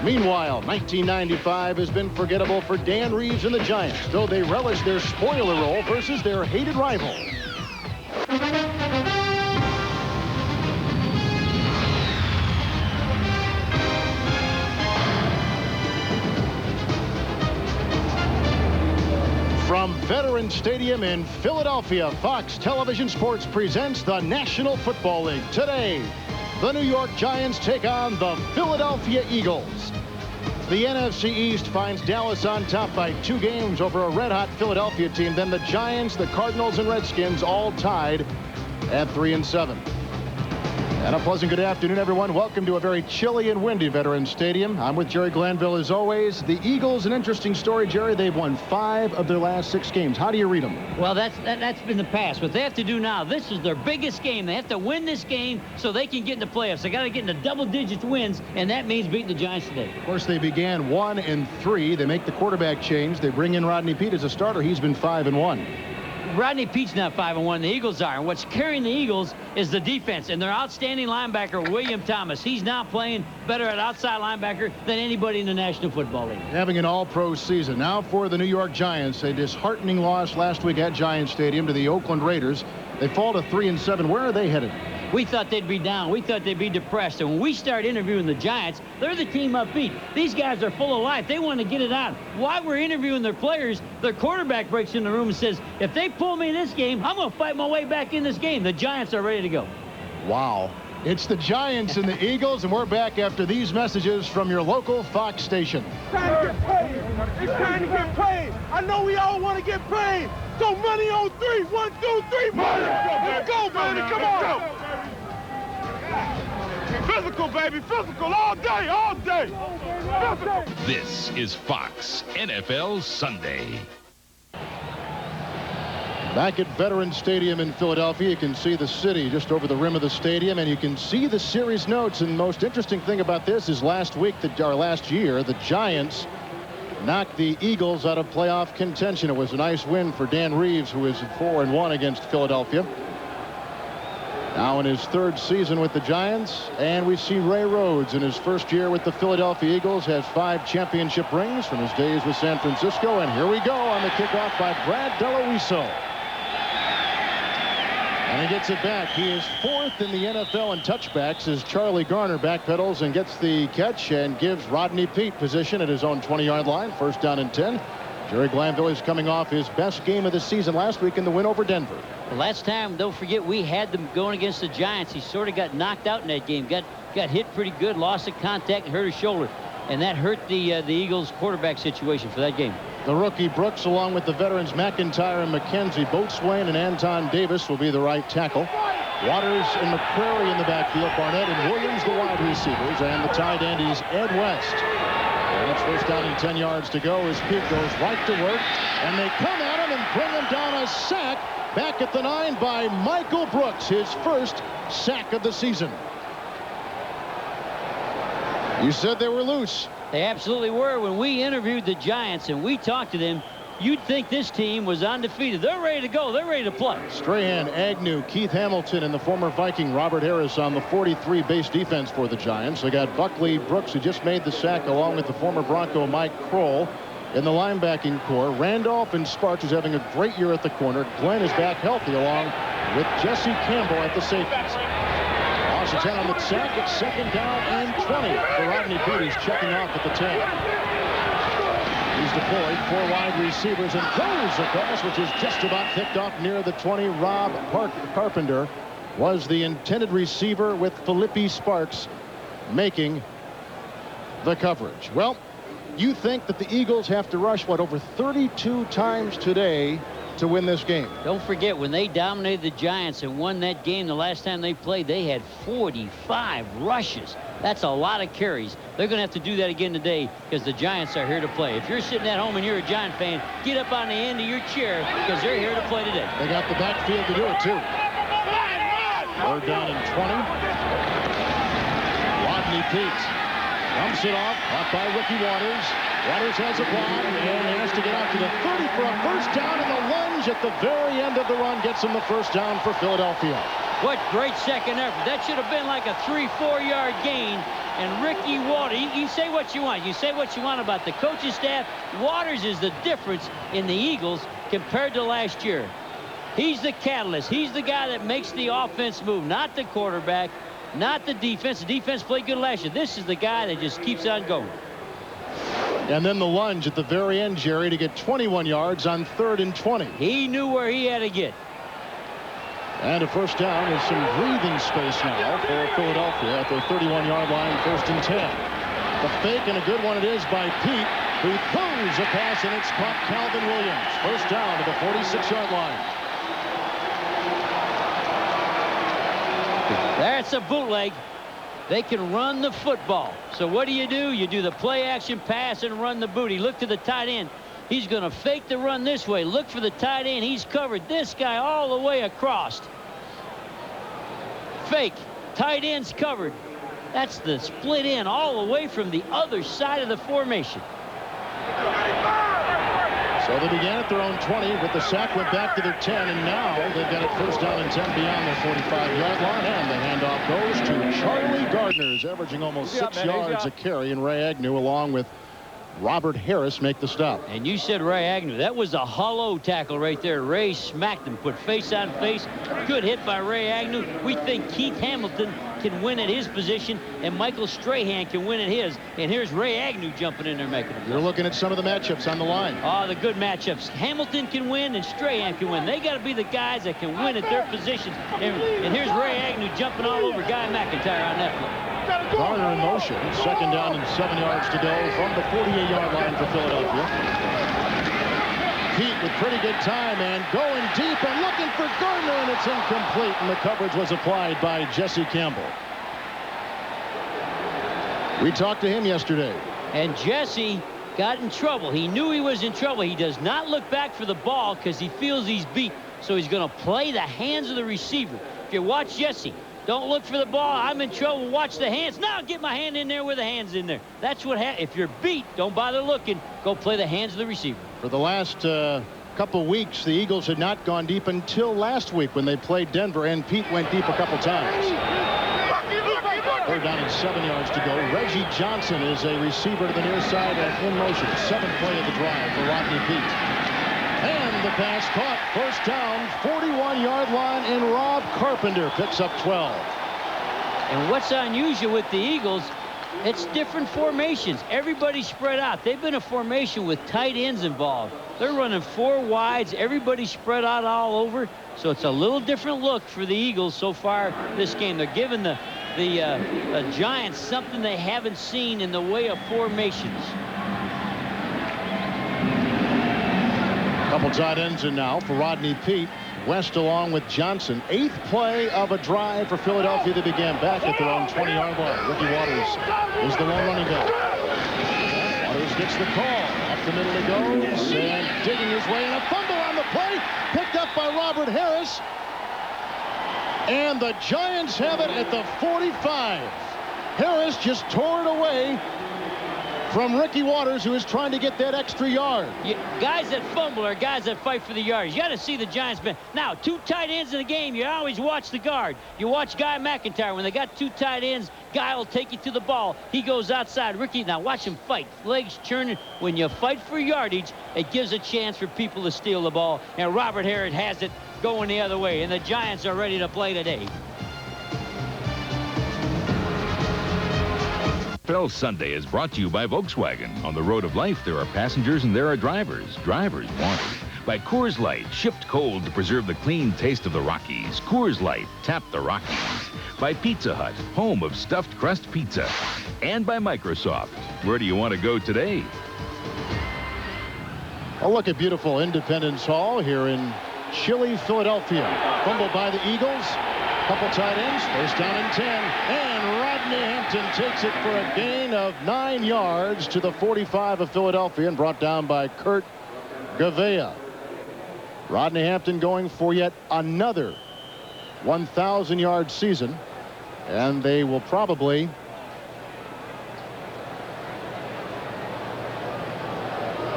Meanwhile, 1995 has been forgettable for Dan Reeves and the Giants, though they relish their spoiler role versus their hated rival. From Veterans Stadium in Philadelphia, Fox Television Sports presents the National Football League. Today, the New York Giants take on the Philadelphia Eagles. The NFC East finds Dallas on top by 2 games over a red-hot Philadelphia team. Then the Giants, the Cardinals, and Redskins all tied at 3-7. And a pleasant good afternoon, everyone. Welcome to a very chilly and windy Veterans Stadium. I'm with Jerry Glanville as always. The Eagles, an interesting story, Jerry. They've won 5 of their last 6 games. How do you read them? Well, that's been the past. What they have to do now, this is their biggest game. They have to win this game so they can get in the playoffs. They got to get into double-digit wins, and that means beating the Giants today. Of course, they began 1-3. They make the quarterback change. They bring in Rodney Peete as a starter. He's been 5-1. Rodney Peete's not 5-1. The Eagles are. And what's carrying the Eagles is the defense and their outstanding linebacker, William Thomas. He's now playing better at outside linebacker than anybody in the National Football League. Having an all-pro season. Now for the New York Giants, a disheartening loss last week at Giant Stadium to the Oakland Raiders. They fall to 3-7. Where are they headed? We thought they'd be down. We thought they'd be depressed. And when we start interviewing the Giants, they're the team upbeat. These guys are full of life. They want to get it on. While we're interviewing their players, their quarterback breaks in the room and says, if they pull me in this game, I'm going to fight my way back in this game. The Giants are ready to go. Wow. It's the Giants and the Eagles, and we're back after these messages from your local Fox station. It's time to get paid. It's time to get paid. I know we all want to get paid. So money on 3. 1, 2, 3. Money. Let's go, baby. Come on. Physical, baby. Physical all day, all day. Physical. This is Fox NFL Sunday. Back at Veterans Stadium in Philadelphia, you can see the city just over the rim of the stadium, and you can see the series notes. And the most interesting thing about this is last year, the Giants knocked the Eagles out of playoff contention. It was a nice win for Dan Reeves, who is 4-1 against Philadelphia. Now in his 3rd season with the Giants, and we see Ray Rhodes in his 1st year with the Philadelphia Eagles has 5 championship rings from his days with San Francisco. And here we go on the kickoff by Brad DeLuiso. And he gets it back. He is 4th in the NFL in touchbacks as Charlie Garner backpedals and gets the catch and gives Rodney Peete position at his own 20-yard line. 1st down and 10. Jerry Glanville is coming off his best game of the season last week in the win over Denver. The last time, don't forget, we had them going against the Giants. He sort of got knocked out in that game. Got hit pretty good, lost the contact, and hurt his shoulder. And that hurt the Eagles quarterback situation for that game. The rookie Brooks, along with the veterans McIntyre and McKenzie, Boatswain and Anton Davis will be the right tackle. Waters and McCrary in the backfield. Barnett and Williams, the wide receivers, and the tight end is Ed West. And it's 1st down and 10 yards to go as Peete goes right to work. And they come at him and bring him down a sack back at the 9 by Michael Brooks, his 1st sack of the season. You said they were loose. They absolutely were. When we interviewed the Giants and we talked to them, you'd think this team was undefeated. They're ready to go. They're ready to play. Strahan, Agnew, Keith Hamilton, and the former Viking Robert Harris on the 43 base defense for the Giants. They got Buckley Brooks, who just made the sack, along with the former Bronco Mike Kroll in the linebacking core. Randolph and Sparks is having a great year at the corner. Glenn is back healthy, along with Jesse Campbell at the safeties. Loss of 10 on the sack. It's 2nd down and 20 for Rodney Peete. He's checking off at the 10. He's deployed 4 wide receivers and throws across, which is just about picked off near the 20. Rob Carpenter was the intended receiver, with Philippi Sparks making the coverage. Well, you think that the Eagles have to rush, over 32 times today to win this game? Don't forget, when they dominated the Giants and won that game the last time they played, they had 45 rushes. That's a lot of carries. They're going to have to do that again today because the Giants are here to play. If you're sitting at home and you're a Giant fan, get up on the end of your chair because they're here to play today. They got the backfield to do it, too. 3rd down and 20. Rodney Peete dumps it off, caught by Ricky Waters. Waters has a block and he has to get out to the 30 for a 1st down, and the lunge at the very end of the run gets him the 1st down for Philadelphia. What great second effort. That should have been like a 3-4 yard gain. And Ricky Watters, you say what you want. You say what you want about the coaching staff. Watters is the difference in the Eagles compared to last year. He's the catalyst. He's the guy that makes the offense move, not the quarterback, not the defense. The defense played good last year. This is the guy that just keeps on going. And then the lunge at the very end, Jerry, to get 21 yards on 3rd and 20. He knew where he had to get. And a first down with some breathing space now for Philadelphia at their 31-yard line, 1st and 10. The fake, and a good one it is by Pete, who throws a pass, and it's caught Calvin Williams. First down to the 46-yard line. That's a bootleg. They can run the football. So what do? You do the play-action pass and run the booty. Look to the tight end. He's going to fake the run this way. Look for the tight end. He's covered this guy all the way across. Fake. Tight end's covered. That's the split end all the way from the other side of the formation. So they began at their own 20, but the sack went back to their 10, and now they've got it 1st down and 10 beyond their 45-yard line, and the handoff goes to Charlie Gardner, averaging almost 6 yards a carry, and Ray Agnew along with Robert Harris make the stop. And you said Ray Agnew. That was a hollow tackle right there. Ray smacked him, put face on face. Good hit by Ray Agnew. We think Keith Hamilton can win at his position, and Michael Strahan can win at his. And here's Ray Agnew jumping in there making it. You're looking at some of the matchups on the line. Oh, the good matchups. Hamilton can win and Strahan can win. They got to be the guys that can win at their positions. And here's Ray Agnew jumping all over Guy McIntyre on that play. Garner in motion. 2nd down and 7 yards to go from the 48-yard line for Philadelphia. Pete with pretty good time and going deep and looking for Gardner, and it's incomplete, and the coverage was applied by Jesse Campbell. We talked to him yesterday. And Jesse got in trouble. He knew he was in trouble. He does not look back for the ball because he feels he's beat. So he's going to play the hands of the receiver. If you watch Jesse, don't look for the ball. I'm in trouble. Watch the hands. Now get my hand in there with the hands in there. That's what happens. If you're beat, don't bother looking. Go play the hands of the receiver. For the last couple weeks, the Eagles had not gone deep until last week when they played Denver, and Pete went deep a couple times. 3rd down and 7 yards to go. Reggie Johnson is a receiver to the near side and in motion. 7th play of the drive for Rodney Peete. And the pass caught. First down, 41-yard line, and Rob Carpenter picks up 12. And what's unusual with the Eagles, it's different formations. Everybody's spread out. They've been a formation with tight ends involved. They're running 4 wides. Everybody's spread out all over. So it's a little different look for the Eagles so far this game. They're giving the Giants something they haven't seen in the way of formations. Couple tight ends in now for Rodney Peete. West along with Johnson. 8th play of a drive for Philadelphia. They began back at their own 20-yard line. Ricky Watters is the one running back. Watters gets the call. Up the middle he goes, and digging his way in. A fumble on the play. Picked up by Robert Harris. And the Giants have it at the 45. Harris just tore it away from Ricky Watters, who is trying to get that extra yard. Guys that fumble are guys that fight for the yards. You got to see the Giants. Now, 2 tight ends in the game, you always watch the guard. You watch Guy McIntyre. When they got 2 tight ends, Guy will take you to the ball. He goes outside. Ricky, now watch him fight. Legs churning. When you fight for yardage, it gives a chance for people to steal the ball. And Robert Harris has it going the other way. And the Giants are ready to play today. NFL Sunday is brought to you by Volkswagen. On the road of life, there are passengers and there are drivers. Drivers wanted. By Coors Light, shipped cold to preserve the clean taste of the Rockies. Coors Light, tap the Rockies. By Pizza Hut, home of stuffed crust pizza. And by Microsoft. Where do you want to go today? A look at beautiful Independence Hall here in chilly Philadelphia. Fumbled by the Eagles. Couple tight ends. First down and 10. And Rodney Hampton takes it for a gain of 9 yards to the 45 of Philadelphia and brought down by Kurt Gavea. Rodney Hampton going for yet another 1,000-yard season. And they will probably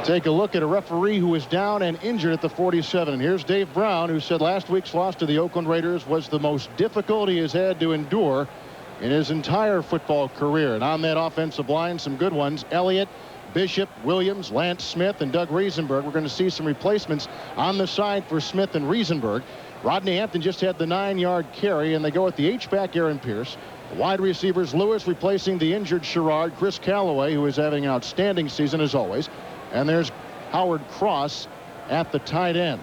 Take a look at a referee who was down and injured at the 47. And here's Dave Brown, who said last week's loss to the Oakland Raiders was the most difficult he has had to endure in his entire football career. And on that offensive line, some good ones. Elliott, Bishop, Williams, Lance Smith, and Doug Riesenberg. We're going to see some replacements on the side for Smith and Riesenberg. Rodney Hampton just had the 9-yard carry, and they go with the H-back Aaron Pierce. The wide receivers, Lewis replacing the injured Sherrard, Chris Callaway, who is having an outstanding season as always. And there's Howard Cross at the tight end.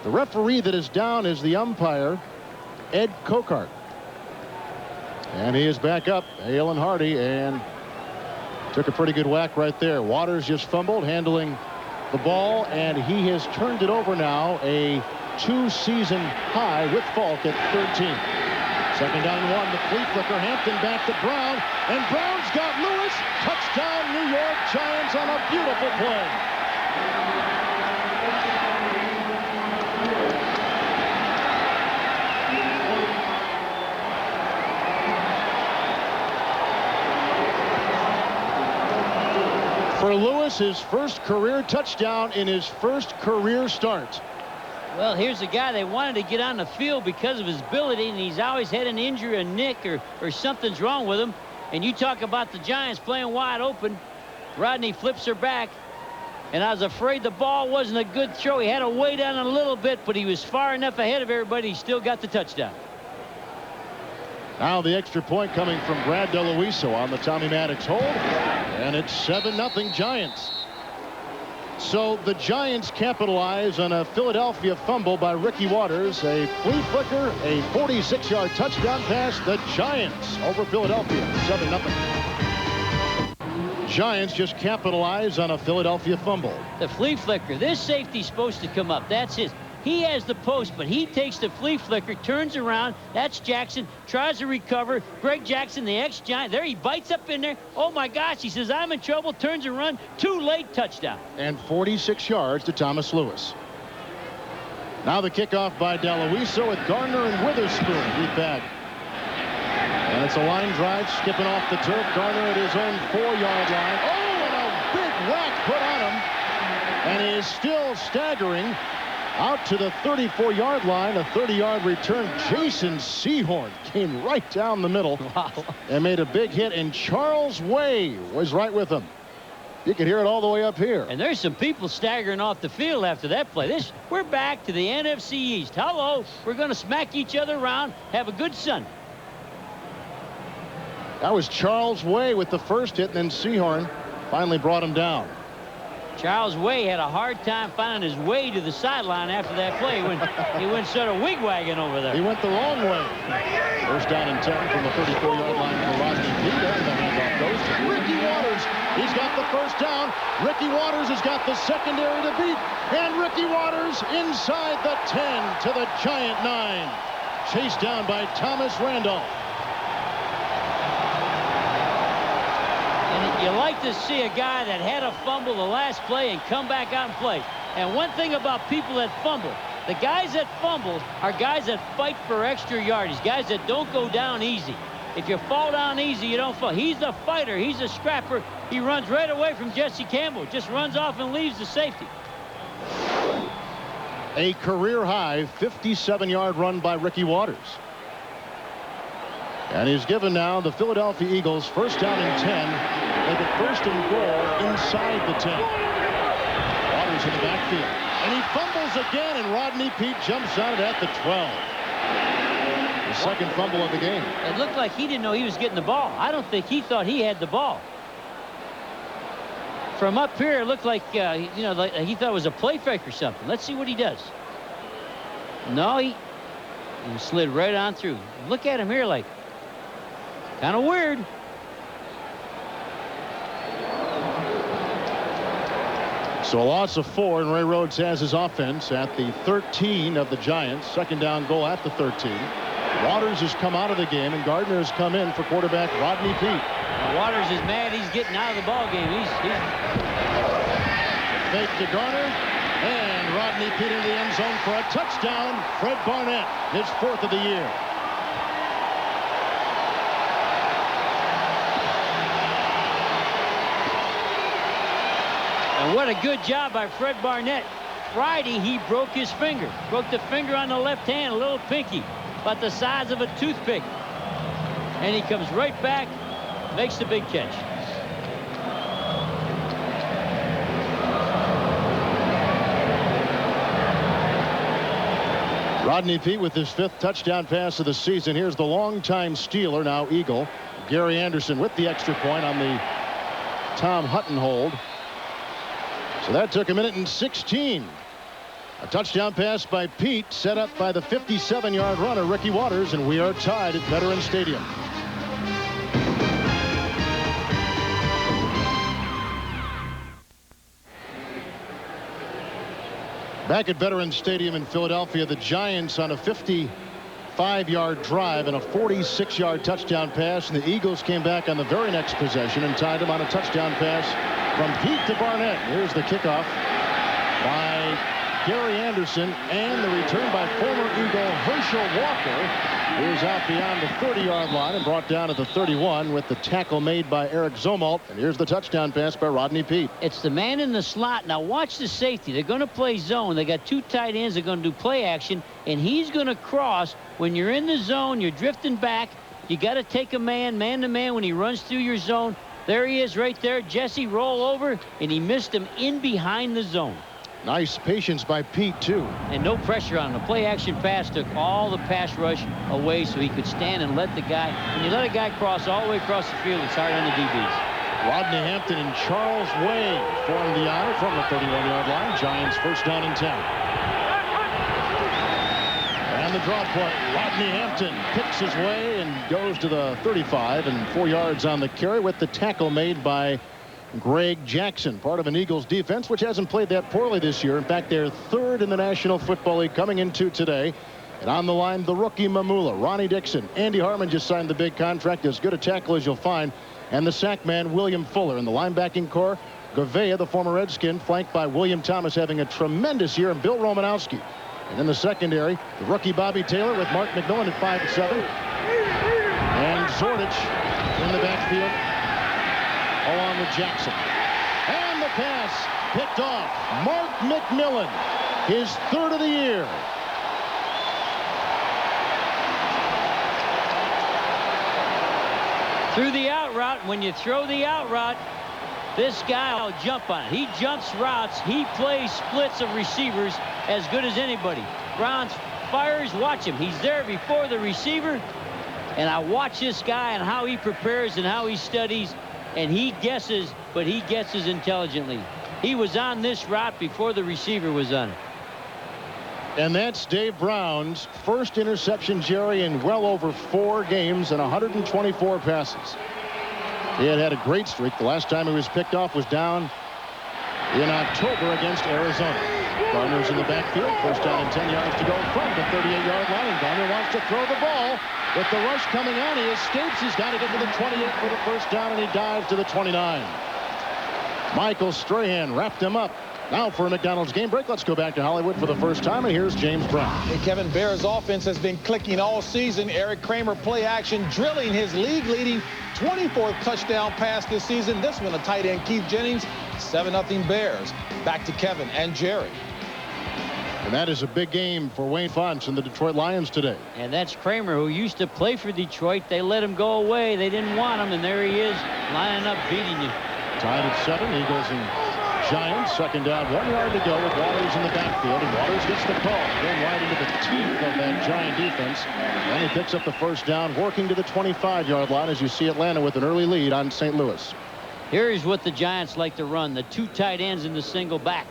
The referee that is down is the umpire, Ed Cocart. And he is back up, Hale and Hardy, and took a pretty good whack right there. Waters just fumbled, handling the ball, and he has turned it over now, a 2-season high with Falk at 13. Second down and 1, the flea flicker. Hampton back to Brown, and Brown's got Lewis. Touchdown, New York Giants on a beautiful play. For Lewis, his first career touchdown in his first career start. Well, here's a guy they wanted to get on the field because of his ability, and he's always had an injury, a nick, or something's wrong with him. And you talk about the Giants playing wide open. Rodney flips her back, and I was afraid the ball wasn't a good throw. He had to wait on it a little bit, but he was far enough ahead of everybody. He still got the touchdown. Now the extra point coming from Brad DeLuiso on the Tommy Maddox hold, and it's 7-0 Giants. So the Giants capitalize on a Philadelphia fumble by Ricky Waters, a flea flicker, a 46-yard touchdown pass. The Giants over Philadelphia, 7-0. Giants just capitalize on a Philadelphia fumble. The flea flicker. This safety's supposed to come up. That's his. He has the post, but he takes the flea flicker, turns around. That's Jackson, tries to recover. Greg Jackson, the ex-Giant, there he bites up in there. Oh my gosh, he says, I'm in trouble, turns and runs. Too late, touchdown. And 46 yards to Thomas Lewis. Now the kickoff by DeLuiso with Gardner and Witherspoon deep back. And it's a line drive, skipping off the turf. Gardner at his own 4-yard line. Oh, and a big whack put on him. And he is still staggering out to the 34-yard line. A 30-yard return. Jason Sehorn came right down the middle. Wow. And made a big hit, and Charles Way was right with him. You could hear it all the way up here. And there's some people staggering off the field after that play. We're back to the NFC East. Hello, we're going to smack each other around. Have a good Sunday. That was Charles Way with the first hit, and then Sehorn finally brought him down. Charles Way had a hard time finding his way to the sideline after that play when he went sort of wig-wagging over there. He went the wrong way. First down and 10 from the 34-yard line for Rodney Peete. And the handoff goes to Ricky Waters. He's got the first down. Ricky Waters has got the secondary to beat. And Ricky Waters inside the 10 to the Giant 9. Chased down by Thomas Randolph. You like to see a guy that had a fumble the last play and come back out and play. And one thing about people that fumble, the guys that fumble are guys that fight for extra yardage, guys that don't go down easy. If you fall down easy, you don't fall. He's the fighter. He's a scrapper. He runs right away from Jesse Campbell. Just runs off and leaves the safety. A career-high 57-yard run by Ricky Waters. And he's given now the Philadelphia Eagles first down and 10. Make it first and goal inside the 10. Waters in the backfield. And he fumbles again, and Rodney Peete jumps on it at the 12. The second fumble of the game. It looked like he didn't know he was getting the ball. I don't think he thought he had the ball. From up here, it looked like, like he thought it was a play fake or something. Let's see what he does. No, he slid right on through. Look at him here like, kind of weird. So a loss of 4, and Ray Rhodes has his offense at the 13 of the Giants. Second down goal at the 13. Waters has come out of the game, and Gardner has come in for quarterback Rodney Peete. Waters is mad he's getting out of the ball game. He's fake to Garner, and Rodney Peete in the end zone for a touchdown. Fred Barnett, his 4th of the year. And what a good job by Fred Barnett. Friday, he broke his finger. Broke the finger on the left hand, a little pinky, about the size of a toothpick. And he comes right back, makes the big catch. Rodney Peete with his 5th touchdown pass of the season. Here's the longtime Steeler, now Eagle, Gary Anderson, with the extra point on the Tom Hutton hold. So that took 1:16. A touchdown pass by Peete, set up by the 57-yard runner, Ricky Watters, and we are tied at Veterans Stadium. Back at Veterans Stadium in Philadelphia, the Giants on a 55-yard drive and a 46-yard touchdown pass, and the Eagles came back on the very next possession and tied them on a touchdown pass from Peete to Barnett. Here's the kickoff by Gary Anderson, and the return by former Eagle Herschel Walker. Here's out beyond the 30-yard line and brought down at the 31 with the tackle made by Eric Zomalt. And here's the touchdown pass by Rodney Peete. It's the man in the slot. Now watch the safety. They're going to play zone. They got 2 tight ends. They're going to do play action, and he's going to cross. When you're in the zone, you're drifting back. You got to take a man to man when he runs through your zone. There he is right there. Jesse roll over, and he missed him in behind the zone. Nice patience by Peete, too. And no pressure on him. The play action pass took all the pass rush away so he could stand and let the guy. When you let a guy cross all the way across the field, it's hard on the DBs. Rodney Hampton and Charles Way form the honor from the 31-yard line. Giants first down and 10. And the draw play. Rodney Hampton picks his way and goes to the 35 and 4 yards on the carry with the tackle made by Greg Jackson, part of an Eagles defense which hasn't played that poorly this year. In fact, they're 3rd in the National Football League coming into today. And on the line, the rookie Mamula, Ronnie Dixon. Andy Harmon just signed the big contract, as good a tackle as you'll find. And the sack man, William Fuller. In the linebacking core, Gavea, the former Redskin, flanked by William Thomas, having a tremendous year, and Bill Romanowski. And in the secondary, the rookie Bobby Taylor with Mark McMillan at 5'7". And Zordich in the backfield along with Jackson. And the pass picked off. Mark McMillan, his 3rd of the year. Through the out route. When you throw the out route, this guy will jump on it. He jumps routes. He plays splits of receivers as good as anybody. Browns fires. Watch him. He's there before the receiver. And I watch this guy and how he prepares and how he studies. And he guesses, but he guesses intelligently. He was on this route before the receiver was on it. And that's Dave Brown's first interception, Jerry, in well over 4 games and 124 passes. He had a great streak. The last time he was picked off was down in October against Arizona. Garner's in the backfield. First down and 10 yards to go from the 38-yard line. And Garner wants to throw the ball. With the rush coming on, he escapes. He's got to get to the 28 for the first down, and he dives to the 29. Michael Strahan wrapped him up. Now for a McDonald's game break, let's go back to Hollywood for the first time, and here's James Brown. Hey, Kevin, Bears offense has been clicking all season. Eric Kramer play action, drilling his league-leading 24th touchdown pass this season. This one, a tight end, Keith Jennings. 7-0 Bears. Back to Kevin and Jerry. And that is a big game for Wayne Fontes and the Detroit Lions today. And that's Kramer, who used to play for Detroit. They let him go away. They didn't want him, and there he is, lining up, beating you. Tied at 7, Eagles and Giants. Second down, 1 yard to go with Waters in the backfield, and Waters gets the call. Going right into the teeth of that Giant defense. And he picks up the first down, working to the 25-yard line as you see Atlanta with an early lead on St. Louis. Here's what the Giants like to run. The 2 tight ends in the single back.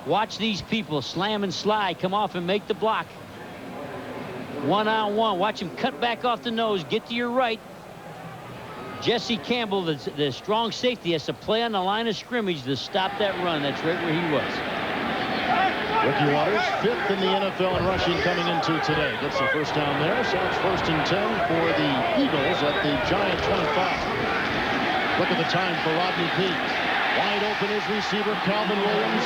Watch these people slam and slide, come off and make the block. 1-on-1. Watch him cut back off the nose, get to your right. Jesse Campbell, the strong safety, has to play on the line of scrimmage to stop that run. That's right where he was. Ricky Waters, 5th in the NFL in rushing coming into today. Gets the first down there, so it's 1st and 10 for the Eagles at the Giant 25. Look at the time for Rodney Peete. Wide open is receiver Calvin Williams.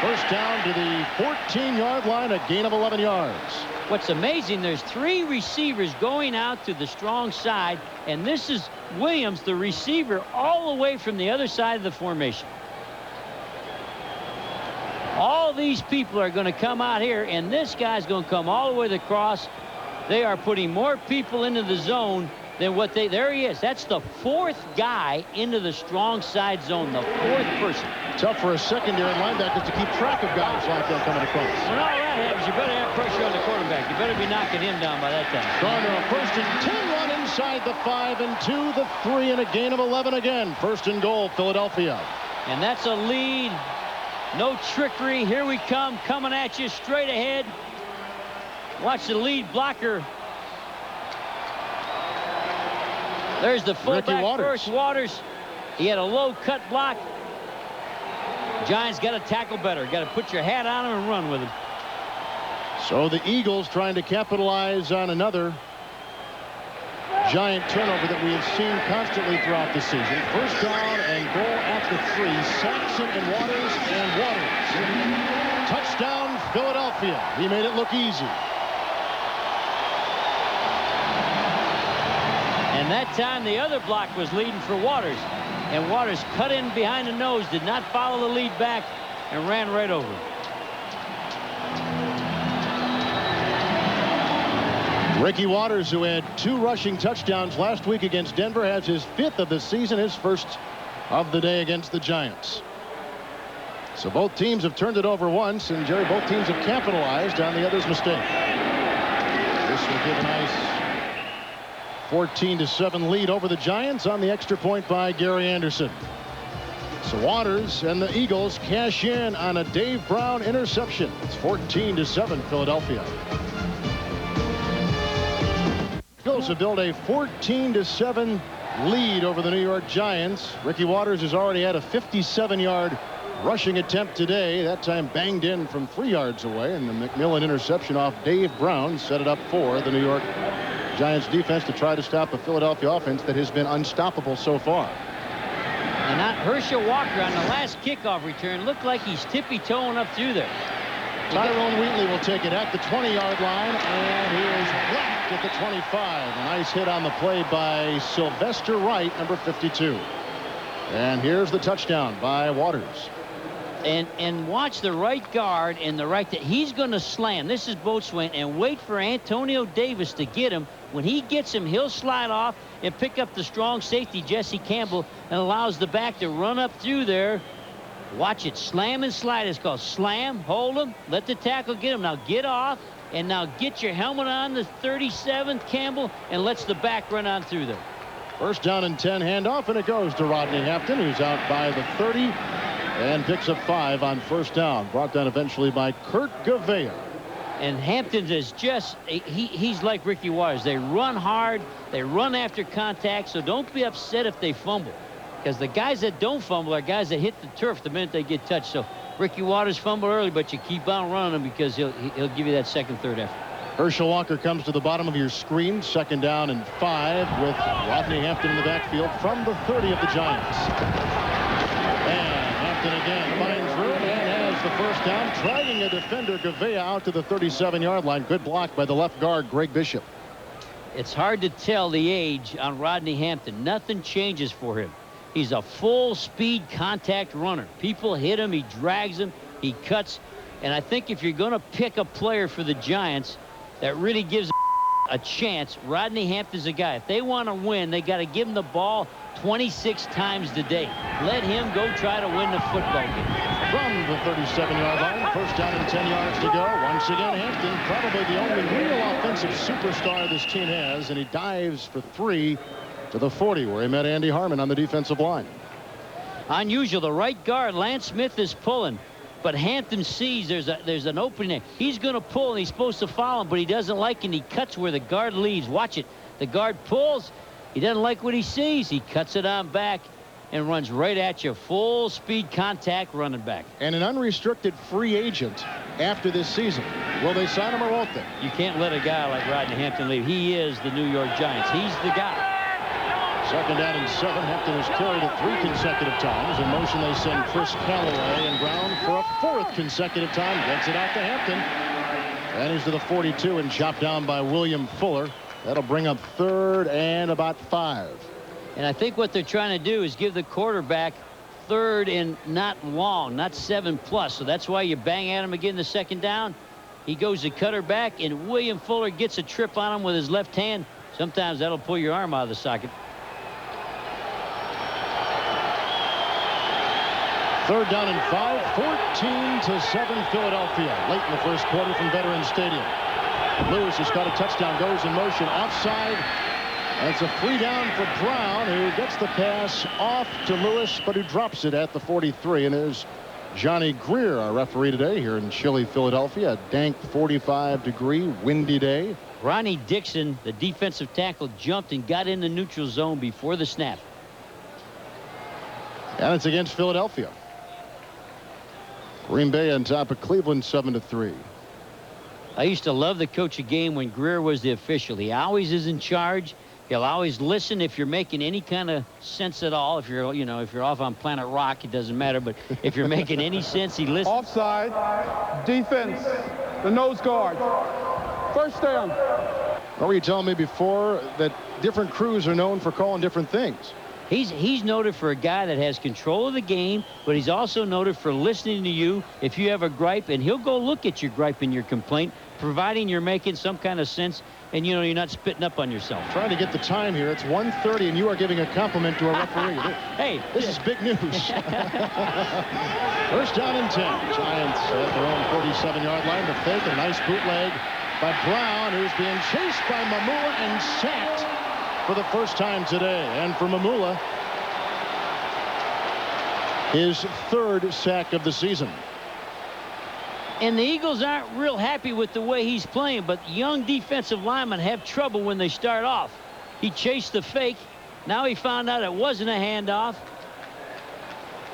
First down to the 14-yard line, a gain of 11 yards. What's amazing, there's 3 receivers going out to the strong side, and this is Williams, the receiver, all the way from the other side of the formation. All these people are going to come out here, and this guy's going to come all the way to the cross. They are putting more people into the zone than what they... There he is. That's the 4th guy into the strong side zone, the 4th person. Tough for a secondary linebacker to keep track of guys like that coming across. When all that happens, you better have pressure on the quarterback. You better be knocking him down by that time. Garner, a 1st and 10 run inside the 5 and 2, the 3, and a gain of 11 again. 1st and goal, Philadelphia. And that's a lead. No trickery. Here we come, coming at you straight ahead. Watch the lead blocker. There's the fullback first, Waters. He had a low cut block. Giants got to tackle better. Got to put your hat on him and run with him. So the Eagles trying to capitalize on another Giant turnover that we have seen constantly throughout the season. 1st down and goal at the 3. Saxon and Waters. Touchdown, Philadelphia. He made it look easy. And that time the other block was leading for Waters. And Waters cut in behind the nose, did not follow the lead back, and ran right over. Ricky Waters, who had 2 rushing touchdowns last week against Denver, has his 5th of the season, his 1st of the day against the Giants. So both teams have turned it over once, and Jerry, both teams have capitalized on the other's mistake. This will give a nice 14-7 lead over the Giants on the extra point by Gary Anderson. So Waters and the Eagles cash in on a Dave Brown interception. It's 14-7 Philadelphia. Eagles have built a 14-7 lead over the New York Giants. Ricky Waters has already had a 57-yard rushing attempt today. That time banged in from 3 yards away, and the McMillan interception off Dave Brown set it up for the New York Giants defense to try to stop a Philadelphia offense that has been unstoppable so far. And not Herschel Walker on the last kickoff return looked like he's tippy-toeing up through there. Tyrone Wheatley will take it at the 20-yard line, and he is blocked at the 25. A nice hit on the play by Sylvester Wright, number 52. And here's the touchdown by Waters. And watch the right guard and the right that he's going to slam. This is Boatswain, and wait for Antonio Davis to get him. When he gets him, he'll slide off and pick up the strong safety, Jesse Campbell, and allows the back to run up through there. Watch it. Slam and slide. It's called slam. Hold him. Let the tackle get him. Now get off. And now get your helmet on, the 37th, Campbell, and lets the back run on through there. 1st down and 10 handoff, and it goes to Rodney Hampton, who's out by the 30 and picks up 5 on 1st down. Brought down eventually by Kurt Gavea. And Hampton is just, he's like Ricky Waters. They run hard. They run after contact, so don't be upset if they fumble. Because the guys that don't fumble are guys that hit the turf the minute they get touched. So Ricky Waters fumbled early, but you keep on running him because he'll give you that 2nd, 3rd effort. Herschel Walker comes to the bottom of your screen. 2nd down and 5 with Rodney Hampton in the backfield from the 30 of the Giants. And Hampton again finds room and has the 1st down, dragging a defender, Gavea, out to the 37-yard line. Good block by the left guard, Greg Bishop. It's hard to tell the age on Rodney Hampton. Nothing changes for him. He's a full-speed contact runner. People hit him. He drags them. He cuts. And I think if you're going to pick a player for the Giants that really gives a chance, Rodney Hampton's a guy. If they want to win, they got to give him the ball 26 times today. Let him go try to win the football game. From the 37-yard line, 1st down and 10 yards to go. Once again, Hampton, probably the only real offensive superstar this team has, and he dives for 3 to the 40, where he met Andy Harmon on the defensive line. Unusual. The right guard, Lance Smith, is pulling, but Hampton sees there's an opening there. He's going to pull, and he's supposed to follow him, but he doesn't like it, and he cuts where the guard leaves. Watch it. The guard pulls. He doesn't like what he sees. He cuts it on back and runs right at you. Full speed contact running back. And an unrestricted free agent after this season. Will they sign him or won't they? You can't let a guy like Rodney Hampton leave. He is the New York Giants. He's the guy. 2nd down and 7. Hampton has carried it 3 consecutive times. In motion, they send Chris Callaway and Brown for a 4th consecutive time. Gets it out to Hampton. And he's to the 42 and chopped down by William Fuller. That'll bring up 3rd and about 5. And I think what they're trying to do is give the quarterback 3rd and not long, not 7+. So that's why you bang at him again the second down. He goes to cut her back, and William Fuller gets a trip on him with his left hand. Sometimes that'll pull your arm out of the socket. 3rd down and 5, 14-7 Philadelphia. Late in the first quarter from Veterans Stadium. Lewis has got a touchdown, goes in motion, offside. That's a free down for Brown, who gets the pass off to Lewis, but who drops it at the 43. And there's Johnny Greer, our referee today here in chilly Philadelphia. A dank 45-degree windy day. Ronnie Dixon, the defensive tackle, jumped and got in the neutral zone before the snap. And it's against Philadelphia. Green Bay on top of Cleveland 7-3. I used to love the coach a game when Greer was the official. He always is in charge. He'll always listen if you're making any kind of sense at all. If you're, you know, if you're off on Planet Rock, it doesn't matter. But if you're making any sense, he listens. Offside. Defense. The nose guard. 1st down. What were you telling me before that different crews are known for calling different things? He's noted for a guy that has control of the game, but he's also noted for listening to you if you have a gripe, and he'll go look at your gripe and your complaint, providing you're making some kind of sense and, you know, you're not spitting up on yourself. Trying to get the time here. It's 1:30, and you are giving a compliment to a referee. Hey, this is big news. 1st down and 10. Giants at their own 47-yard line. The fake, a nice bootleg by Brown, who's being chased by Mamula and sacked for the first time today. And for Mamula, his 3rd sack of the season. And the Eagles aren't real happy with the way he's playing, but young defensive linemen have trouble when they start off. He chased the fake. Now he found out it wasn't a handoff.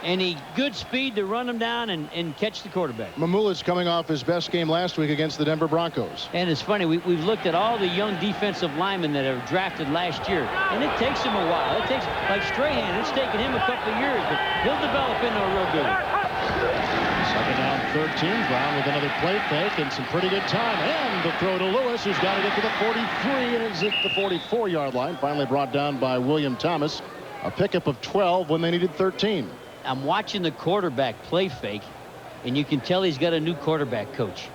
And he good speed to run him down and catch the quarterback. Mamula's coming off his best game last week against the Denver Broncos. And it's funny, we've looked at all the young defensive linemen that are drafted last year, and it takes them a while. It takes, like Strahan, it's taken him a couple of years, but he'll develop into a real good one. 2nd down, 13. Brown with another play fake and some pretty good time. And the throw to Lewis, who's got to get to the 43 and is at the 44-yard line. Finally brought down by William Thomas. A pickup of 12 when they needed 13. I'm watching the quarterback play fake, and you can tell he's got a new quarterback coach,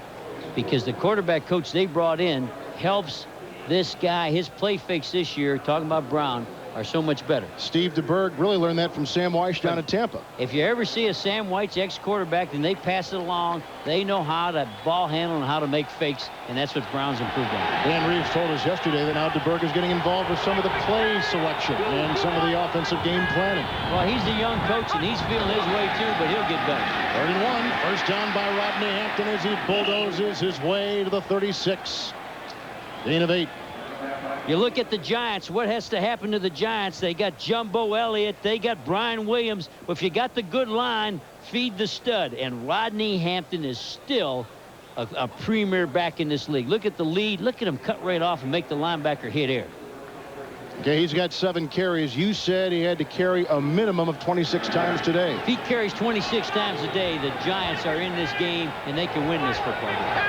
because the quarterback coach they brought in helps this guy. His play fakes this year, talking about Brown, are so much better. Steve DeBerg really learned that from Sam Weiss down at Tampa. If you ever see a Sam Weiss ex-quarterback, then they pass it along. They know how to ball handle and how to make fakes, and that's what Brown's improved on. Dan Reeves told us yesterday that now DeBerg is getting involved with some of the play selection and some of the offensive game planning. Well, he's a young coach, and he's feeling his way too, but he'll get better. 3rd and 1. 1st down by Rodney Hampton as he bulldozes his way to the 36. Gain of 8. You look at the Giants, what has to happen to the Giants? They got Jumbo Elliott. They got Brian Williams. If you got the good line, feed the stud. And Rodney Hampton is still a premier back in this league. Look at the lead. Look at him cut right off and make the linebacker hit air. Okay, he's got 7 carries. You said he had to carry a minimum of 26 times today. If he carries 26 times a day, the Giants are in this game, and they can win this football game.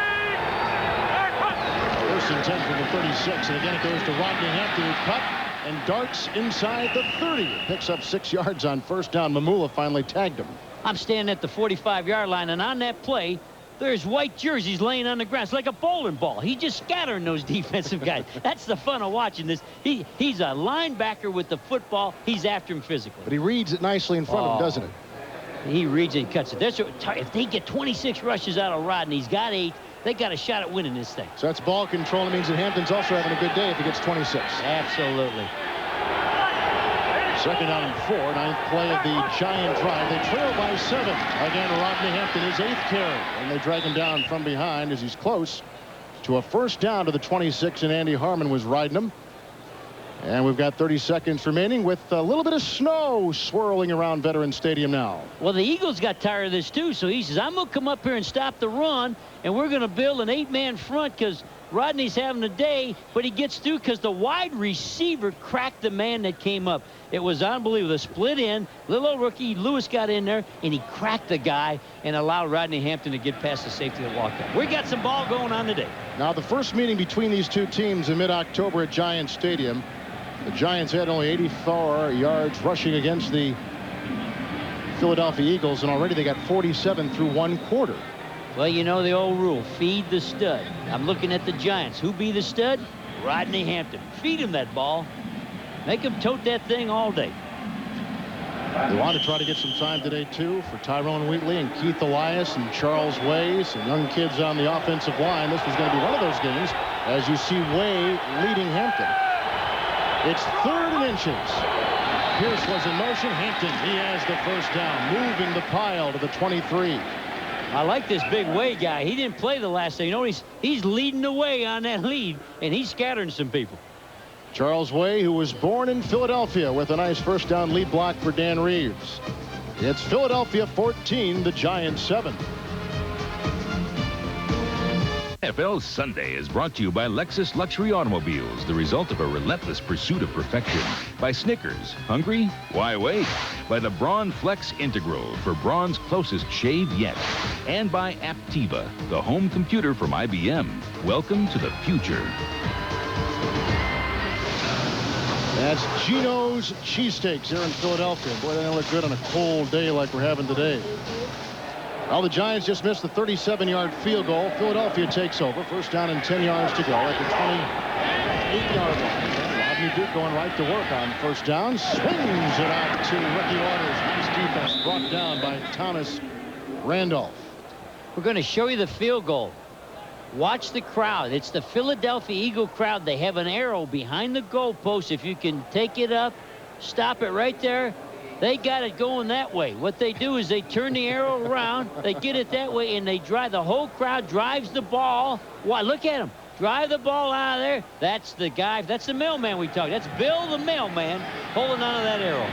1st and 10 from the 36, and again it goes to Rodney Hampton, who cut and darts inside the 30. Picks up 6 yards on 1st down. Mamula finally tagged him. I'm standing at the 45-yard line, and on that play, there's white jerseys laying on the ground. It's like a bowling ball. He's just scattering those defensive guys. That's the fun of watching this. He's a linebacker with the football. He's after him physically. But he reads it nicely in front of him, doesn't it? He reads it and cuts it. If they get 26 rushes out of Rodney, he's got 8. They got a shot at winning this thing. So that's ball control. It means that Hampton's also having a good day if he gets 26. Absolutely. 2nd down and 4. 9th play of the Giant drive. They trail by 7. Again, Rodney Hampton, his 8th carry. And they drag him down from behind as he's close to a 1st down to the 26, and Andy Harmon was riding him. And we've got 30 seconds remaining with a little bit of snow swirling around Veterans Stadium now. Well, the Eagles got tired of this too, so he says, I'm going to come up here and stop the run, and we're going to build an 8-man front because Rodney's having a day, but he gets through because the wide receiver cracked the man that came up. It was unbelievable. The split in, little old rookie Lewis got in there, and he cracked the guy and allowed Rodney Hampton to get past the safety that walked up. We got some ball going on today. Now, the first meeting between these two teams in mid-October at Giants Stadium, the Giants had only 84 yards rushing against the Philadelphia Eagles, and already they got 47 through one quarter. Well, you know the old rule, feed the stud. I'm looking at the Giants. Who be the stud? Rodney Hampton. Feed him that ball. Make him tote that thing all day. They want to try to get some time today, too, for Tyrone Wheatley and Keith Elias and Charles Way, some young kids on the offensive line. This was going to be one of those games, as you see Way leading Hampton. It's 3rd and inches. Pierce was in motion. Hampton, he has the first down, moving the pile to the 23. I like this big Way guy. He didn't play the last day. You know, he's leading the way on that lead, and he's scattering some people. Charles Way, who was born in Philadelphia, with a nice first down lead block for Dan Reeves. It's Philadelphia 14, the Giants 7. NFL Sunday is brought to you by Lexus Luxury Automobiles, the result of a relentless pursuit of perfection. By Snickers. Hungry? Why wait? By the Braun Flex Integral for Braun's closest shave yet. And by Aptiva, the home computer from IBM. Welcome to the future. That's Gino's Cheesesteaks here in Philadelphia. Boy, they look good on a cold day like we're having today. Well, the Giants just missed the 37-yard field goal. Philadelphia takes over. First down and 10 yards to go at the 28-yard line. Rodney Duke going right to work on first down. Swings it out to Ricky Waters. Nice defense brought down by Thomas Randolph. We're going to show you the field goal. Watch the crowd. It's the Philadelphia Eagle crowd. They have an arrow behind the goalpost. If you can take it up, stop it right there. They got it going that way. What they do is they turn the arrow around, they get it that way, and they drive. The whole crowd drives the ball. Why, look at him. Drive the ball out of there. That's the guy. That's the mailman we talked. That's Bill the mailman holding on to that arrow.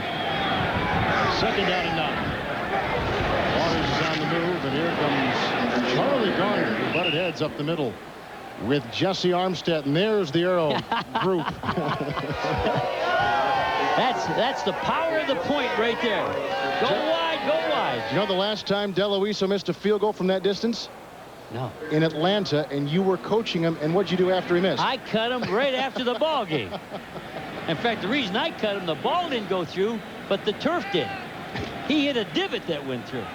Second down and 9. Waters is on the move, and here comes Charlie Garner, who butted heads up the middle with Jesse Armstead, and there's the arrow group. That's the power of the point right there. Go wide, go wide. You know the last time DeLuisa missed a field goal from that distance? No. In Atlanta, and you were coaching him, and what'd you do after he missed? I cut him right after the ball game. In fact, the reason I cut him, the ball didn't go through, but the turf did. He hit a divot that went through.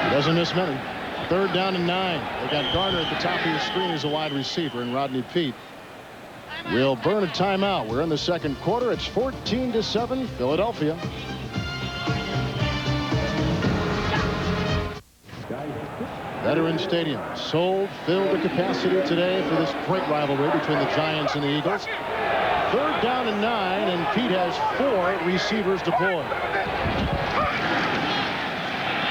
He doesn't miss many. Third down and 9. They got Garner at the top of your screen as a wide receiver, and Rodney Peete will burn a timeout. We're in the second quarter. It's 14-7, Philadelphia. Veterans Stadium sold, filled to capacity today for this great rivalry between the Giants and the Eagles. Third down and 9, and Peete has 4 receivers deployed.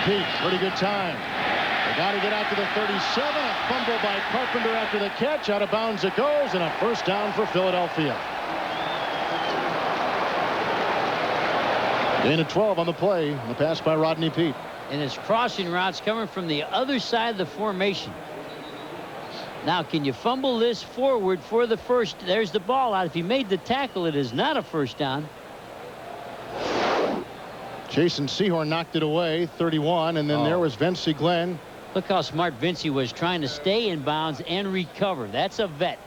Peete, pretty good time. They got to get out to the 37. A fumble by Carpenter after the catch. Out of bounds it goes, and a first down for Philadelphia. Gain of 12 on the play. The pass by Rodney Peete. And his crossing routes coming from the other side of the formation. Now, can you fumble this forward for the first? There's the ball out. If he made the tackle, it is not a first down. Jason Sehorn knocked it away, 31, and then there was Vincey Glenn. Look how smart Vincey was, trying to stay in bounds and recover. That's a vet.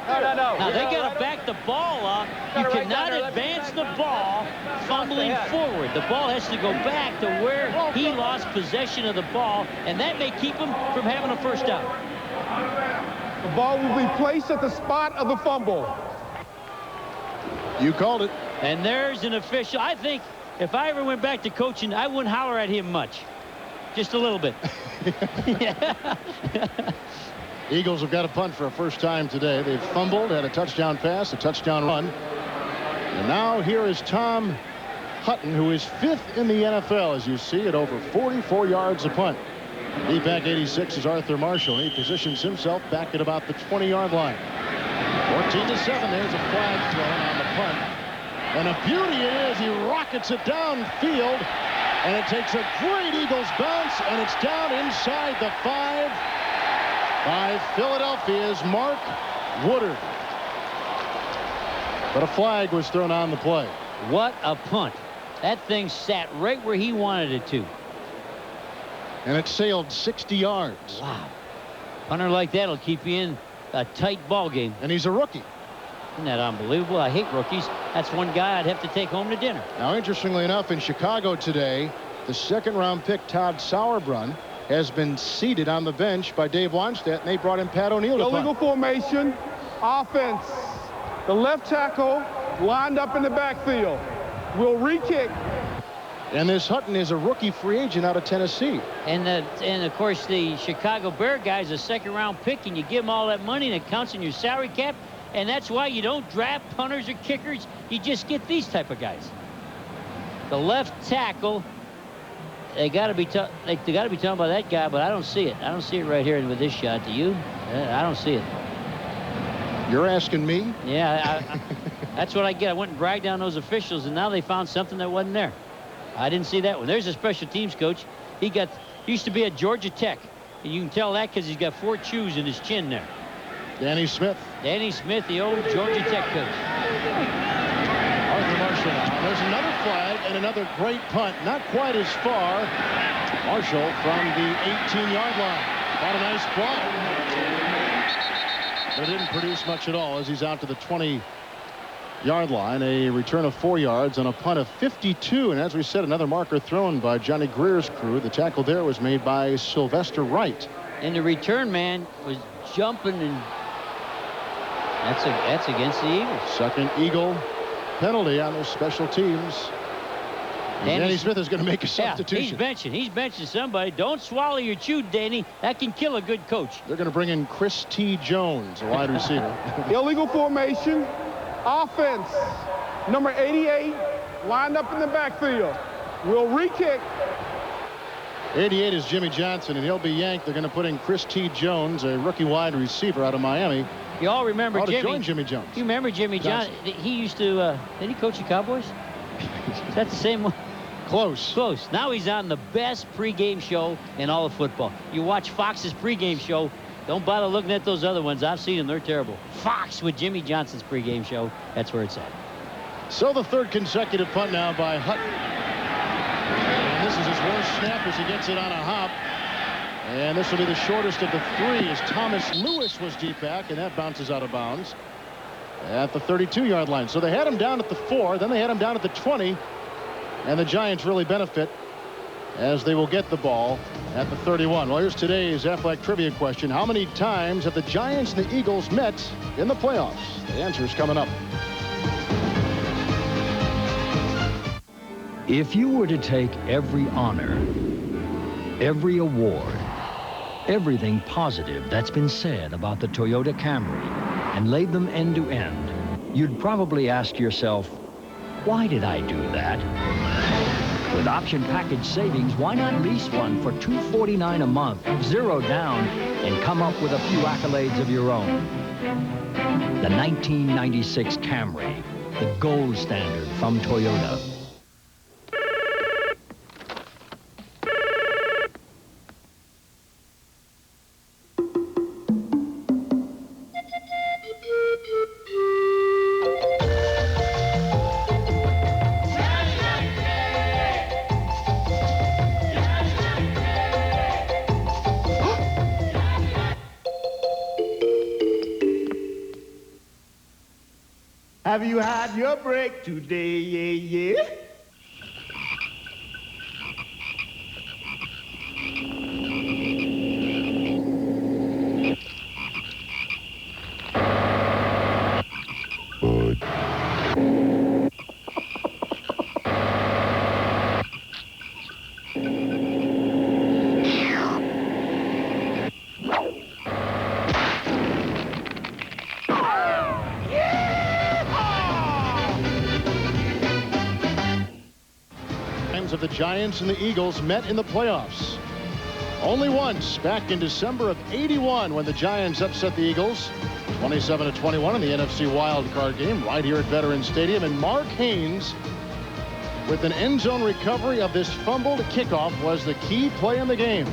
No. Now, they got to back the ball up. You cannot advance the ball fumbling forward. The ball has to go back to where he lost possession of the ball, and that may keep him from having a first down. The ball will be placed at the spot of the fumble. You called it. And there's an official. I think if I ever went back to coaching, I wouldn't holler at him much. Just a little bit. Eagles have got a punt for a first time today. They've fumbled, had a touchdown pass, a touchdown run. And now here is Tom Hutton, who is 5th in the NFL, as you see, at over 44 yards a punt. Deep back 86 is Arthur Marshall. He positions himself back at about the 20-yard line. 14-7. There's a flag thrown on the punt. And a beauty it is. He rockets it downfield. And it takes a great Eagles bounce. And it's down inside the 5 by Philadelphia's Mark Woodard. But a flag was thrown on the play. What a punt. That thing sat right where he wanted it to. And it sailed 60 yards. Wow. Punter like that will keep you in a tight ball game. And he's a rookie. Isn't that unbelievable? I hate rookies. That's one guy I'd have to take home to dinner. Now, interestingly enough, in Chicago today, the second-round pick Todd Sauerbrunn has been seated on the bench by Dave Wannstedt, and they brought in Pat O'Neill to Illegal punt. formation, offense. The left tackle lined up in the backfield. Will re-kick. And this Hutton is a rookie free agent out of Tennessee. And of course, the Chicago Bear guy's a second-round pick, and you give him all that money, and it counts in your salary cap. And that's why you don't draft punters or kickers. You just get these type of guys. The left tackle. They got to be talking about that guy, but I don't see it. I don't see it right here with this shot. Do you? I don't see it. You're asking me? Yeah, that's what I get. I went and bragged down those officials, and now they found something that wasn't there. I didn't see that one. There's a special teams coach. He used to be at Georgia Tech, and you can tell that because he's got 4 chews in his chin there. Danny Smith. Danny Smith, the old Georgia Tech coach. Arthur Marshall. There's another flag and another great punt. Not quite as far. Marshall from the 18-yard line. Got a nice block. But it didn't produce much at all as he's out to the 20-yard line. A return of 4 yards and a punt of 52. And as we said, another marker thrown by Johnny Greer's crew. The tackle there was made by Sylvester Wright. And the return man was jumping, and that's against the Eagles. Second Eagle penalty on their special teams. Danny Smith is going to make a substitution. Yeah, he's benching somebody. Don't swallow your chew, Danny. That can kill a good coach. They're going to bring in Chris T. Jones, a wide receiver. Illegal formation, offense. Number 88 lined up in the backfield. Will re-kick. 88 is Jimmy Johnson, and he'll be yanked. They're going to put in Chris T. Jones, a rookie wide receiver out of Miami. You all remember Jimmy Jones. You remember Jimmy Johnson? He used to, did he coach the Cowboys? Is that the same one? Close. Close. Now he's on the best pregame show in all of football. You watch Fox's pregame show. Don't bother looking at those other ones. I've seen them. They're terrible. Fox with Jimmy Johnson's pregame show. That's where it's at. So the third consecutive punt now by Hutton. And this is his worst snap as he gets it on a hop. And this will be the shortest of the 3 as Thomas Lewis was deep back, and that bounces out of bounds at the 32-yard line. So they had him down at the 4, then they had him down at the 20, and the Giants really benefit as they will get the ball at the 31. Well, here's today's Aflac trivia question. How many times have the Giants and the Eagles met in the playoffs? The answer is coming up. If you were to take every honor, every award, everything positive that's been said about the Toyota Camry and laid them end to end, you'd probably ask yourself, why did I do that? With option package savings, why not lease one for $249 a month, 0 down, and come up with a few accolades of your own? The 1996 Camry, the gold standard from Toyota. Have you had your break today? Yeah, yeah. Of the Giants and the Eagles met in the playoffs. Only once, back in December of '81, when the Giants upset the Eagles 27-21 in the NFC Wild Card game right here at Veterans Stadium. And Mark Haynes, with an end zone recovery of this fumbled kickoff, was the key play in the game.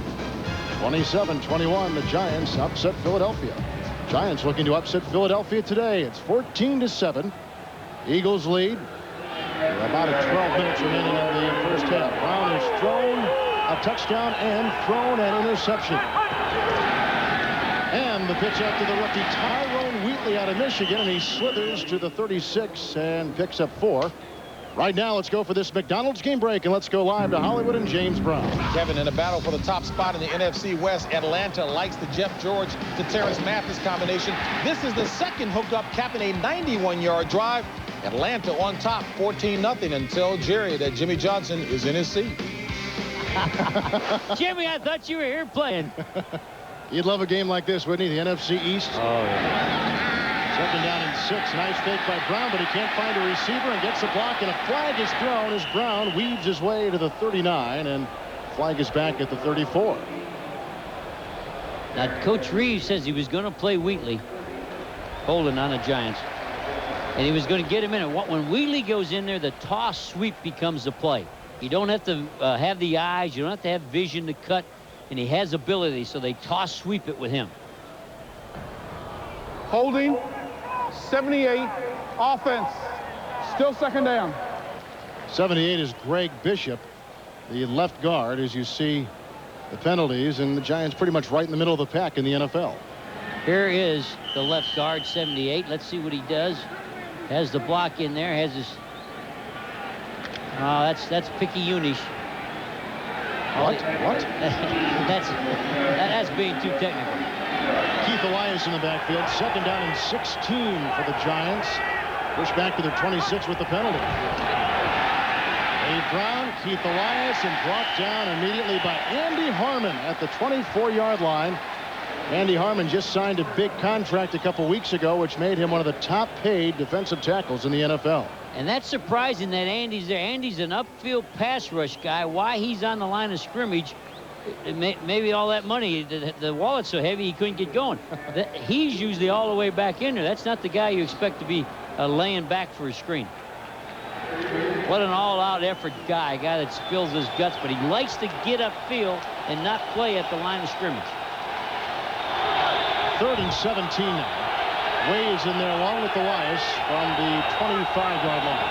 27-21, the Giants upset Philadelphia. Giants looking to upset Philadelphia today. It's 14-7. Eagles lead. About 12 minutes remaining in the first half. Brown has thrown a touchdown and thrown an interception. And the pitch out to the rookie Tyrone Wheatley. Kelly out of Michigan, and he slithers to the 36 and picks up 4. Right now, let's go for this McDonald's game break, and let's go live to Hollywood and James Brown. Kevin, in a battle for the top spot in the NFC West, Atlanta likes the Jeff George to Terrence Mathis combination. This is the second hookup, capping a 91-yard drive. Atlanta on top, 14-0, until Jerry that Jimmy Johnson is in his seat. Jimmy, I thought you were here playing. You'd love a game like this, wouldn't he? The NFC East. Oh, yeah. 2nd down and 6. Nice fake by Brown, but he can't find a receiver and gets a block, and a flag is thrown as Brown weaves his way to the 39, and flag is back at the 34. Now, Coach Reeves says he was going to play Wheatley, holding on the Giants, and he was going to get him in it. When Wheatley goes in there, the toss sweep becomes the play. You don't have to have the eyes. You don't have to have vision to cut, and he has ability, so they toss sweep it with him. Holding. 78, offense, still 2nd down. 78 is Greg Bishop, the left guard, as you see the penalties, and the Giants pretty much right in the middle of the pack in the NFL. Here is the left guard, 78. Let's see what he does. Has the block in there, has his... Oh, that's Picky Unish. What? That's being too technical. Keith Elias in the backfield. 2nd down and 16 for the Giants. Push back to their 26 with the penalty. Dave Brown, Keith Elias, and brought down immediately by Andy Harmon at the 24-yard line. Andy Harmon just signed a big contract a couple weeks ago, which made him one of the top-paid defensive tackles in the NFL. And that's surprising that Andy's there. Andy's an upfield pass rush guy. Why he's on the line of scrimmage, maybe all that money, the wallet's so heavy he couldn't get going. He's usually all the way back in there. That's not the guy you expect to be laying back for a screen. What an all-out effort guy, a guy that spills his guts, but he likes to get upfield and not play at the line of scrimmage. 3rd and 17 now. Waves in there along with Elias from the 25-yard line.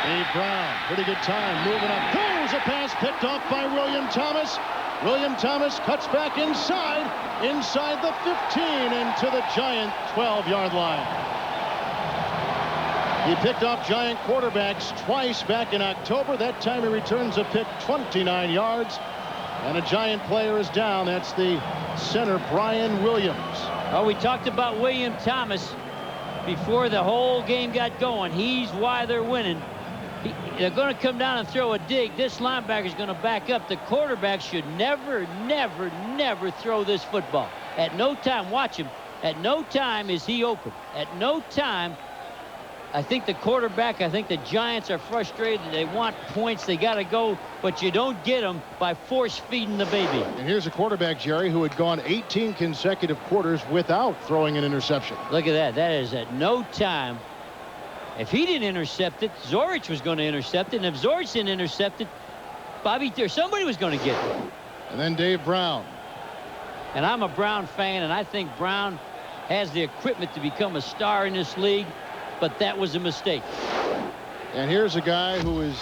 Dave Brown, pretty good time, moving up. Goes a pass picked off by William Thomas. William Thomas cuts back inside the 15 and to the Giant 12-yard line. He picked off Giant quarterbacks twice back in October. That time he returns a pick 29 yards. And a Giant player is down. That's the center, Brian Williams. Oh, we talked about William Thomas before the whole game got going. He's why they're winning. They're going to come down and throw a dig. This linebacker is going to back up. The quarterback should never throw this football. At no time, watch him. At no time is he open. At no time. I think the Giants are frustrated. They want points. They got to go, but you don't get them by force feeding the baby. And here's a quarterback, Jerry, who had gone 18 consecutive quarters without throwing an interception. Look at that. That is at no time. If he didn't intercept it, Zorich was going to intercept it. And if Zorich didn't intercept it, somebody was going to get it. And then Dave Brown. And I'm a Brown fan, and I think Brown has the equipment to become a star in this league. But that was a mistake. And here's a guy who is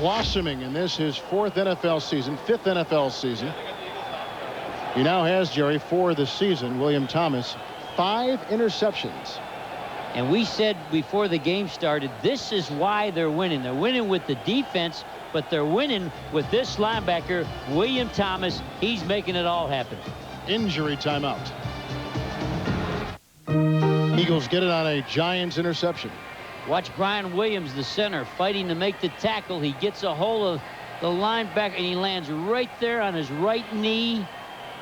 blossoming in this, his 4th NFL season, 5th NFL season. He now has, Jerry, for the season, William Thomas, 5 interceptions. And we said before the game started, this is why they're winning. They're winning with the defense, but they're winning with this linebacker, William Thomas. He's making it all happen. Injury timeout. Eagles get it on a Giants interception. Watch Brian Williams, the center, fighting to make the tackle. He gets a hold of the linebacker, and he lands right there on his right knee.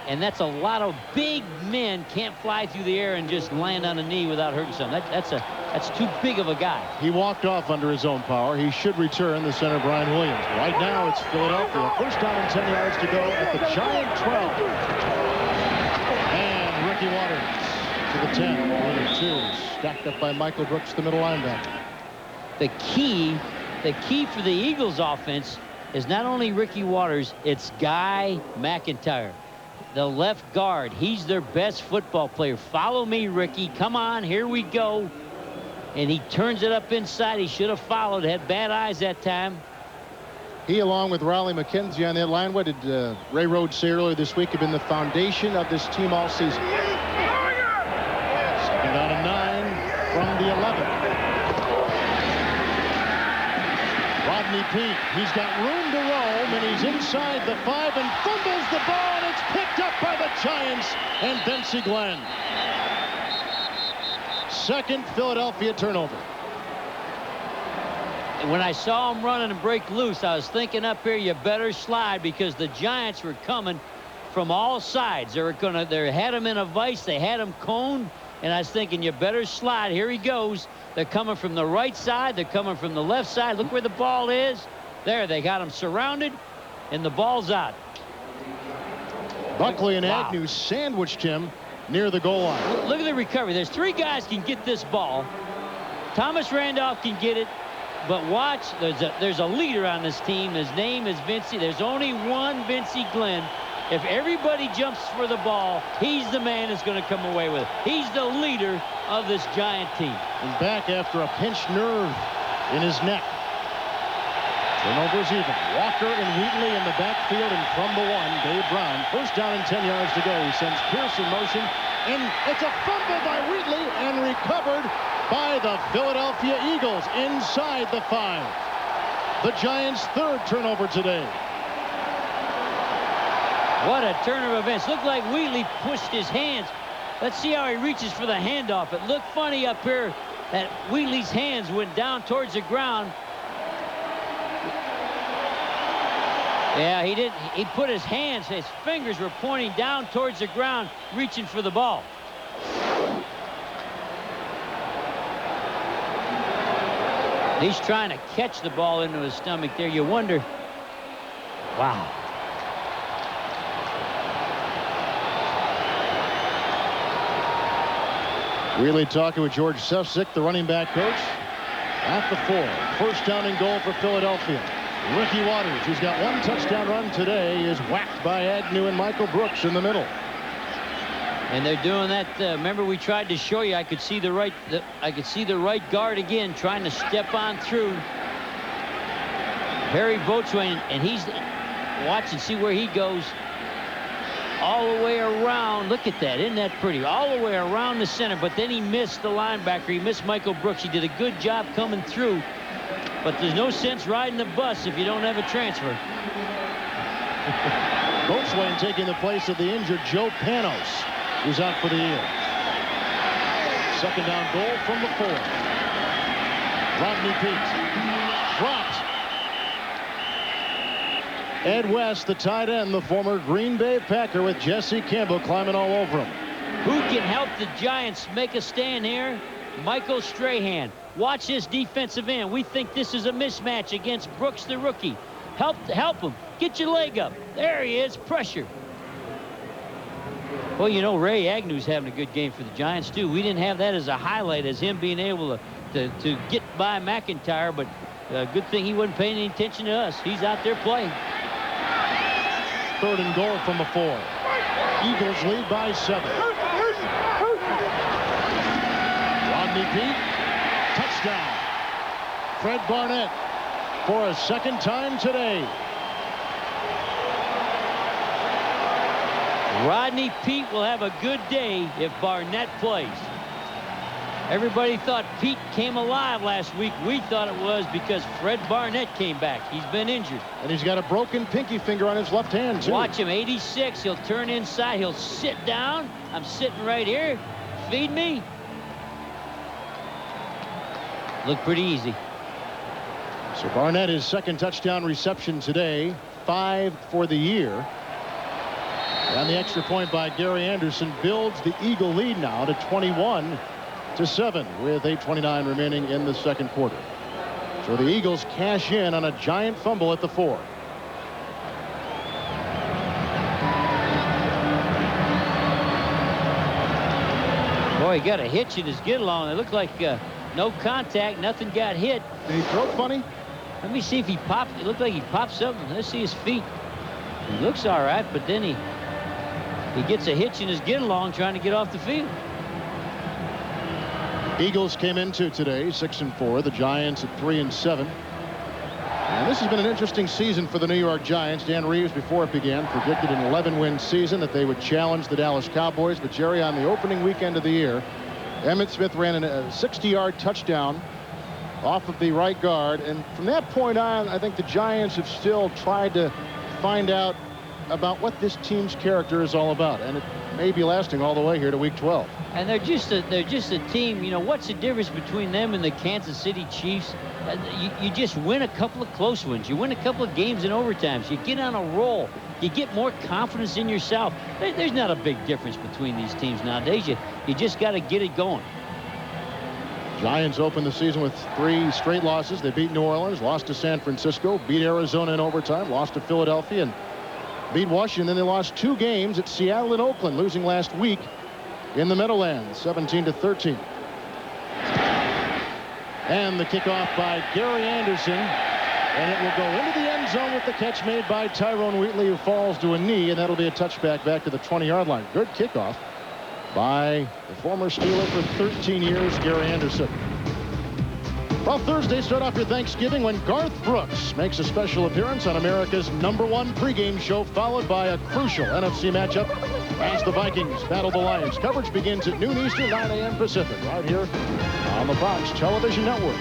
And that's a lot of big men can't fly through the air and just land on a knee without hurting something. That's too big of a guy. He walked off under his own power. He should return, the center, Brian Williams. Right now, it's Philadelphia. 1st down and 10 yards to go at the Giant 12. And Ricky Waters to the 10, the 2, stacked up by Michael Brooks, the middle linebacker. The key for the Eagles offense is not only Ricky Waters, it's Guy McIntyre, the left guard. He's their best football player. Follow me, Ricky. Come on, here we go. And he turns it up inside. He should have followed. Had bad eyes that time. He, along with Raleigh McKenzie on that line, what did Ray Rhodes say earlier this week, have been the foundation of this team all season. Rodney Peete. He's got room to roam, and he's inside the 5 and fumbles the ball, and it's picked up by the Giants and Bentzy Glenn. Second Philadelphia turnover. When I saw him running and break loose, I was thinking up here, you better slide, because the Giants were coming from all sides. They had him in a vice. They had him coned, and I was thinking, you better slide. Here he goes. They're coming from the right side. They're coming from the left side. Look where the ball is. There, they got him surrounded, and the ball's out. Buckley and Agnew sandwiched him near the goal line. Look at the recovery. There's 3 guys can get this ball. Thomas Randolph can get it. But watch, there's a leader on this team. His name is Bentzy. There's only one Bentzy Glenn. If everybody jumps for the ball, he's the man that's going to come away with it. He's the leader of this Giant team. And back after a pinched nerve in his neck. Turnovers even. Walker and Wheatley in the backfield, and from the 1, Dave Brown. First down and 10 yards to go. He sends Pierce in motion, and it's a fumble by Wheatley and recovered by the Philadelphia Eagles inside the 5. The Giants' 3rd turnover today. What a turn of events. Looked like Wheatley pushed his hands. Let's see how he reaches for the handoff. It looked funny up here that Wheatley's hands went down towards the ground. Yeah, he did. He put his hands, his fingers were pointing down towards the ground, reaching for the ball. He's trying to catch the ball into his stomach there. You wonder. Wow. Wheatley talking with George Sefcik, the running back coach, at the 4. First down and goal for Philadelphia. Ricky Watters, who's got 1 touchdown run today, is whacked by Agnew and Michael Brooks in the middle. And they're doing that. Remember, we tried to show you. I could see the right guard again, trying to step on through. Harry Boatwright, and he's watching, see where he goes. All the way around. Look at that. Isn't that pretty? All the way around the center. But then he missed the linebacker. He missed Michael Brooks. He did a good job coming through. But there's no sense riding the bus if you don't have a transfer. Boatswain taking the place of the injured Joe Panos, who's out for the year. Second down goal from the 4. Rodney Peete dropped. Ed West, the tight end, the former Green Bay Packer, with Jesse Campbell climbing all over him. Who can help the Giants make a stand here? Michael Strahan. Watch this defensive end. We think this is a mismatch against Brooks, the rookie. Help him. Get your leg up. There he is. Pressure. Well, you know, Ray Agnew's having a good game for the Giants, too. We didn't have that as a highlight, as him being able to get by McIntyre, but good thing he wasn't paying any attention to us. He's out there playing. Third and goal from the 4. Eagles lead by 7. Rodney Peete, touchdown. Fred Barnett for a 2nd time today. Rodney Peete will have a good day if Barnett plays. Everybody thought Peete came alive last week. We thought it was because Fred Barnett came back. He's been injured. And he's got a broken pinky finger on his left hand, too. Watch him, 86. He'll turn inside. He'll sit down. I'm sitting right here. Feed me. Look pretty easy. So Barnett, his 2nd touchdown reception today, 5 for the year. And the extra point by Gary Anderson builds the Eagle lead now to 21-7 with 8:29 remaining in the 2nd quarter. So the Eagles cash in on a Giant fumble at the 4. Boy, he got a hitch in his get along. It looked like no contact, nothing got hit. Did he throw funny? Let me see if he popped. It looked like he popped something. Let's see his feet. He looks all right, but then he gets a hitch in his get along trying to get off the field. Eagles came into today 6-4. The Giants at 3-7. And this has been an interesting season for the New York Giants. Dan Reeves, before it began, predicted an 11-win season, that they would challenge the Dallas Cowboys. But Jerry, on the opening weekend of the year, Emmitt Smith ran a 60-yard touchdown off of the right guard. And from that point on, I think the Giants have still tried to find out about what this team's character is all about. And it may be lasting all the way here to week 12. And they're just a team. You know, what's the difference between them and the Kansas City Chiefs? You just win a couple of close ones. You win a couple of games in overtimes. You get on a roll. You get more confidence in yourself. There's not a big difference between these teams nowadays. You just got to get it going. Giants opened the season with 3 straight losses. They beat New Orleans, lost to San Francisco, beat Arizona in overtime, lost to Philadelphia, and beat Washington. Then they lost 2 games at Seattle and Oakland, losing last week in the Meadowlands, 17-13. And the kickoff by Gary Anderson, and it will go into the end zone with the catch made by Tyrone Wheatley, who falls to a knee, and that'll be a touchback back to the 20-yard line. Good kickoff by the former Steeler for 13 years, Gary Anderson. Well, Thursday start off your Thanksgiving when Garth Brooks makes a special appearance on America's #1 pregame show, followed by a crucial NFC matchup as the Vikings battle the Lions. Coverage begins at noon Eastern, 9 a.m. Pacific, right here on the Fox Television Network.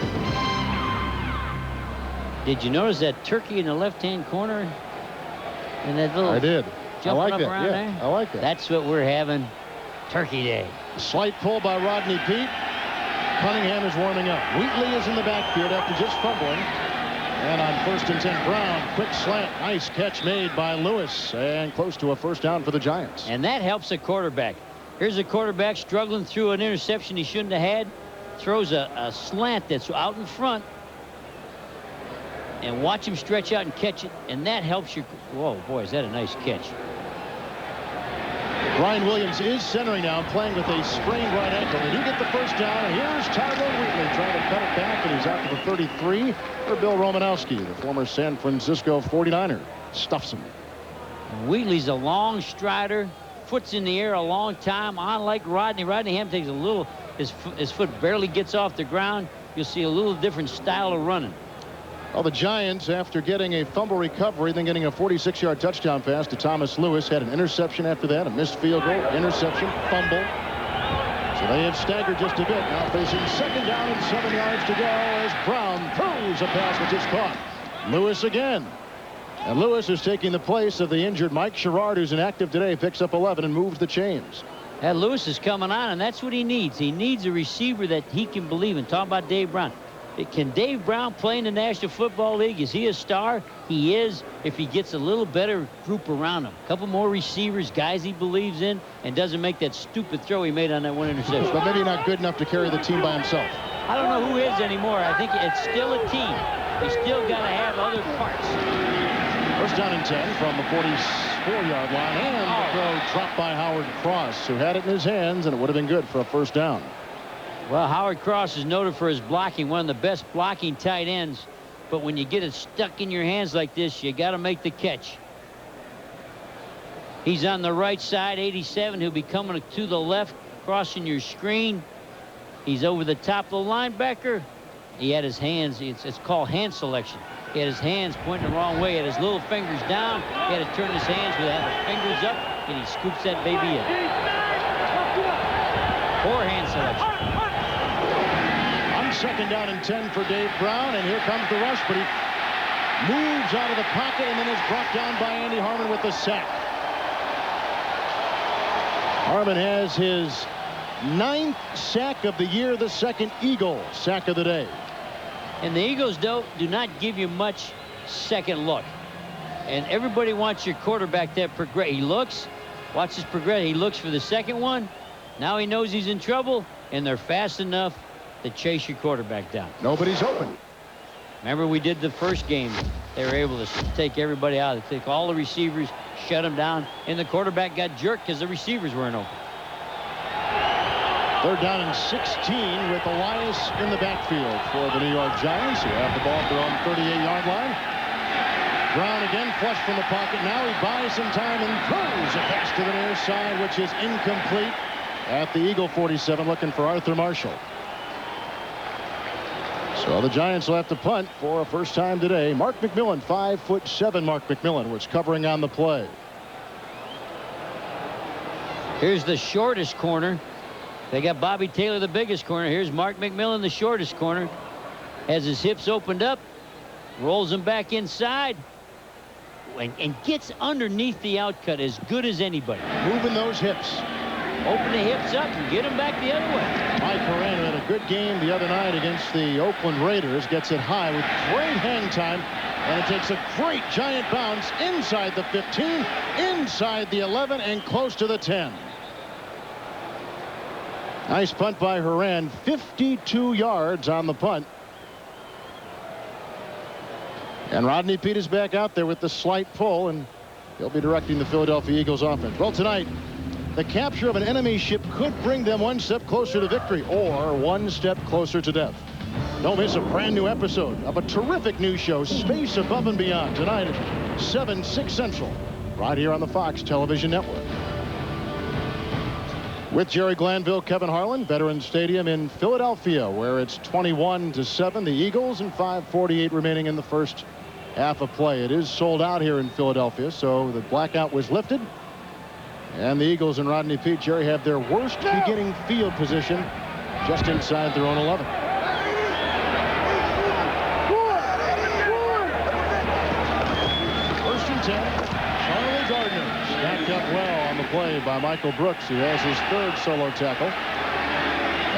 Did you notice that turkey in the left-hand corner? And that little I did. I like up that. around Yeah, there? I like that. That's what we're having. Turkey Day. Slight pull by Rodney Peete. Cunningham is warming up. Wheatley is in the backfield after just fumbling. And on 1st and 10, Brown, quick slant. Nice catch made by Lewis. And close to a first down for the Giants. And that helps a quarterback. Here's a quarterback struggling through an interception he shouldn't have had. Throws a slant that's out in front. And watch him stretch out and catch it. And that helps your... Whoa, boy, is that a nice catch. Ryan Williams is centering now, playing with a sprained right ankle. They do get the first down, and here's Tyrone Wheatley trying to cut it back, and he's out to the 33 for Bill Romanowski, the former San Francisco 49er. Stuffs him. Wheatley's a long strider, foot's in the air a long time, unlike Rodney. Rodney Ham takes a little, his foot barely gets off the ground. You'll see a little different style of running. Well, the Giants, after getting a fumble recovery, then getting a 46-yard touchdown pass to Thomas Lewis, had an interception after that, a missed field goal, interception, fumble. So they have staggered just a bit. Now facing 2nd down and 7 yards to go as Brown throws a pass which is caught. Lewis again. And Lewis is taking the place of the injured Mike Sherrard, who's inactive today, picks up 11 and moves the chains. And Lewis is coming on, and that's what he needs. He needs a receiver that he can believe in. Talk about Dave Brown. Can Dave Brown play in the National Football League? Is he a star? He is, if he gets a little better group around him. A couple more receivers, guys he believes in, and doesn't make that stupid throw he made on that one interception. But maybe not good enough to carry the team by himself. I don't know who is anymore. I think it's still a team. You still got to have other parts. First down and 10 from the 44-yard line, and the throw dropped by Howard Cross, who had it in his hands, and it would have been good for a first down. Well, Howard Cross is noted for his blocking, one of the best blocking tight ends. But when you get it stuck in your hands like this, you got to make the catch. He's on the right side, 87. He'll be coming to the left, crossing your screen. He's over the top of the linebacker. He had his hands, it's called hand selection. He had his hands pointing the wrong way, he had his little fingers down. He had to turn his hands with the fingers up, and he scoops that baby in. Poor hand selection. 2nd down and 10 for Dave Brown, and here comes the rush, but he moves out of the pocket and then is brought down by Andy Harmon with the sack. Harmon has his 9th sack of the year, the 2nd Eagle sack of the day. And the Eagles do not give you much second look. And everybody wants your quarterback to progress. He looks, watches progress. He looks for the second one. Now he knows he's in trouble, and they're fast enough to chase your quarterback down. Nobody's open. Remember, we did the first game. They were able to take everybody out. They take all the receivers, shut them down, and the quarterback got jerked because the receivers weren't open. 3rd down and 16 with Elias in the backfield for the New York Giants, who have the ball at their own 38-yard line. Brown again flushed from the pocket. Now he buys some time and throws a pass to the near side, which is incomplete at the Eagle 47, looking for Arthur Marshall. So the Giants will have to punt for a first time today. Mark McMillan, 5'7" Mark McMillan, was covering on the play. Here's the shortest corner. They got Bobby Taylor, the biggest corner. Here's Mark McMillan, the shortest corner. Has his hips opened up, rolls them back inside, and gets underneath the outcut as good as anybody. Moving those hips. Open the hips up and get him back the other way. Mike Horan had a good game the other night against the Oakland Raiders. Gets it high with great hang time. And it takes a great giant bounce inside the 15, inside the 11, and close to the 10. Nice punt by Horan. 52 yards on the punt. And Rodney Peete is back out there with the slight pull, and he'll be directing the Philadelphia Eagles offense. Well, tonight, the capture of an enemy ship could bring them one step closer to victory or one step closer to death. Don't miss a brand new episode of a terrific new show, Space Above and Beyond, tonight at 7, 6 Central, right here on the Fox Television Network. With Jerry Glanville, Kevin Harlan, Veterans Stadium in Philadelphia, where it's 21-7, the Eagles, and 5:48 remaining in the first half of play. It is sold out here in Philadelphia, so the blackout was lifted. And the Eagles and Rodney Peete, Jerry, have their worst beginning field position just inside their own 11. First and 10. Charlie Gardner stacked up well on the play by Michael Brooks, who has his third solo tackle.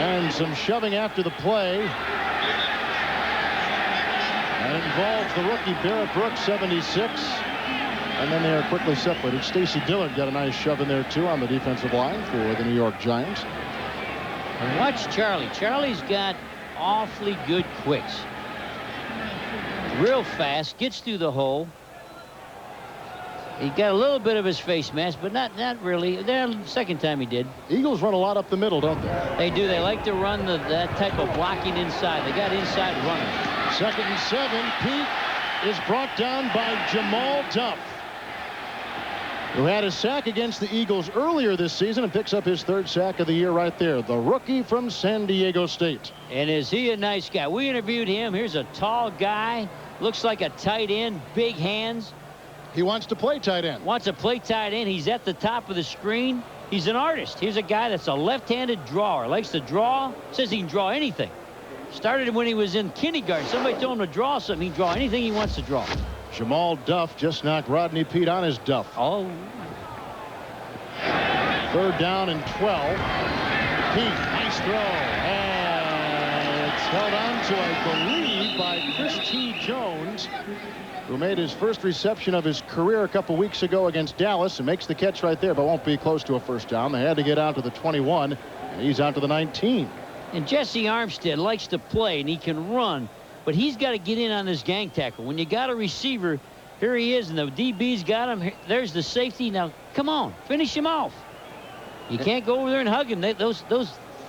And some shoving after the play. And it involves the rookie Barrett Brooks, 76. And then they are quickly separated. Stacy Dillard got a nice shove in there, too, on the defensive line for the New York Giants. And watch Charlie. Charlie's got awfully good quicks. Real fast, gets through the hole. He got a little bit of his face mask, but not really. The second time he did. Eagles run a lot up the middle, don't they? They do. They like to run that type of blocking inside. They got inside runners. 2nd and 7. Peete is brought down by Jamal Duff, who had a sack against the Eagles earlier this season and picks up his third sack of the year right there. The rookie from San Diego State. And is he a nice guy? We interviewed him. Here's a tall guy. Looks like a tight end. Big hands. He wants to play tight end. Wants to play tight end. He's at the top of the screen. He's an artist. Here's a guy that's a left-handed drawer. Likes to draw. Says he can draw anything. Started when he was in kindergarten. Somebody told him to draw something. He can draw anything he wants to draw. Jamal Duff just knocked Rodney Peete on his duff. Oh. 3rd down and 12. Peete, nice throw. And it's held on to, I believe, by Chris T. Jones, who made his first reception of his career a couple weeks ago against Dallas and makes the catch right there, but won't be close to a first down. They had to get out to the 21, and he's out to the 19. And Jesse Armstead likes to play, and he can run, but he's got to get in on this gang tackle. When you got a receiver, here he is, and the DB's got him. There's the safety. Now, come on, finish him off. You can't go over there and hug him. Those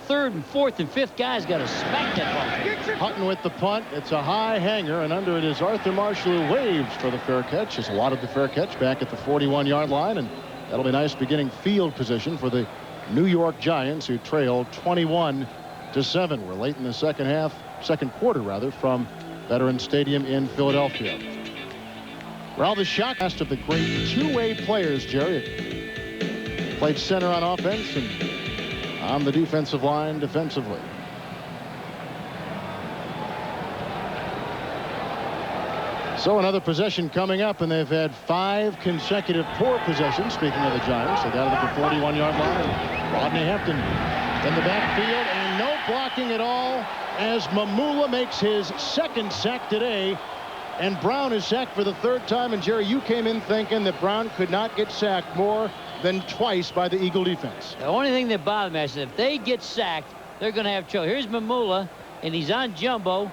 3rd and 4th and 5th guys got to smack that ball. Hutton with the punt. It's a high hanger, and under it is Arthur Marshall, who waves for the fair catch. Just allotted the fair catch back at the 41-yard line, and that'll be nice beginning field position for the New York Giants, who trail 21-7. We're late in the second quarter rather, from Veterans Stadium in Philadelphia. Well, the shock of the great two-way players, Jerry. Played center on offense and on the defensive line defensively. So another possession coming up, and they've had 5 consecutive poor possessions. Speaking of the Giants, they got it at the 41-yard line. Rodney Hampton in the backfield, and no blocking at all as Mamula makes his 2nd sack today. And Brown is sacked for the 3rd time. And Jerry, you came in thinking that Brown could not get sacked more than twice by the Eagle defense. The only thing that bothered me is if they get sacked, they're going to have trouble. Here's Mamula, and he's on Jumbo.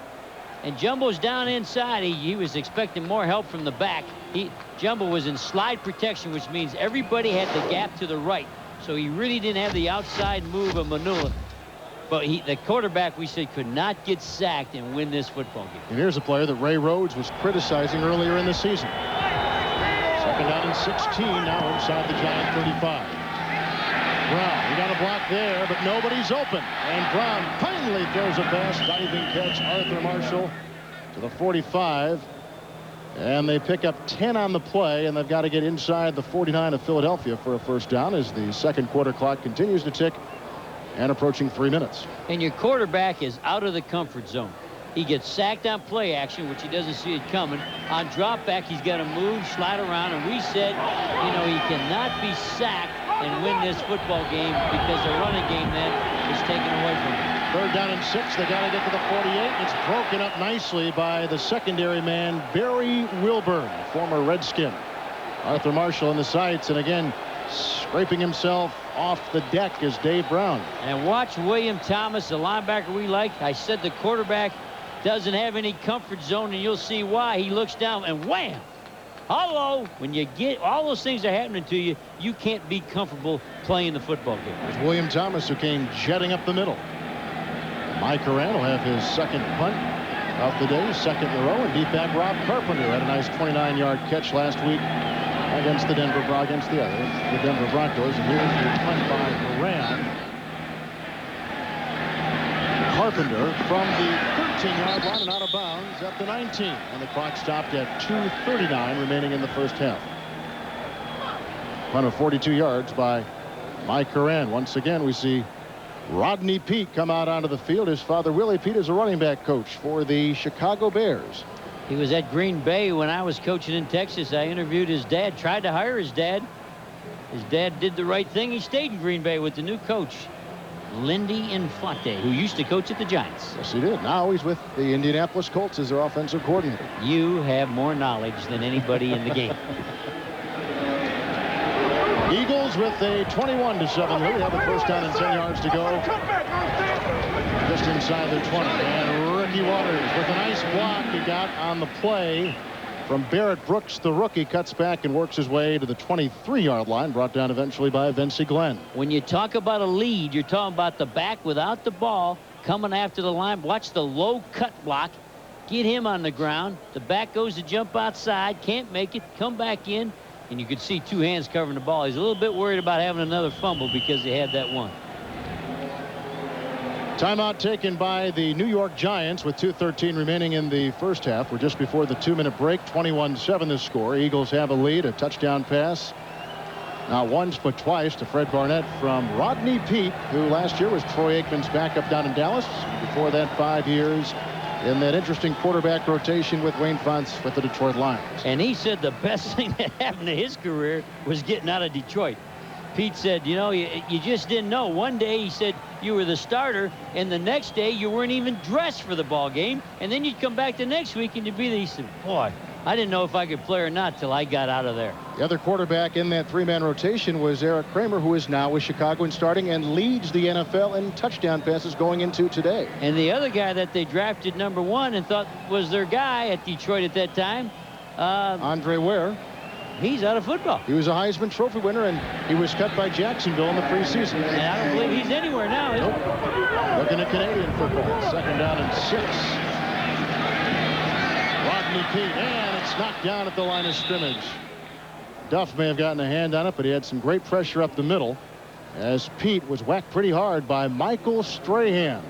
And Jumbo's down inside. He was expecting more help from the back. Jumbo was in slide protection, which means everybody had the gap to the right. So he really didn't have the outside move of Mamula. But the quarterback, we said, could not get sacked and win this football game. And here's a player that Ray Rhodes was criticizing earlier in the season. 2nd down and 16 now inside the Giant 35. Brown, he got a block there, but nobody's open. And Brown finally throws a pass, diving catch. Arthur Marshall to the 45. And they pick up 10 on the play, and they've got to get inside the 49 of Philadelphia for a first down as the second quarter clock continues to tick and approaching 3 minutes. And your quarterback is out of the comfort zone. He gets sacked on play action, which he doesn't see it coming. On drop back, he's got to move, slide around, and we said, you know, he cannot be sacked and win this football game because the running game then is taken away from him. 3rd down and 6. They got to get to the 48. It's broken up nicely by the secondary man, Barry Wilburn, former Redskin. Arthur Marshall in the sights, and again, scraping himself off the deck is Dave Brown. And watch William Thomas, the linebacker we like. I said the quarterback doesn't have any comfort zone, and you'll see why. He looks down and wham! Hello! When you get all those things are happening to you, you can't be comfortable playing the football game. It's William Thomas who came jetting up the middle. Mike Horan will have his second punt of the day, second in a row, and deep back Rob Carpenter had a nice 29-yard catch last week against the Denver Broncos. And here's the punt by Horan. Carpenter from the 13-yard line and out of bounds at the 19. And the clock stopped at 2:39 remaining in the first half. Punt of 42 yards by Mike Horan. Once again, we see Rodney Peete come out onto the field. His father, Willie Peete, is a running back coach for the Chicago Bears. He was at Green Bay when I was coaching in Texas. I interviewed his dad, tried to hire his dad. His dad did the right thing. He stayed in Green Bay with the new coach, Lindy Infante, who used to coach at the Giants. Yes, he did. Now he's with the Indianapolis Colts as their offensive coordinator. You have more knowledge than anybody in the game. Eagles with a 21-7 lead. They have a first down and 10 yards to go. Just inside their 20. And Ricky Watters with a nice block he got on the play from Barrett Brooks. The rookie cuts back and works his way to the 23-yard line, brought down eventually by Vincey Glenn. When you talk about a lead, you're talking about the back without the ball coming after the line. Watch the low cut block. Get him on the ground. The back goes to jump outside. Can't make it. Come back in. And you could see 2 hands covering the ball. He's a little bit worried about having another fumble because he had that one. Timeout taken by the New York Giants with 2:13 remaining in the first half. We're just before the 2-minute break. 21-7 the score. Eagles have a lead. A touchdown pass. Not once but twice to Fred Barnett from Rodney Peete, who last year was Troy Aikman's backup down in Dallas. Before that, 5 years in that interesting quarterback rotation with Wayne Fontes with the Detroit Lions. And he said the best thing that happened to his career was getting out of Detroit. Peete said, you know, you just didn't know. One day he said you were the starter, and the next day you weren't even dressed for the ball game. And then you'd come back the next week and you'd be there. He said, boy, I didn't know if I could play or not till I got out of there. The other quarterback in that 3-man rotation was Eric Kramer, who is now with Chicago and starting and leads the NFL in touchdown passes going into today. And the other guy that they drafted #1 and thought was their guy at Detroit at that time, Andre Ware. He's out of football. He was a Heisman Trophy winner, and he was cut by Jacksonville in the preseason. And I don't believe he's anywhere now, is he? Looking at Canadian football. 2nd down and 6. Rodney Peete, and it's knocked down at the line of scrimmage. Duff may have gotten a hand on it, but he had some great pressure up the middle as Peete was whacked pretty hard by Michael Strahan.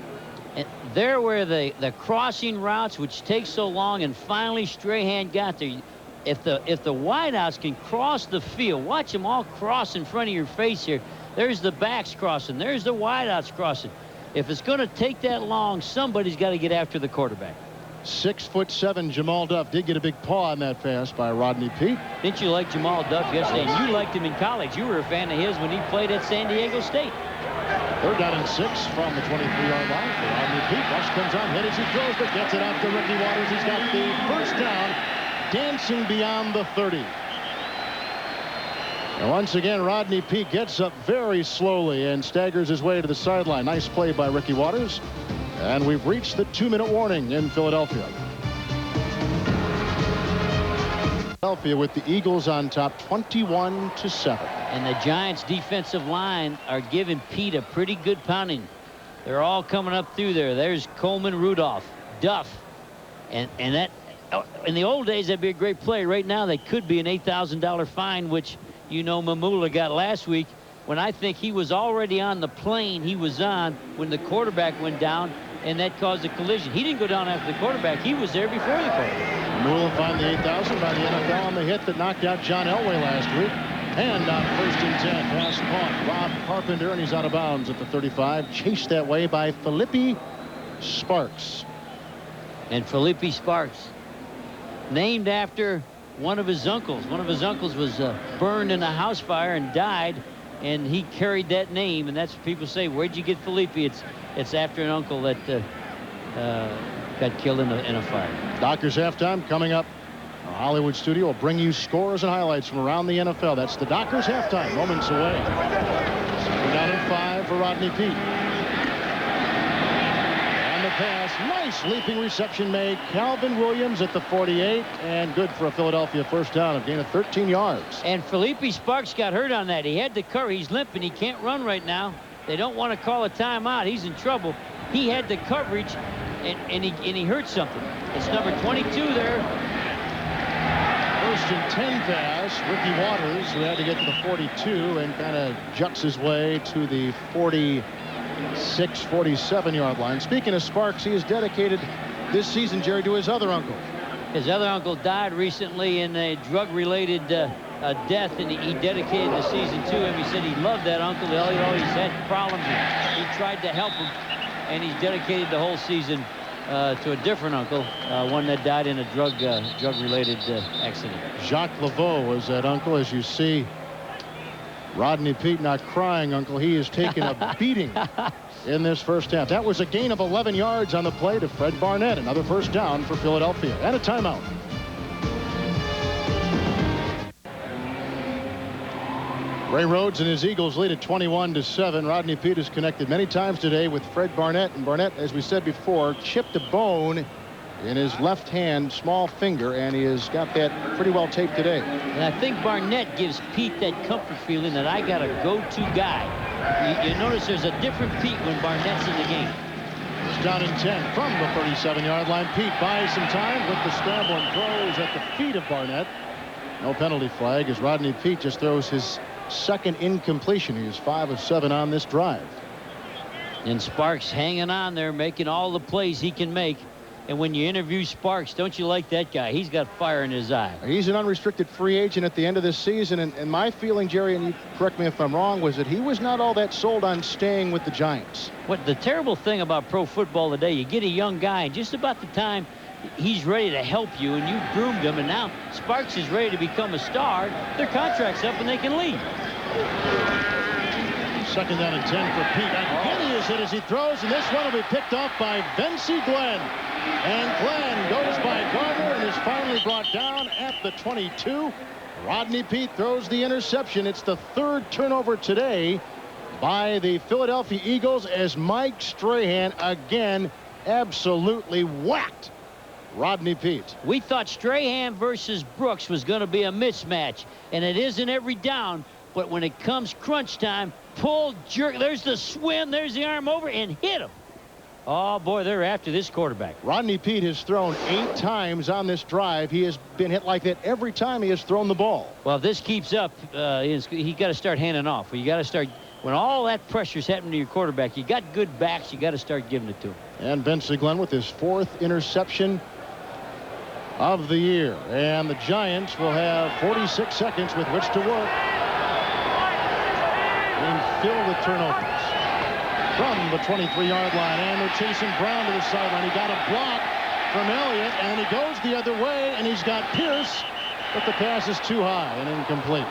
And there were the crossing routes, which take so long, and finally Strahan got there. If the wideouts can cross the field, watch them all cross in front of your face here. There's the backs crossing. There's the wideouts crossing. If it's going to take that long, somebody's got to get after the quarterback. 6'7" Jamal Duff did get a big paw on that pass by Rodney Peete. Didn't you like Jamal Duff yesterday? And you liked him in college. You were a fan of his when he played at San Diego State. 3rd down and 6 from the 23-yard line for Rodney Peete. Rush comes on, hit as he throws, but gets it out to Ricky Watters. He's got the first down, dancing beyond the 30. And once again, Rodney Peete gets up very slowly and staggers his way to the sideline. Nice play by Ricky Watters. And we've reached the 2-minute warning in Philadelphia. Philadelphia with the Eagles on top 21-7. And the Giants defensive line are giving Peete a pretty good pounding. They're all coming up through there. There's Coleman, Rudolph, Duff. And that in the old days, that'd be a great play. Right now, they could be an $8,000 fine, which, you know, Mamula got last week, when I think he was already on the plane he was on when the quarterback went down, and that caused a collision. He didn't go down after the quarterback. He was there before the quarterback. Mamula fined the $8,000 by the NFL on the hit that knocked out John Elway last week. And on 1st and 10, pass caught. Rob Carpenter, and he's out of bounds at the 35. Chased that way by Felipe Sparks. And Felipe Sparks, named after one of his uncles. One of his uncles was burned in a house fire and died, and he carried that name. And that's what people say, where'd you get Felipe? It's after an uncle that got killed in a fire. Dockers halftime coming up. Our Hollywood studio will bring you scores and highlights from around the NFL. That's the Dockers halftime, moments away. Second down and 5 for Rodney Peete. And the pass, nice leaping reception made. Calvin Williams at the 48, and good for a Philadelphia first down, a gain of 13 yards. And Felipe Sparks got hurt on that. He had the cover. He's limping. He can't run right now. They don't want to call a timeout. He's in trouble. He had the coverage, and he hurt something. It's number 22 there. First and 10 pass. Ricky Watters, who had to get to the 42 and kind of juts his way to the 46, 47-yard line. Speaking of Sparks, he is dedicated this season, Jerry, to his other uncle. His other uncle died recently in a drug-related death, and he dedicated the season to him. He said he loved that uncle. He always had problems, and he tried to help him, and he's dedicated the whole season to a different uncle, one that died in a drug-related accident. Jacques Laveau was that uncle. As you see, Rodney Peete not crying uncle. He is taking a beating in this first half. That was a gain of 11 yards on the play to Fred Barnett. Another first down for Philadelphia, and a timeout. Ray Rhodes and his Eagles lead at 21-7. Rodney Peete has connected many times today with Fred Barnett, and Barnett, as we said before, chipped a bone in his left hand, small finger, and he has got that pretty well taped today. And I think Barnett gives Peete that comfort feeling that I got a go-to guy. You notice there's a different Peete when Barnett's in the game. It's down in 10 from the 37-yard line. Peete buys some time with the scramble and throws at the feet of Barnett. No penalty flag as Rodney Peete just throws his second incompletion. He is 5 of 7 on this drive. And Sparks hanging on there, making all the plays he can make. And when you interview Sparks, don't you like that guy? He's got fire in his eye. He's an unrestricted free agent at the end of this season. And my feeling, Jerry, and you correct me if I'm wrong, was that he was not all that sold on staying with the Giants. What the terrible thing about pro football today, you get a young guy, and just about the time he's ready to help you, and you groomed him, and now Sparks is ready to become a star, their contract's up and they can leave. Second down and 10 for Peete. Again he is hit as he throws, and this one will be picked off by Vency Glenn. And Glenn goes by Gardner and is finally brought down at the 22. Rodney Peete throws the interception. It's the third turnover today by the Philadelphia Eagles as Mike Strahan again absolutely whacked Rodney Peete. We thought Strahan versus Brooks was going to be a mismatch, and it isn't every down, but when it comes crunch time, pull, jerk, there's the swim, there's the arm over, and hit him. Oh, boy, they're after this quarterback. Rodney Peete has thrown 8 times on this drive. He has been hit like that every time he has thrown the ball. Well, if this keeps up, he got to start handing off. You got to start, when all that pressure's happening to your quarterback, you got good backs, you got to start giving it to him. And Vency Glenn with his 4th interception of the year. And the Giants will have 46 seconds with which to work and fill the turnovers from the 23-yard line. And they're chasing Brown to the sideline. He got a block from Elliott, and he goes the other way, and he's got Pierce, but the pass is too high and incomplete.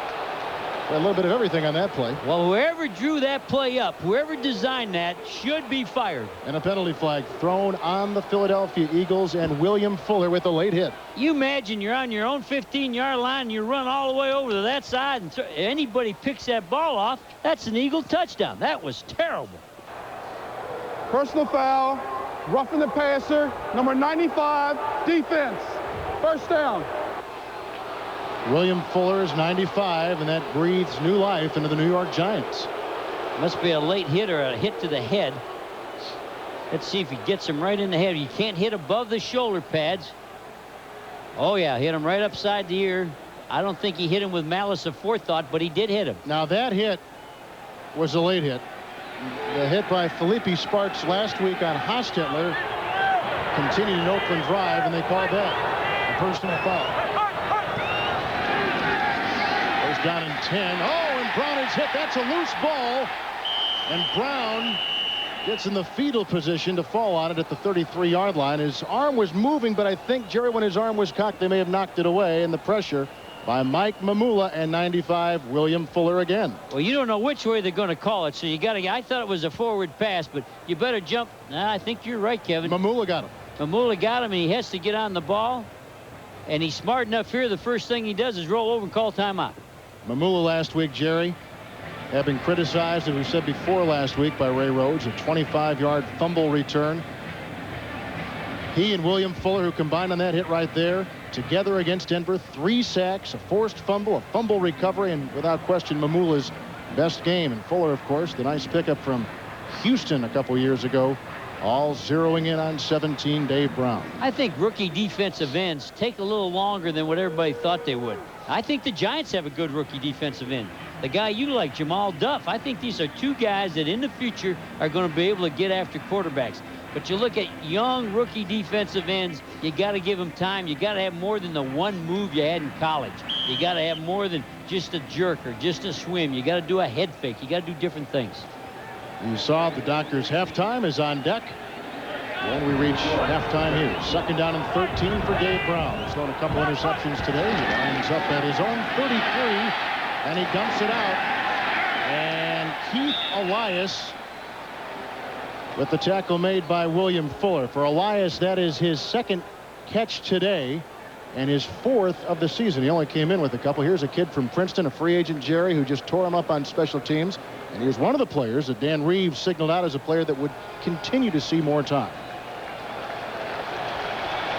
A little bit of everything on that play. Well, whoever drew that play up, whoever designed that, should be fired. And a penalty flag thrown on the Philadelphia Eagles, and William Fuller with a late hit. You imagine you're on your own 15-yard line, and you run all the way over to that side, and anybody picks that ball off, that's an Eagle touchdown. That was terrible. Personal foul, roughing the passer, number 95, defense. First down. William Fuller is 95, and that breathes new life into the New York Giants. Must be a late hit or a hit to the head. Let's see if he gets him right in the head. You can't hit above the shoulder pads. Oh, yeah, hit him right upside the ear. I don't think he hit him with malice of forethought, but he did hit him. Now, that hit was a late hit. The hit by Felipe Sparks last week on Hostetler continued an Oakland drive, and they called that a personal foul. Down in 10. Oh, and Brown is hit. That's a loose ball. And Brown gets in the fetal position to fall on it at the 33-yard line. His arm was moving, but I think, Jerry, when his arm was cocked, they may have knocked it away, and the pressure by Mike Mamula and 95 William Fuller again. Well, you don't know which way they're going to call it, so you got to. I thought it was a forward pass, but you better jump. Nah, I think you're right, Kevin. Mamula got him. Mamula got him, and he has to get on the ball. And he's smart enough here. The first thing he does is roll over and call timeout. Mamula last week, Jerry, had been criticized, as we said before last week, by Ray Rhodes. A 25-yard fumble return. He and William Fuller, who combined on that hit right there, together against Denver. 3 sacks, a forced fumble, a fumble recovery, and without question, Mamula's best game. And Fuller, of course, the nice pickup from Houston a couple years ago, all zeroing in on 17, Dave Brown. I think rookie defensive ends take a little longer than what everybody thought they would. I think the Giants have a good rookie defensive end. The guy you like, Jamal Duff, I think these are 2 guys that in the future are going to be able to get after quarterbacks. But you look at young rookie defensive ends, you got to give them time. You got to have more than the one move you had in college. You got to have more than just a jerk or just a swim. You got to do a head fake. You got to do different things. You saw the Doctors' halftime is on deck when we reach halftime here. 2nd down and 13 for Dave Brown. He's thrown a couple interceptions today. He lines up at his own 33. And he dumps it out. And Keith Elias with the tackle made by William Fuller. For Elias, that is his 2nd catch today and his 4th of the season. He only came in with a couple. Here's a kid from Princeton, a free agent, Jerry, who just tore him up on special teams. And he was one of the players that Dan Reeves signaled out as a player that would continue to see more time.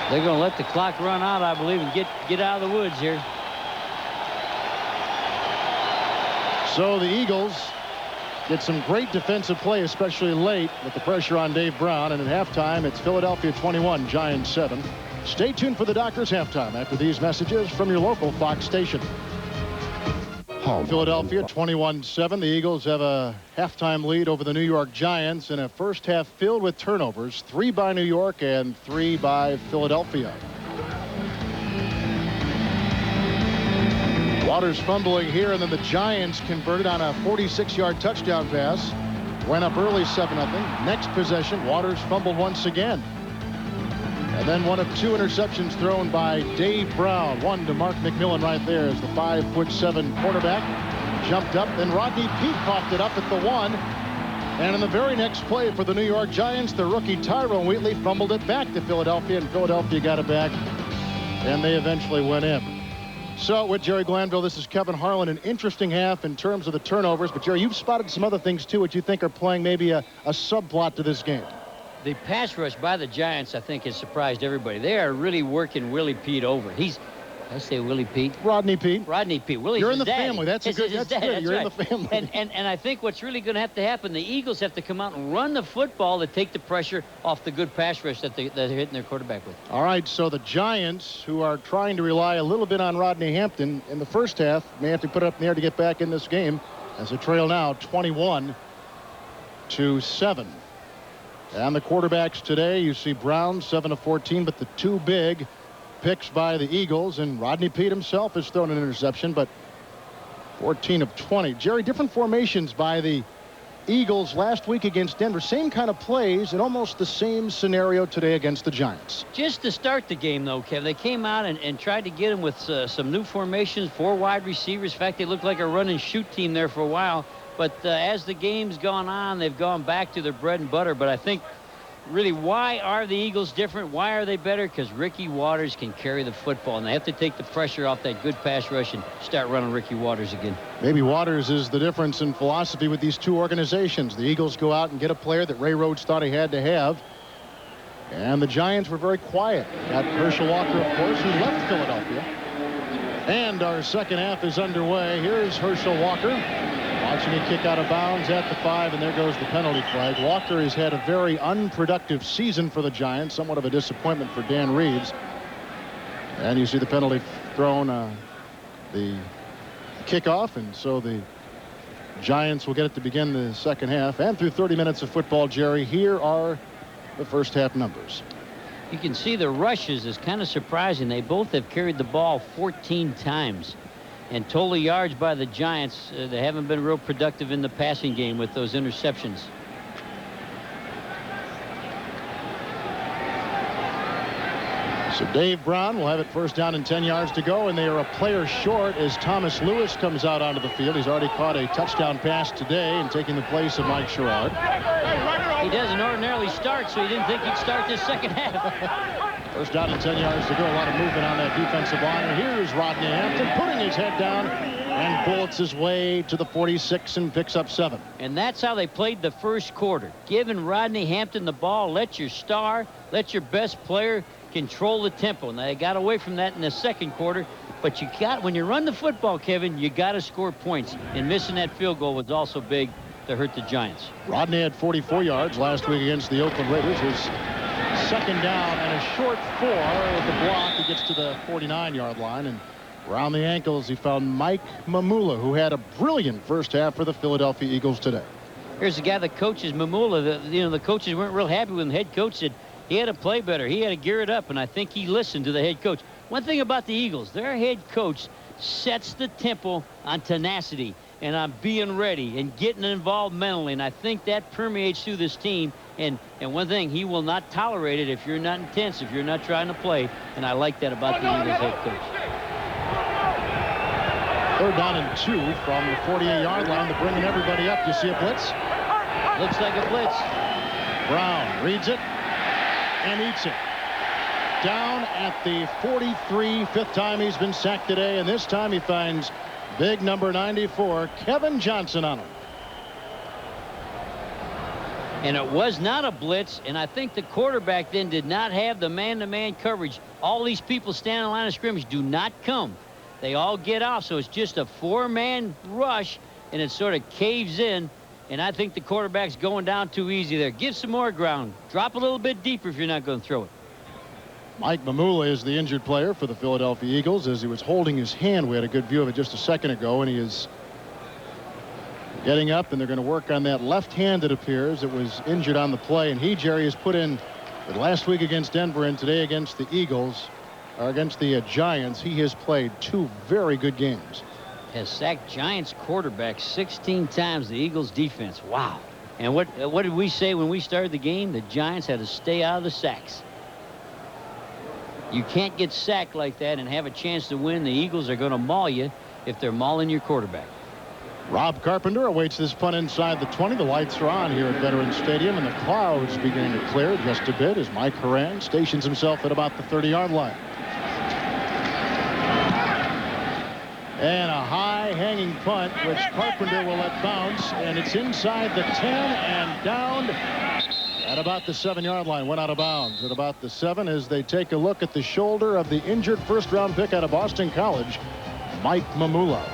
They're going to let the clock run out, I believe, and get out of the woods here. So the Eagles get some great defensive play, especially late with the pressure on Dave Brown. And at halftime, it's Philadelphia 21, Giants 7. Stay tuned for the Doctors' halftime after these messages from your local Fox station. Philadelphia 21-7. The Eagles have a halftime lead over the New York Giants in a first half filled with turnovers. 3 by New York and 3 by Philadelphia. Waters fumbling here, and then the Giants converted on a 46-yard touchdown pass. Went up early 7-0. Next possession, Waters fumbled once again. And then one of 2 interceptions thrown by Dave Brown. One to Mark McMillan right there as the 5'7" quarterback jumped up. Then Rodney Peete coughed it up at the 1. And in the very next play for the New York Giants, the rookie Tyrone Wheatley fumbled it back to Philadelphia, and Philadelphia got it back, and they eventually went in. So with Jerry Glanville, this is Kevin Harlan. An interesting half in terms of the turnovers. But, Jerry, you've spotted some other things, too, which you think are playing maybe a subplot to this game. The pass rush by the Giants, I think, has surprised everybody. They are really working Willie Peete over. I say Willie Peete. Rodney Peete. Rodney Peete. Willie's You're in the daddy. family. That's good. You're right. in the family. And I think what's really going to happen, the Eagles have to come out and run the football to take the pressure off the good pass rush that they're hitting their quarterback with. All right, so the Giants, who are trying to rely a little bit on Rodney Hampton in the first half, may have to put it up in the air to get back in this game as a trail now 21-7. And the quarterbacks today, you see Brown 7 of 14, but the 2 big picks by the Eagles, and Rodney Peete himself has thrown an interception, but 14 of 20. Jerry, different formations by the Eagles last week against Denver. Same kind of plays and almost the same scenario today against the Giants. Just to start the game, though, Kev, they came out and tried to get him with some new formations, 4 wide receivers. In fact, they looked like a run-and-shoot team there for a while. But as the game's gone on, they've gone back to their bread and butter. But I think, really, why are the Eagles different? Why are they better? Because Ricky Waters can carry the football, and they have to take the pressure off that good pass rush and start running Ricky Waters again. Maybe Waters is the difference in philosophy with these 2 organizations. The Eagles go out and get a player that Ray Rhodes thought he had to have. And the Giants were very quiet. Got Herschel Walker, of course, who left Philadelphia. And our second half is underway. Here's Herschel Walker. Watching it kick out of bounds at the 5, and there goes the penalty flag. Walker has had a very unproductive season for the Giants, somewhat of a disappointment for Dan Reeves. And you see the penalty thrown, the kickoff, and so the Giants will get it to begin the second half. And through 30 minutes of football, Jerry, here are the first half numbers. You can see the rushes is kind of surprising. They both have carried the ball 14 times. And total yards by the Giants, they haven't been real productive in the passing game with those interceptions. So Dave Brown will have it first down and 10 yards to go, and they are a player short as Thomas Lewis comes out onto the field. He's already caught a touchdown pass today and taking the place of Mike Sherrod. He doesn't ordinarily start, so he didn't think he'd start this second half. First down and 10 yards to go. A lot of movement on that defensive line. And here's Rodney Hampton putting his head down and bullets his way to the 46 and picks up 7. And that's how they played the first quarter. Giving Rodney Hampton the ball. Let your star, let your best player control the tempo. Now, they got away from that in the second quarter. But when you run the football, Kevin, you got to score points. And missing that field goal was also big to hurt the Giants. Rodney had 44 yards last week against the Oakland Raiders. His second down and a short 4 with the block. He gets to the 49-yard line, and around the ankles he found Mike Mamula, who had a brilliant first half for the Philadelphia Eagles today. Here's the guy that coaches Mamula. The coaches weren't real happy when the head coach said he had to play better. He had to gear it up, and I think he listened to the head coach. One thing about the Eagles, their head coach sets the tempo on tenacity and on being ready and getting involved mentally, and I think that permeates through this team. And one thing, he will not tolerate it if you're not intense, if you're not trying to play, and I like that about the Eagles head coach. Third down and 2 from the 48-yard line. They're bringing everybody up. You see a blitz? Looks like a blitz. Brown reads it and eats it. Down at the 43, fifth time he's been sacked today, and this time he finds big number 94, Kevin Johnson, on him. And it was not a blitz, and I think the quarterback then did not have the man-to-man coverage. All these people standing in the line of scrimmage do not come. They all get off, so it's just a 4-man rush, and it sort of caves in, and I think the quarterback's going down too easy there. Give some more ground. Drop a little bit deeper if you're not going to throw it. Mike Mamula is the injured player for the Philadelphia Eagles. As he was holding his hand, we had a good view of it just a second ago, and he is getting up, and they're going to work on that left hand, it appears. It was injured on the play, and he, Jerry, has put in last week against Denver and today against the Eagles, or against the Giants. He has played 2 very good games. Has sacked Giants quarterback 16 times. The Eagles defense. Wow. And what did we say when we started the game? The Giants had to stay out of the sacks. You can't get sacked like that and have a chance to win. The Eagles are going to maul you if they're mauling your quarterback. Rob Carpenter awaits this punt inside the 20. The lights are on here at Veterans Stadium, and the clouds beginning to clear just a bit as Mike Horan stations himself at about the 30-yard line. And a high hanging punt, which Carpenter will let bounce, and it's inside the 10 and down at about the 7-yard line. Went out of bounds at about the 7 as they take a look at the shoulder of the injured first-round pick out of Boston College, Mike Mamula.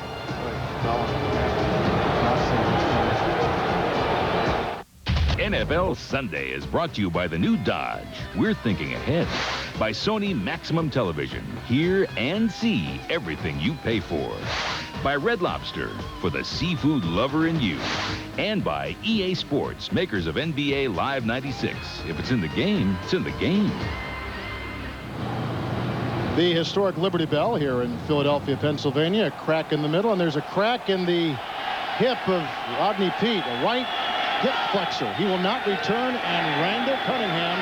NFL Sunday is brought to you by the new Dodge. We're thinking ahead. By Sony Maximum Television. Hear and see everything you pay for. By Red Lobster, for the seafood lover in you. And by EA Sports, makers of NBA Live 96. If it's in the game, it's in the game. The historic Liberty Bell here in Philadelphia, Pennsylvania. A crack in the middle, and there's a crack in the hip of Rodney Peete. A right hip flexor. He will not return, and Randall Cunningham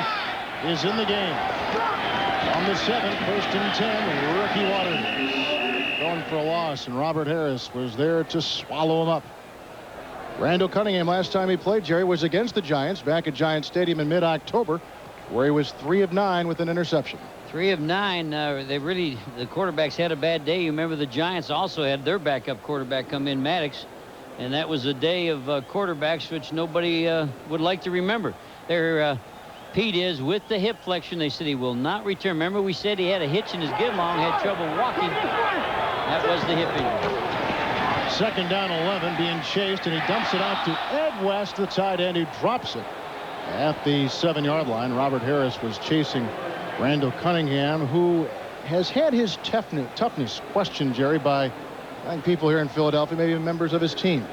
is in the game. On the 7, 1st and 10, Ricky Watters going for a loss, and Robert Harris was there to swallow him up. Randall Cunningham, last time he played, Jerry, was against the Giants back at Giant Stadium in mid-October, where he was 3 of 9 with an interception. 3 of 9. The quarterbacks had a bad day. You remember the Giants also had their backup quarterback come in, Maddox. And that was a day of quarterbacks which nobody would like to remember. Pete is with the hip flexion. They said he will not return. Remember, we said he had a hitch in his get long, had trouble walking. That was the hip injury. 2nd down 11, being chased, and he dumps it out to Ed West, the tight end, who drops it at the 7-yard line. Robert Harris was chasing Randall Cunningham, who has had his toughness questioned, Jerry, by I think people here in Philadelphia, maybe members of his team.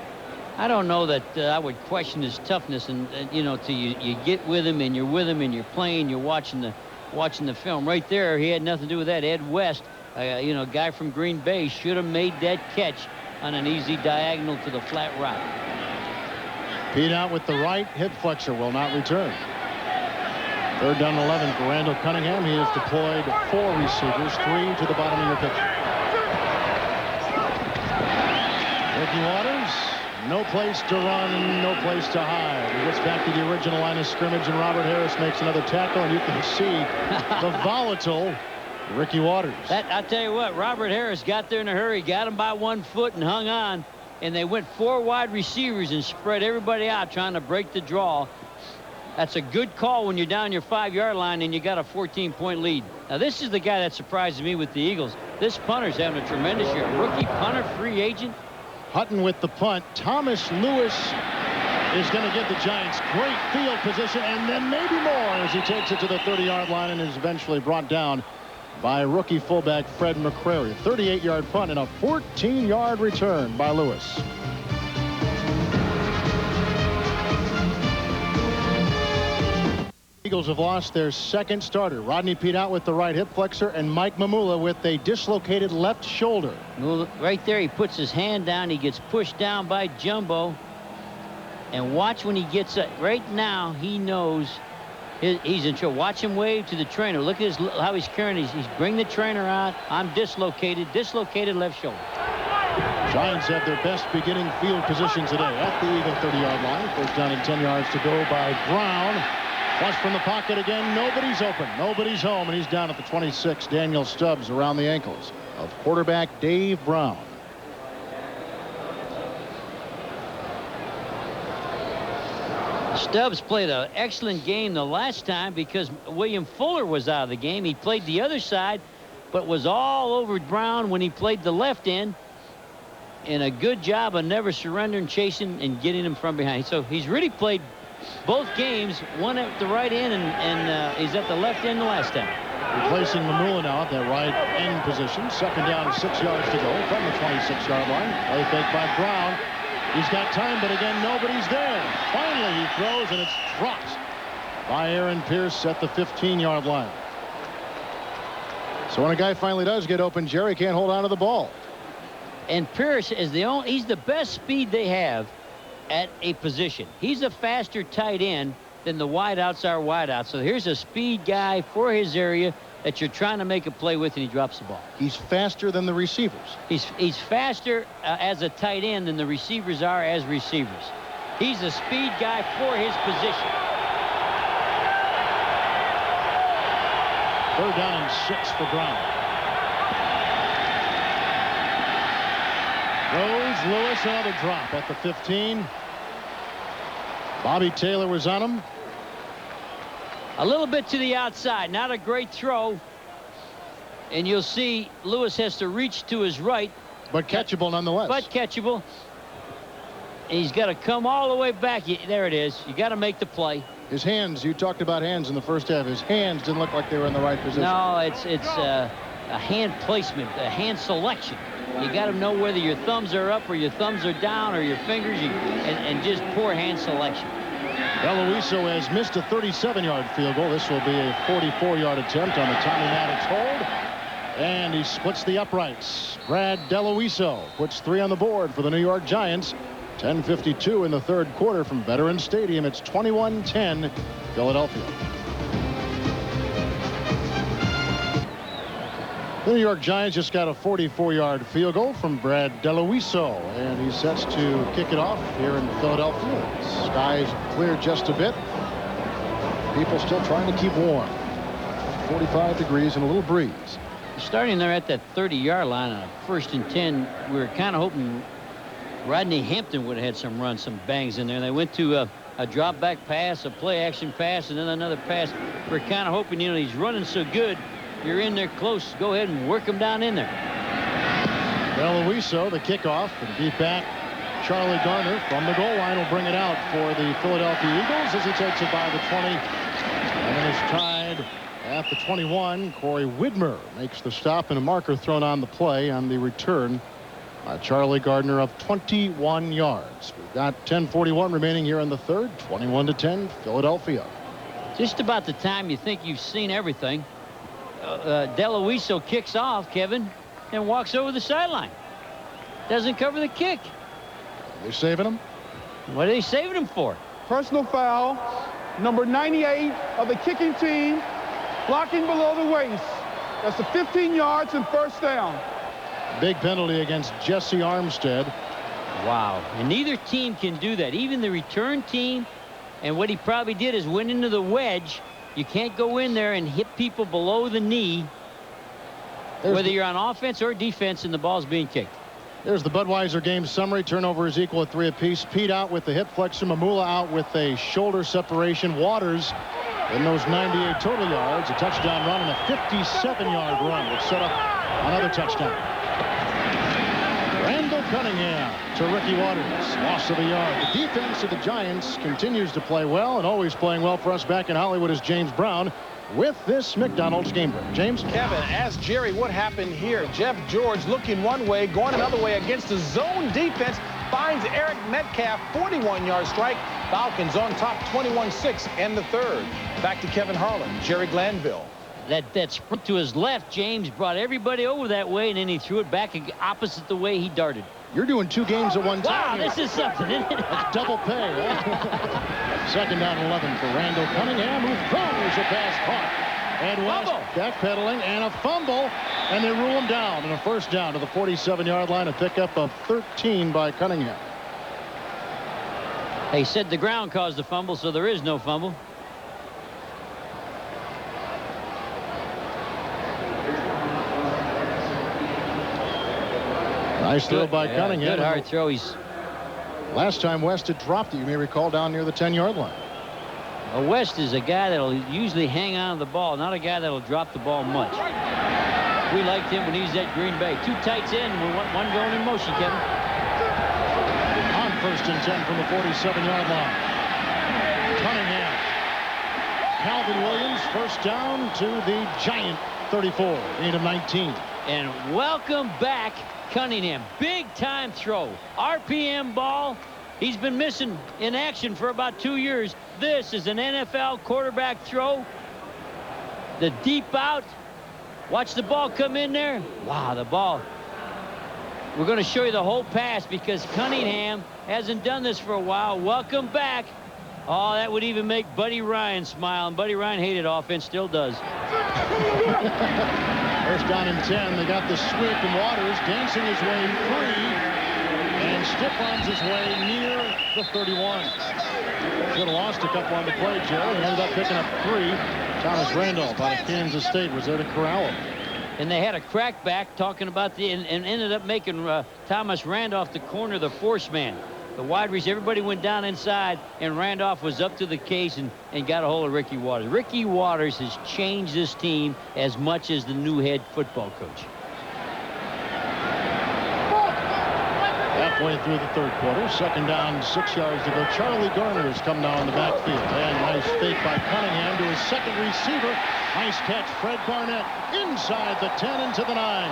I don't know that I would question his toughness, and you know, till you get with him and you're with him and you're playing, you're watching the film. Right there, he had nothing to do with that. Ed West, guy from Green Bay, should have made that catch on an easy diagonal to the flat route. Pete out with the right hip flexor, will not return. Third down and 11 for Randall Cunningham. He has deployed 4 receivers, 3 to the bottom of your picture. Ricky Watters, no place to run, no place to hide. He gets back to the original line of scrimmage, and Robert Harris makes another tackle, and you can see the volatile Ricky Watters. I'll tell you what, Robert Harris got there in a hurry, got him by 1 foot and hung on, and they went 4 wide receivers and spread everybody out trying to break the draw. That's a good call when you're down your 5-yard line and you got a 14-point lead. Now, this is the guy that surprises me with the Eagles. This punter's having a tremendous year. Rookie punter, free agent. Hutton with the punt. Thomas Lewis is going to give the Giants great field position, and then maybe more as he takes it to the 30-yard line and is eventually brought down by rookie fullback Fred McCrary. 38-yard punt and a 14-yard return by Lewis. Eagles have lost their second starter. Rodney Peete out with the right hip flexor, and Mike Mamula with a dislocated left shoulder. Right there, he puts his hand down. He gets pushed down by Jumbo. And watch when he gets up. Right now, he knows he's in trouble. Watch him wave to the trainer. Look at how he's carrying. He's bringing the trainer out. I'm dislocated left shoulder. Giants have their best beginning field position today at the Eagle 30-yard line. First down and 10 yards to go by Brown. Flush from the pocket again. Nobody's open. Nobody's home, and he's down at the 26. Daniel Stubbs around the ankles of quarterback Dave Brown. Stubbs played an excellent game the last time because William Fuller was out of the game. He played the other side, but was all over Brown when he played the left end. And a good job of never surrendering, chasing, and getting him from behind. So he's really played both games, one at the right end and he's at the left end the last time. Replacing Mamula now at that right end position. Second down and 6 yards to go from the 26-yard line. Play fake by Brown. He's got time, but again, nobody's there. Finally, he throws, and it's dropped by Aaron Pierce at the 15-yard line. So when a guy finally does get open, Jerry can't hold on to the ball. And Pierce is he's the best speed they have at a position. He's a faster tight end than the wideouts are wideouts. So here's a speed guy for his area that you're trying to make a play with, and he drops the ball. He's faster than the receivers. He's faster as a tight end than the receivers are as receivers. He's a speed guy for his position. Third down and 6 for Brown. Rose, Lewis, another drop at the 15. Bobby Taylor was on him. A little bit to the outside, not a great throw. And you'll see Lewis has to reach to his right. But catchable nonetheless. But catchable. And he's got to come all the way back. There it is. You got to make the play. His hands, you talked about hands in the first half. His hands didn't look like they were in the right position. No, it's a hand placement, a hand selection. You got to know whether your thumbs are up or your thumbs are down or your fingers, and just poor hand selection. Deloiso has missed a 37-yard field goal. This will be a 44-yard attempt on the Tommy Maddox hold. And he splits the uprights. Brad Deloiso puts 3 on the board for the New York Giants. 10:52 in the third quarter from Veterans Stadium. It's 21-10 Philadelphia. The New York Giants just got a 44-yard field goal from Brad Deloiso, and he sets to kick it off here in Philadelphia. Skies clear just a bit. People still trying to keep warm. 45 degrees and a little breeze. Starting there at that 30-yard line on a 1st and 10, we were kind of hoping Rodney Hampton would have had some runs, some bangs in there. They went to a drop back pass, a play action pass, and then another pass. We're kind of hoping, he's running so good. You're in there close. Go ahead and work him down in there. Deloiso, the kickoff, and beat back Charlie Garner from the goal line will bring it out for the Philadelphia Eagles as he takes it by the 20. And then it's tied at the 21. Corey Widmer makes the stop, and a marker thrown on the play on the return by Charlie Gardner of 21 yards. We've got 10:41 remaining here in the third. 21-10 Philadelphia. Just about the time you think you've seen everything, Deloiso kicks off, Kevin, and walks over the sideline. Doesn't cover the kick. They're saving him? What are they saving him for? Personal foul number 98 of the kicking team, blocking below the waist. That's the 15 yards and first down. Big penalty against Jesse Armstead. Wow. And neither team can do that. Even the return team. And what he probably did is went into the wedge. You can't go in there and hit people below the knee, whether you're on offense or defense, and the ball's being kicked. There's the Budweiser game summary. Turnover is equal at 3 apiece. Pete out with the hip flexor. Mamula out with a shoulder separation. Waters in those 98 total yards. A touchdown run and a 57-yard run, which set up another touchdown. Randall Cunningham to Ricky Waters. Loss of a yard. The defense of the Giants continues to play well, and always playing well for us back in Hollywood is James Brown with this McDonald's game break. James? Kevin, ask Jerry what happened here. Jeff George looking one way, going another way against the zone defense. Finds Eric Metcalf, 41-yard strike. Falcons on top, 21-6, and the third. Back to Kevin Harlan, Jerry Glanville. That sprint to his left, James brought everybody over that way, and then he threw it back opposite the way he darted. You're doing 2 games at one Wow, time. this is something, isn't it? That's double pay, right? Second down 11 for Randall Cunningham, who throws a pass caught. And West backpedaling and a fumble, and they rule him down. And a first down to the 47-yard line, a pickup of 13 by Cunningham. They said the ground caused the fumble, so there is no fumble. Nice throw by Cunningham. Good hard throw. Last time West had dropped it, you may recall, down near the 10-yard line. Well, West is a guy that'll usually hang on to the ball, not a guy that'll drop the ball much. We liked him when he's at Green Bay. 2 tights in, we want one going in motion, Kevin. On first and 10 from the 47-yard line. Cunningham. Calvin Williams, first down to the Giant 34, gain of 19. And welcome back, Cunningham. Big time throw. RPM ball. He's been missing in action for about 2 years. This is an NFL quarterback throw. The deep out. Watch the ball come in there. Wow, the ball. We're going to show you the whole pass because Cunningham hasn't done this for a while. Welcome back. Oh, that would even make Buddy Ryan smile. And Buddy Ryan hated offense, still does. First down and 10. They got the sweep, and Waters dancing his way free and stiff-arms his way near the 31. Should have lost a couple on the play, Jerry. He ended up picking up 3. Thomas Randolph out of Kansas State was there to corral him. And they had a crackback talking about and ended up making Thomas Randolph the corner, the force man. The wide receiver, everybody went down inside, and Randolph was up to the case and got a hold of Ricky Waters. Ricky Waters has changed this team as much as the new head football coach. Halfway through the third quarter, second down, 6 yards to go. Charlie Garner has come now in the backfield. And nice fake by Cunningham to his second receiver. Nice catch, Fred Barnett, inside the 10 into the 9.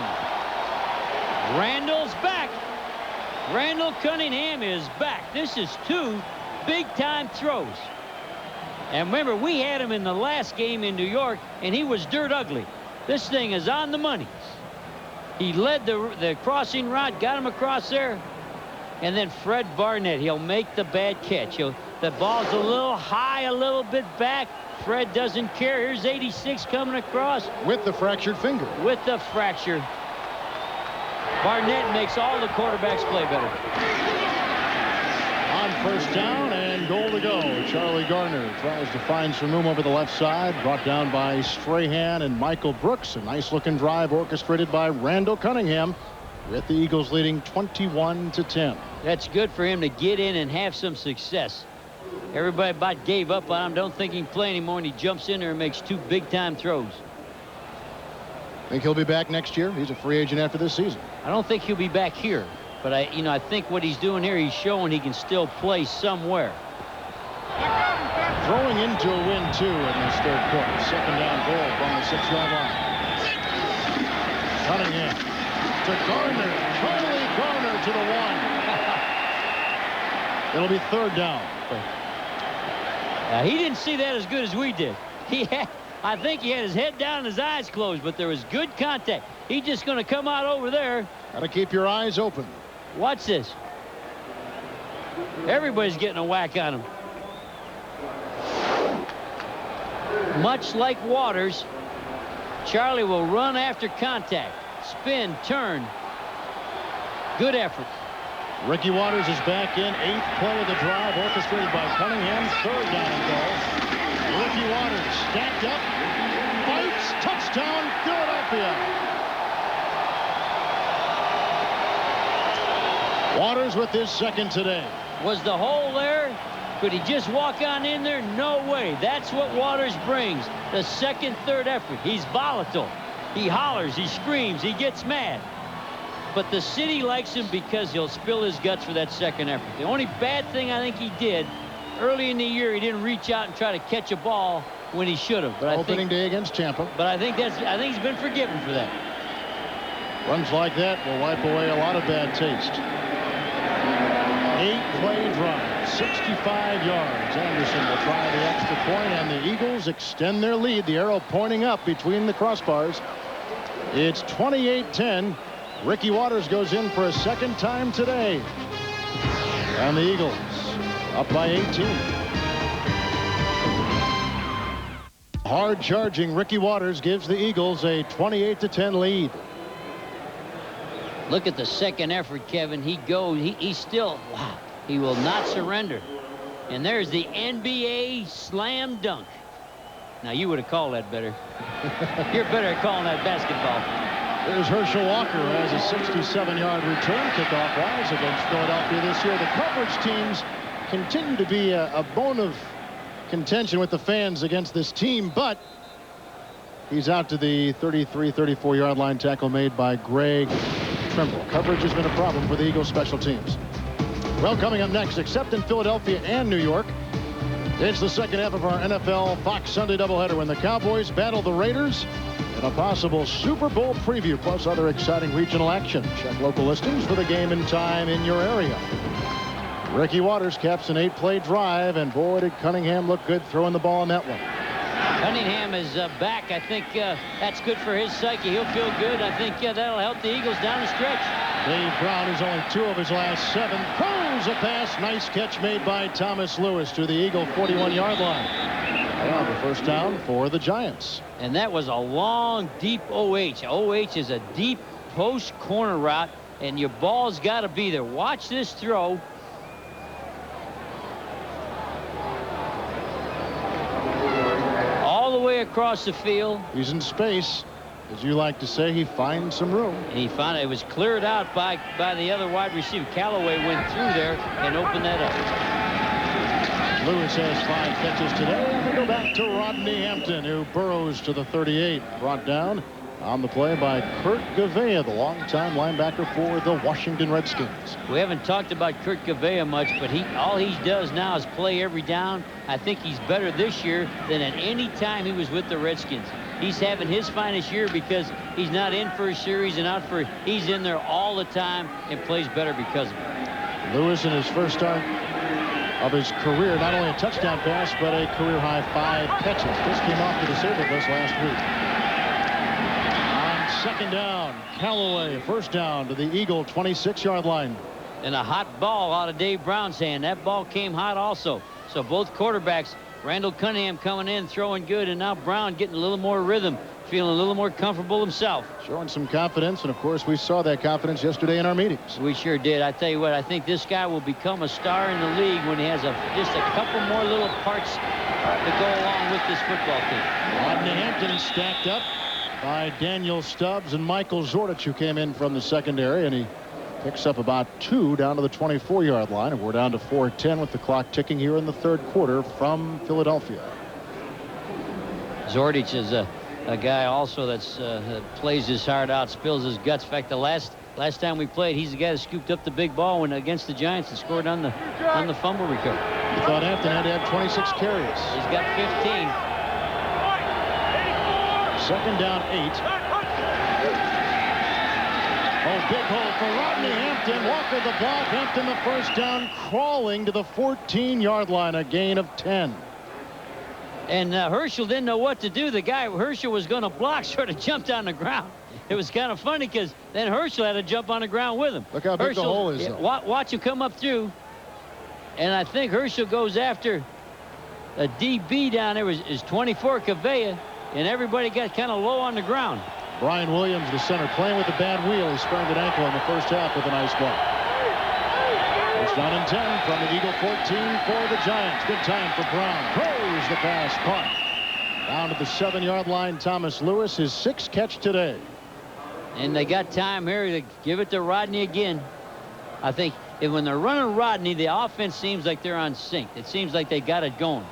Randall's back. Randall Cunningham is back. This is 2 big-time throws. And remember, we had him in the last game in New York, and he was dirt ugly. This thing is on the money. He led the crossing route, got him across there. And then Fred Barnett, he'll make the bad catch. The ball's a little high, a little bit back. Fred doesn't care. Here's 86 coming across. With the fractured finger. With the fracture. Barnett makes all the quarterbacks play better. On first down and goal to go. Charlie Garner tries to find some room over the left side. Brought down by Strahan and Michael Brooks. A nice-looking drive orchestrated by Randall Cunningham, with the Eagles leading 21-10. That's good for him to get in and have some success. Everybody about gave up on him. Don't think he can play anymore, and he jumps in there and makes 2 big-time throws. Think he'll be back next year? He's a free agent after this season. I don't think he'll be back here, but I think what he's doing here, he's showing he can still play somewhere. Throwing into a win, too, in this third quarter. Second down goal from the 6-yard line. Cunningham to Garner. Charlie Garner to the 1. It'll be third down. He didn't see that as good as we did. I think he had his head down and his eyes closed, but there was good contact. He's just going to come out over there. Got to keep your eyes open. Watch this. Everybody's getting a whack on him. Much like Waters, Charlie will run after contact. Spin, turn. Good effort. Ricky Waters is back in. 8th play of the drive, orchestrated by Cunningham. 3rd down and goal. Ricky Waters stacked up. Fights. Touchdown, Philadelphia. Waters with his 2nd today. Was the hole there? Could he just walk on in there? No way. That's what Waters brings. The 2nd, 3rd effort. He's volatile. He hollers, he screams, he gets mad. But the city likes him because he'll spill his guts for that 2nd effort. The only bad thing I think he did early in the year, he didn't reach out and try to catch a ball when he should have. But Opening day against Tampa. But I think he's been forgiven for that. Runs like that will wipe away a lot of bad taste. 8-play drive, 65 yards. Anderson will try the extra point, and the Eagles extend their lead. The arrow pointing up between the crossbars. It's 28-10. Ricky Waters goes in for a 2nd time today. And the Eagles up by 18. Hard charging Ricky Waters gives the Eagles a 28-10 lead. Look at the 2nd effort, Kevin. He still, wow, he will not surrender. And there's the NBA slam dunk. Now, you would have called that better. You're better at calling that basketball. There's Herschel Walker who has a 67-yard return kickoff rise against Philadelphia this year. The coverage teams continue to be a bone of contention with the fans against this team, but he's out to the 33, 34-yard line. Tackle made by Greg Trimble. Coverage has been a problem for the Eagles special teams. Well, coming up next, except in Philadelphia and New York, it's the 2nd half of our NFL Fox Sunday doubleheader when the Cowboys battle the Raiders in a possible Super Bowl preview, plus other exciting regional action. Check local listings for the game and time in your area. Ricky Waters caps an 8-play drive, and boy, did Cunningham look good throwing the ball on that one. Cunningham is back. I think that's good for his psyche. He'll feel good. I think that'll help the Eagles down the stretch. Dave Brown is only 2 of his last 7. Throws a pass. Nice catch made by Thomas Lewis to the Eagle 41-yard line. Well, the 1st down for the Giants. And that was a long, deep OH. OH is a deep post corner route, and your ball's got to be there. Watch this throw. All the way across the field. He's in space. As you like to say, he finds some room. And he found it was cleared out by the other wide receiver. Callaway went through there and opened that up. Lewis has 5 catches today. And we go back to Rodney Hampton, who burrows to the 38. Brought down on the play by Kurt Gavea, the longtime linebacker for the Washington Redskins. We haven't talked about Kurt Gavea much, but all he does now is play every down. I think he's better this year than at any time he was with the Redskins. He's having his finest year because he's not in for a series and out for. He's in there all the time and plays better because of it. Lewis in his first start of his career, not only a touchdown pass, but a career-high 5 catches. Just came off the disabled list last week. On 2nd down, Callaway, 1st down to the Eagle 26-yard line. And a hot ball out of Dave Brown's hand. That ball came hot also. So both quarterbacks, Randall Cunningham coming in, throwing good, and now Brown getting a little more rhythm, feeling a little more comfortable himself. Showing some confidence, and of course we saw that confidence yesterday in our meetings. We sure did. I tell you what, I think this guy will become a star in the league when he has just a couple more little parts to go along with this football team. Rodney Hampton stacked up by Daniel Stubbs and Michael Zordich, who came in from the secondary, and he picks up about 2 down to the 24-yard line, and we're down to 4:10 with the clock ticking here in the 3rd quarter from Philadelphia. Zordich is a guy also that plays his heart out, spills his guts. In fact, the last time we played, he's the guy that scooped up the big ball when against the Giants and scored on the fumble recovery. You thought Hampton had to have 26 carries. He's got 15. 2nd down, 8. Oh, big hole for Rodney Hampton. Walker the block. Hampton the 1st down, crawling to the 14-yard line, a gain of 10. And Herschel didn't know what to do. The guy Herschel was going to block sort of jumped on the ground. It was kind of funny because then Herschel had to jump on the ground with him. Look how big the hole is. Watch him come up through. And I think Herschel goes after a DB down there is 24 Cavea, and everybody got kind of low on the ground. Brian Williams, the center, playing with a bad wheel. He sprained an ankle in the first half with a nice block. It's down and 10 from the Eagle 14 for the Giants. Good time for Brown. Throws the pass, caught. Down to the 7-yard line, Thomas Lewis, his 6th catch today. And they got time here to give it to Rodney again. I think when they're running Rodney, the offense seems like they're on sync. It seems like they got it going.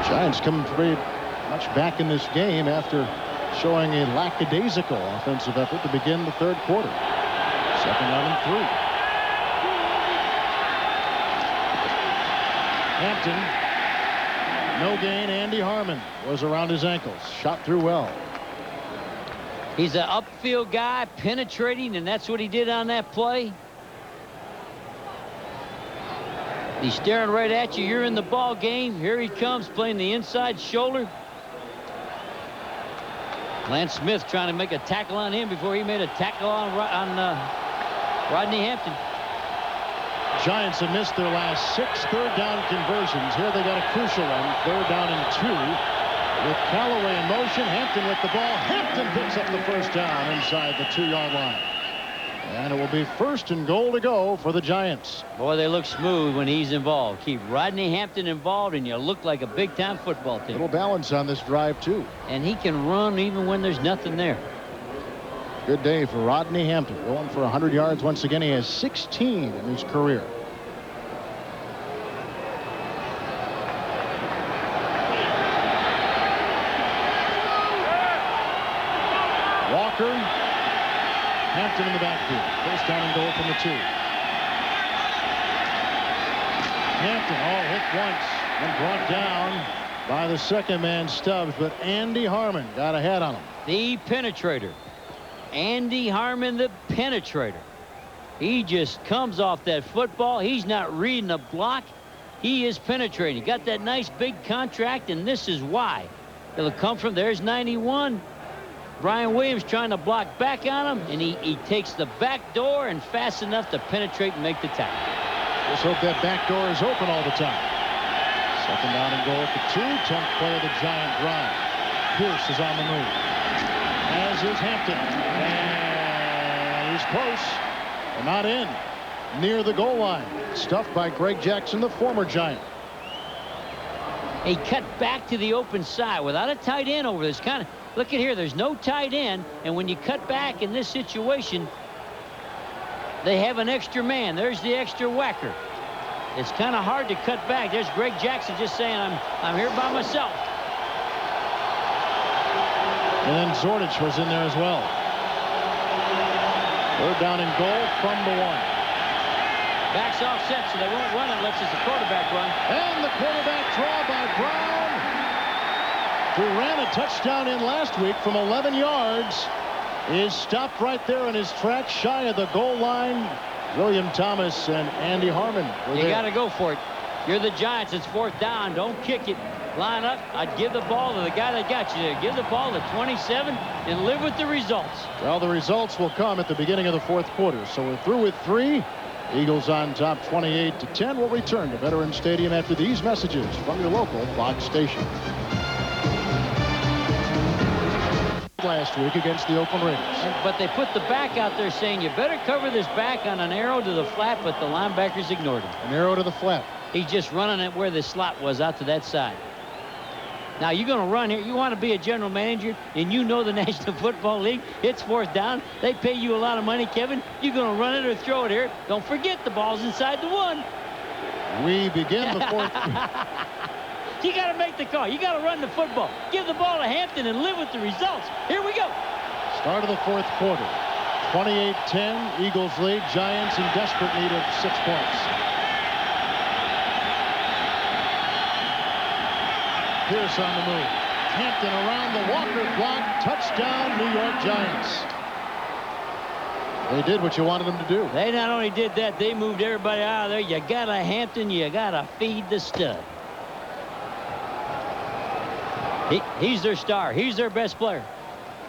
Giants coming pretty much back in this game after showing a lackadaisical offensive effort to begin the third quarter. 2nd down and 3. Hampton, no gain. Andy Harmon was around his ankles. Shot through well. He's an upfield guy, penetrating, and that's what he did on that play. He's staring right at you. You're in the ball game. Here he comes, playing the inside shoulder. Lance Smith trying to make a tackle on him before he made a tackle on Rodney Hampton. Giants have missed their last 6 third-down conversions. Here they got a crucial one, 3rd down and 2. With Callaway in motion, Hampton with the ball. Hampton picks up the first down inside the 2-yard line. And it will be 1st and goal to go for the Giants. Boy, they look smooth when he's involved. Keep Rodney Hampton involved, and you look like a big-time football team. Little balance on this drive, too. And he can run even when there's nothing there. Good day for Rodney Hampton. Going for 100 yards once again. He has 16 in his career. Walker. Hampton in the backfield. 1st down and goal from the 2. Hampton hit once and brought down by the 2nd man, Stubbs, but Andy Harmon got ahead on him. The penetrator. Andy Harmon, the penetrator. He just comes off that football. He's not reading a block. He is penetrating. Got that nice big contract, and this is why. It'll come from, there's 91. Brian Williams trying to block back on him, and he takes the back door and fast enough to penetrate and make the tackle. Let's hope that back door is open all the time. 2nd down and goal at the 2. 10th play of the Giant drive. Pierce is on the move, as is Hampton. And he's close, but not in. Near the goal line. Stuffed by Greg Jackson, the former Giant. He cut back to the open side without a tight end over this kind of. Look at here, there's no tight end, and when you cut back in this situation, they have an extra man. There's the extra whacker. It's kind of hard to cut back. There's Greg Jackson just saying, I'm here by myself. And then Zordich was in there as well. 3rd down and goal from the 1. Backs offset, so they won't run unless it's a quarterback run. And the quarterback draw by Brown, who ran a touchdown in last week from 11 yards, is stopped right there in his tracks, shy of the goal line. William Thomas and Andy Harmon were there. You got to go for it. You're the Giants. It's 4th down. Don't kick it. Line up. I'd give the ball to the guy that got you there. Give the ball to 27 and live with the results. Well, the results will come at the beginning of the 4th quarter. So we're through with 3. Eagles on top 28-10. We'll return to Veterans Stadium after these messages from your local Fox station. Last week against the Oakland Raiders. But they put the back out there saying you better cover this back on an arrow to the flat, but the linebackers ignored him. An arrow to the flat. He's just running it where the slot was, out to that side. Now you're going to run here. You want to be a general manager, and you know the National Football League. It's 4th down. They pay you a lot of money, Kevin. You're going to run it or throw it here. Don't forget the ball's inside the 1. We begin the 4th. You got to make the call. You got to run the football. Give the ball to Hampton and live with the results. Here we go. Start of the 4th quarter. 28-10. Eagles lead. Giants in desperate need of 6 points. Pierce on the move. Hampton around the Walker block. Touchdown, New York Giants. They did what you wanted them to do. They not only did that, they moved everybody out of there. You got to Hampton. You got to feed the stud. He's their star. He's their best player.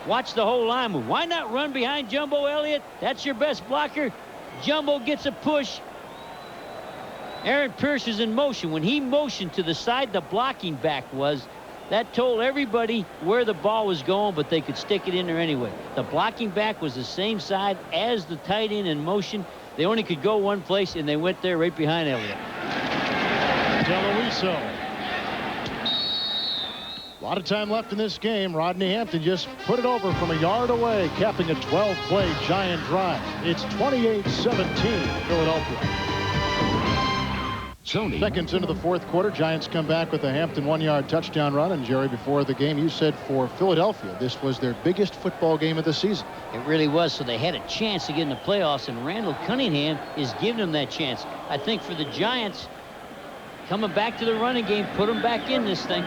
Watch the whole line move. Why not run behind Jumbo Elliott? That's your best blocker. Jumbo gets a push. Aaron Pierce is in motion. When he motioned to the side the blocking back was, that told everybody where the ball was going, but they could stick it in there anyway. The blocking back was the same side as the tight end in motion. They only could go one place, and they went there right behind Elliott. DeLuiso. A lot of time left in this game. Rodney Hampton just put it over from a yard away, capping a 12-play Giant drive. It's 28-17 Philadelphia. Sony. Seconds into the fourth quarter, Giants come back with a Hampton 1-yard touchdown run. And Jerry, before the game, you said for Philadelphia, this was their biggest football game of the season. It really was. So they had a chance to get in the playoffs, and Randall Cunningham is giving them that chance. I think for the Giants, coming back to the running game, put them back in this thing.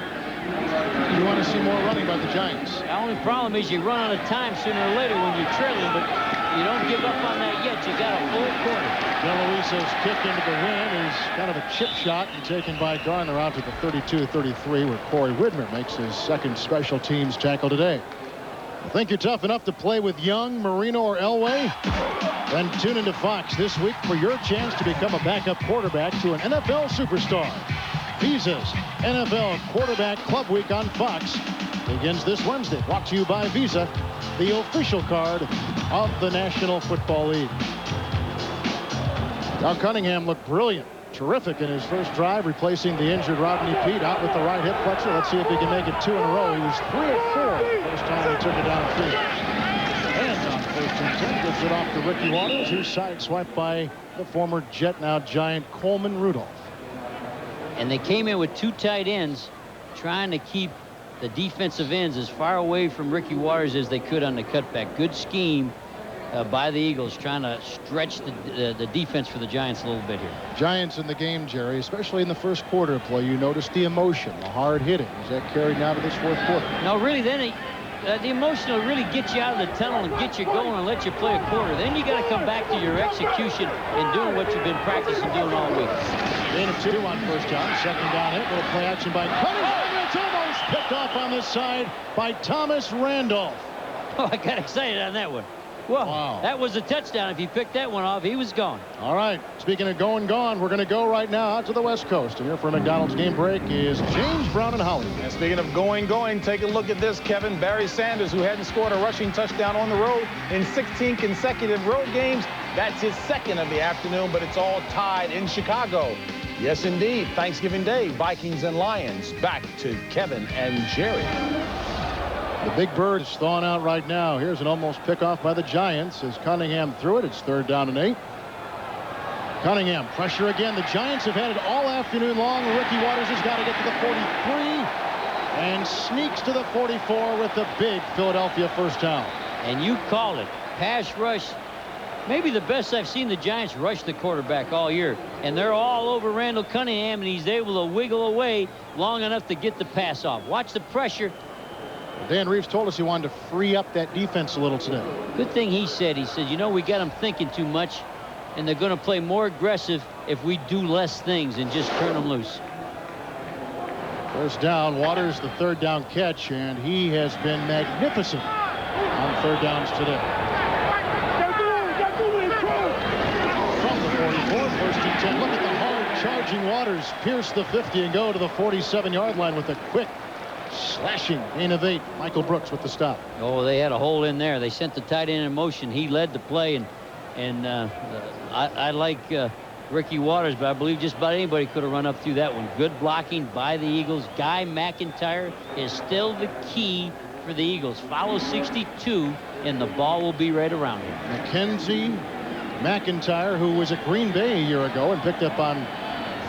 You want to see more running by the Giants. The only problem is you run out of time sooner or later when you're trailing, but you don't give up on that yet. You got a full quarter. DeLuiso's kick into the wind is kind of a chip shot and taken by Garner out to the 32-33, where Corey Widmer makes his second special teams tackle today. You think you're tough enough to play with Young, Marino, or Elway? Then tune into Fox this week for your chance to become a backup quarterback to an NFL superstar. Visa's NFL Quarterback Club Week on Fox begins this Wednesday. Brought to you by Visa, the official card of the National Football League. Now Cunningham looked brilliant, terrific in his first drive, replacing the injured Rodney Peete out with the right hip flexor. Let's see if he can make it 2 in a row. He was 3 of 4 the first time he took it downfield. And on 1st and 10, gives it off to Ricky Watters, who's sideswiped by the former Jet, now Giant Coleman Rudolph. And they came in with 2 tight ends, trying to keep the defensive ends as far away from Ricky Watters as they could on the cutback. Good scheme by the Eagles, trying to stretch the defense for the Giants a little bit here. Giants in the game, Jerry, especially in the first quarter of play. You noticed the emotion, the hard hitting. Is that carried now to this fourth quarter? No, really, then the emotion will really get you out of the tunnel and get you going and let you play a quarter. Then you got to come back to your execution and doing what you've been practicing doing all week. Gain of 2 on first down. Second down hit. Little play action by Cunningham. It's almost picked off on this side by Thomas Randolph. Oh, I got excited on that one. Whoa, wow. That was a touchdown. If he picked that one off, he was gone. All right. Speaking of going gone, we're going to go right now out to the West Coast. And here for a McDonald's game break is James Brown and Holly. And speaking of going, take a look at this, Kevin. Barry Sanders, who hadn't scored a rushing touchdown on the road in 16 consecutive road games. That's his second of the afternoon, but it's all tied in Chicago. Yes, indeed. Thanksgiving Day, Vikings and Lions. Back to Kevin and Jerry. The big bird is thawing out right now. Here's an almost pickoff by the Giants as Cunningham threw it. It's 3rd down and 8. Cunningham, pressure again. The Giants have had it all afternoon long. Ricky Watters has got to get to the 43 and sneaks to the 44 with the big Philadelphia first down. And you call it. Pass rush. Maybe the best I've seen the Giants rush the quarterback all year. And they're all over Randall Cunningham, and he's able to wiggle away long enough to get the pass off. Watch the pressure. Dan Reeves told us he wanted to free up that defense a little today. Good thing he said, you know, we got them thinking too much, and they're going to play more aggressive if we do less things and just turn them loose. First down, Watters, the 3rd down catch, and he has been magnificent on 3rd downs today. From the 44, 1st and 10. Look at the hard charging Watters pierce the 50 and go to the 47-yard line with a quick slashing gain of 8. Michael Brooks with the stop. Oh, they had a hole in there. They sent the tight end in motion. He led the play, and I like Ricky Watters, but I believe just about anybody could have run up through that one. Good blocking by the Eagles. Guy McIntyre is still the key for the Eagles. Follow 62, and the ball will be right around him. Mackenzie McIntyre, who was at Green Bay a year ago and picked up on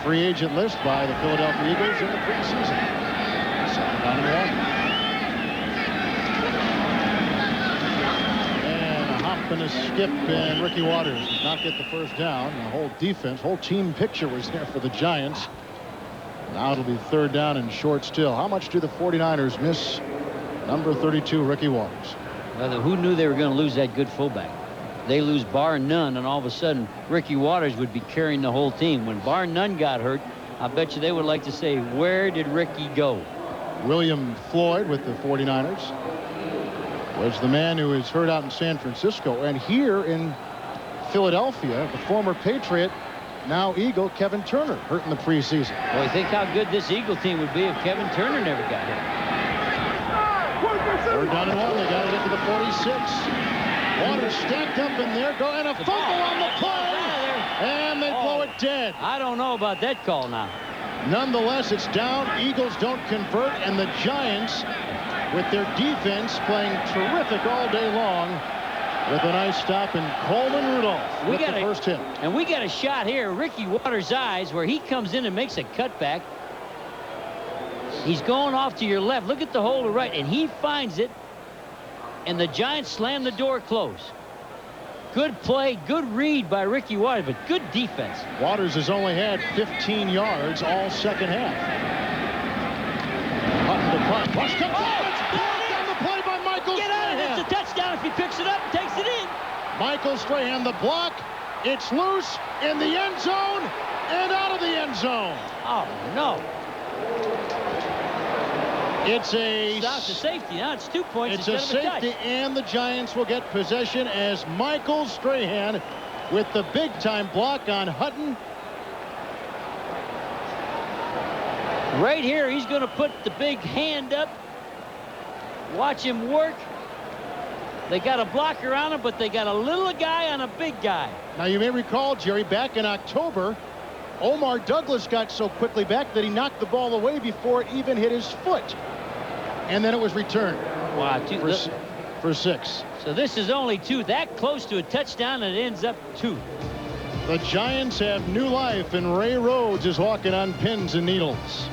free agent list by the Philadelphia Eagles in the preseason. Down the line. And a hop and a skip, and Ricky Watters did not get the first down. The whole defense, whole team picture was there for the Giants. Now it'll be 3rd down and short still. How much do the 49ers miss number 32, Ricky Watters? Well, who knew they were going to lose that good fullback? They lose bar none, and all of a sudden Ricky Watters would be carrying the whole team. When bar none got hurt, I bet you they would like to say, where did Ricky go? William Floyd with the 49ers was the man who was hurt out in San Francisco, and here in Philadelphia, the former Patriot, now Eagle, Kevin Turner, hurt in the preseason. Boy, think how good this Eagle team would be if Kevin Turner never got hit. 3rd down and 1. They got it into the 46. Waters stacked up in there. Go and a fumble on the play. And they blow it dead. I don't know about that call now. Nonetheless, it's down. Eagles don't convert, and the Giants, with their defense playing terrific all day long, with a nice stop in Coleman Rudolph with the first hit. And we got a shot here, Ricky Waters' eyes, where he comes in and makes a cutback. He's going off to your left. Look at the hole to right, and he finds it. And the Giants slam the door closed. Good play, good read by Ricky Waters, but good defense. Waters has only had 15 yards all second half. Hutton to punt. Watch comes it's blocked on the play by Michael Get out of it. Strahan. It's a touchdown if he picks it up and takes it in. Michael Strahan, the block. It's loose in the end zone and out of the end zone. Oh, no. It's a Stop the safety. Now it's 2 points It's a instead of a safety, touch. and the Giants will get possession as Michael Strahan with the big-time block on Hutton. Right here, he's going to put the big hand up. Watch him work. They got a blocker on him, but they got a little guy on a big guy. Now, you may recall, Jerry, back in October, Omar Douglas got so quickly back that he knocked the ball away before it even hit his foot. And then it was returned. Wow, for 6. So this is only 2. That close to a touchdown, and it ends up 2. The Giants have new life, and Ray Rhodes is walking on pins and needles.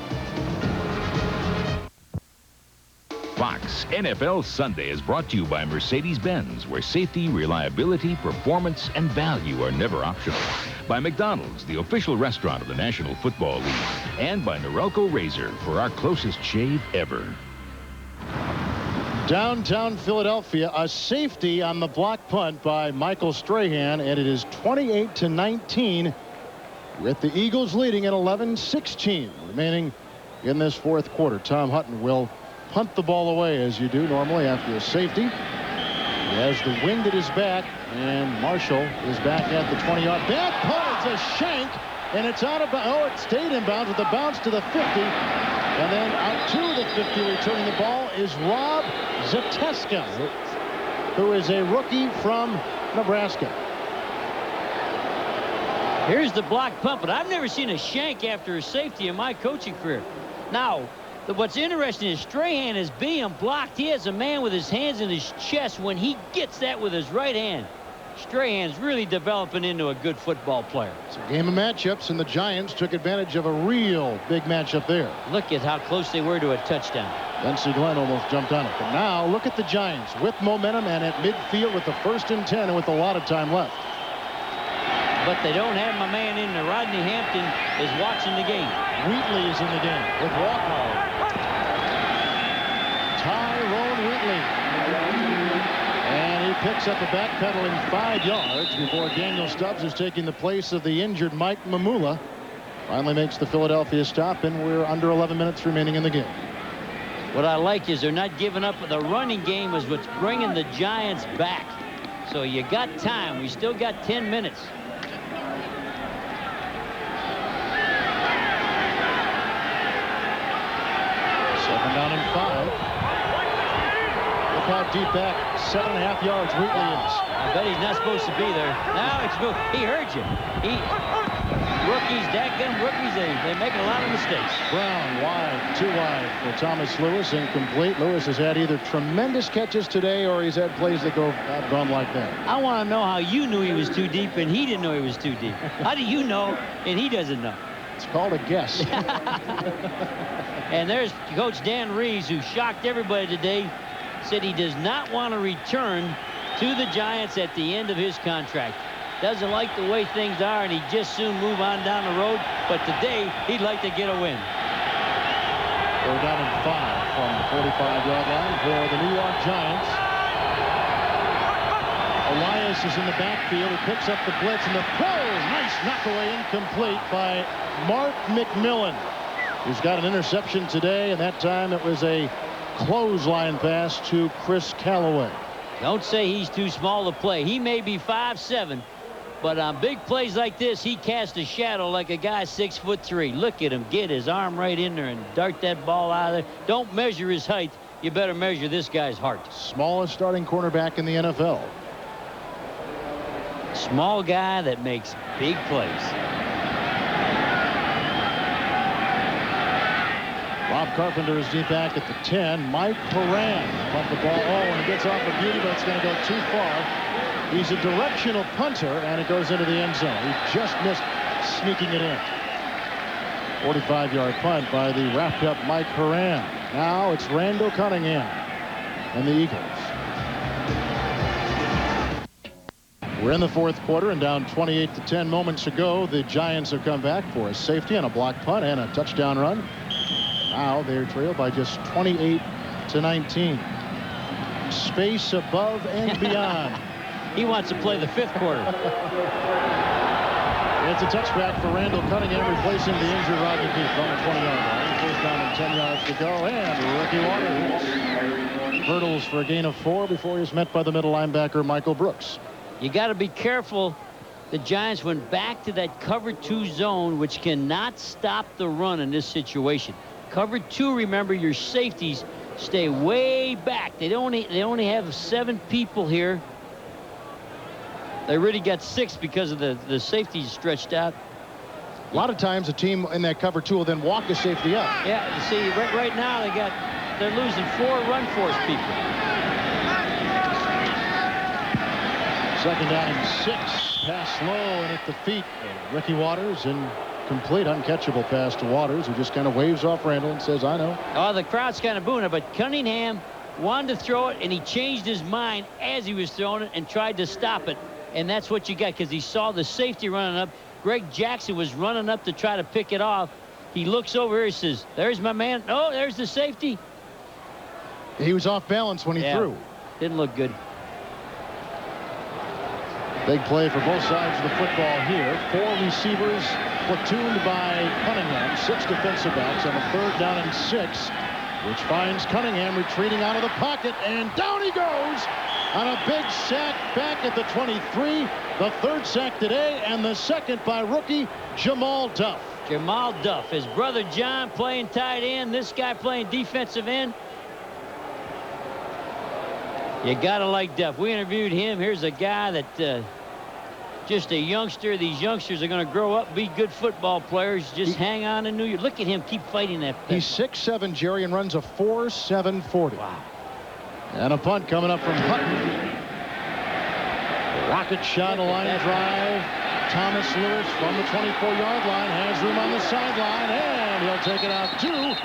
Fox NFL Sunday is brought to you by Mercedes-Benz, where safety, reliability, performance, and value are never optional. By McDonald's, the official restaurant of the National Football League. And by Norelco Razor, for our closest shave ever. Downtown Philadelphia, a safety on the block punt by Michael Strahan, and it is 28-19 with the Eagles leading at 11-16 remaining in this fourth quarter. Tom Hutton will punt the ball away, as you do normally after a safety. He has the wind at his back, and Marshall is back at the 20-yard. Bad punt. It's a shank, and it's out of bounds. Oh, it stayed in bounds with a bounce to the 50. And then out to the 50, returning the ball is Rob Zateska, who is a rookie from Nebraska. Here's the block punt, but I've never seen a shank after a safety in my coaching career. Now, what's interesting is Strahan is being blocked. He has a man with his hands in his chest. When he gets that with his right hand, Strahan's really developing into a good football player. It's a game of matchups, and the Giants took advantage of a real big matchup there. Look at how close they were to a touchdown. Bensie Glenn almost jumped on it. But now look at the Giants with momentum and at midfield with the 1st and 10 and with a lot of time left. But they don't have my man in there. Rodney Hampton is watching the game. Wheatley is in the game with Walker. Tyrone Wheatley. And he picks up a backpedaling 5 yards before Daniel Stubbs is taking the place of the injured Mike Mamula. Finally makes the Philadelphia stop, and we're under 11 minutes remaining in the game. What I like is they're not giving up. The running game is what's bringing the Giants back. So you got time. We still got 10 minutes. Down in 5. Look how deep back, 7.5 yards Wheatley is. I bet he's not supposed to be there. Now it's good. He heard you. Rookies, dadgum rookies, they're making a lot of mistakes. Brown wide, 2 wide for Thomas Lewis, incomplete. Lewis has had either tremendous catches today or he's had plays that go gone like that. I want to know how you knew he was too deep and he didn't know he was too deep. How do you know and he doesn't know? It's called a guess. And there's Coach Dan Reeves, who shocked everybody today, said he does not want to return to the Giants at the end of his contract. Doesn't like the way things are, and he'd just soon move on down the road. But today, he'd like to get a win. They're down in 5 from the 45-yard line for the New York Giants. Elias is in the backfield. He picks up the blitz, and the nice knockaway incomplete by Mark McMillan. He's got an interception today, and that time it was a clothesline pass to Chris Callaway. Don't say he's too small to play. He may be 5'7", But on big plays like this, he casts a shadow like a guy 6'3". Look at him get his arm right in there and dart that ball out of there. Don't measure his height. You better measure this guy's heart. Smallest starting cornerback in the NFL. Small guy that makes big plays. Bob Carpenter is deep back at the 10. Mike Horan pumped the ball. Oh, and it gets off a beauty, but it's going to go too far. He's a directional punter, and it goes into the end zone. He just missed sneaking it in. 45-yard punt by the wrapped-up Mike Horan. Now it's Randall Cunningham and the Eagles. We're in the fourth quarter and down 28-10 moments ago. The Giants have come back for a safety and a block punt and a touchdown run. Now they're trailed by just 28-19. Space above and beyond. He wants to play the fifth quarter. It's a touchback for Randall Cunningham, replacing the injured Rodney Peete on the 20-yard line. First down and 10 yards to go, and Ricky Watters hurdles for a gain of 4 before he's met by the middle linebacker Michael Brooks. You got to be careful. The Giants went back to that cover 2 zone, which cannot stop the run in this situation. Cover 2, remember, your safeties stay way back. They only have 7 people here. They really got 6 because of the safeties stretched out. A lot of times a team in that cover 2 will then walk the safety up. Yeah, you see, right now they're losing 4 run force people. Second down and 6. Pass low and at the feet of Ricky Watters, and complete uncatchable pass to Watters, who just kind of waves off Randall and says, I know. Oh, the crowd's kind of booing it, but Cunningham wanted to throw it, and he changed his mind as he was throwing it and tried to stop it. And that's what you got, because he saw the safety running up. Greg Jackson was running up to try to pick it off. He looks over here, he says, there's my man. Oh, there's the safety. He was off balance when he threw. Didn't look good. Big play for both sides of the football here. 4 receivers platooned by Cunningham. 6 defensive backs on a third down and 6, which finds Cunningham retreating out of the pocket, and down he goes on a big sack back at the 23. The 3rd sack today, and the 2nd by rookie Jamal Duff. Jamal Duff, his brother John playing tight end, this guy playing defensive end. You gotta like Duff. We interviewed him. Here's a guy that just a youngster. These youngsters are going to grow up, be good football players. Just hang on in New York. Look at him keep fighting that. He's 6'7", Jerry, and runs a 4.740. Wow. And a punt coming up from Hutton. Rocket shot, a line drive. Thomas Lewis from the 24-yard line has room on the sideline, and he'll take it out to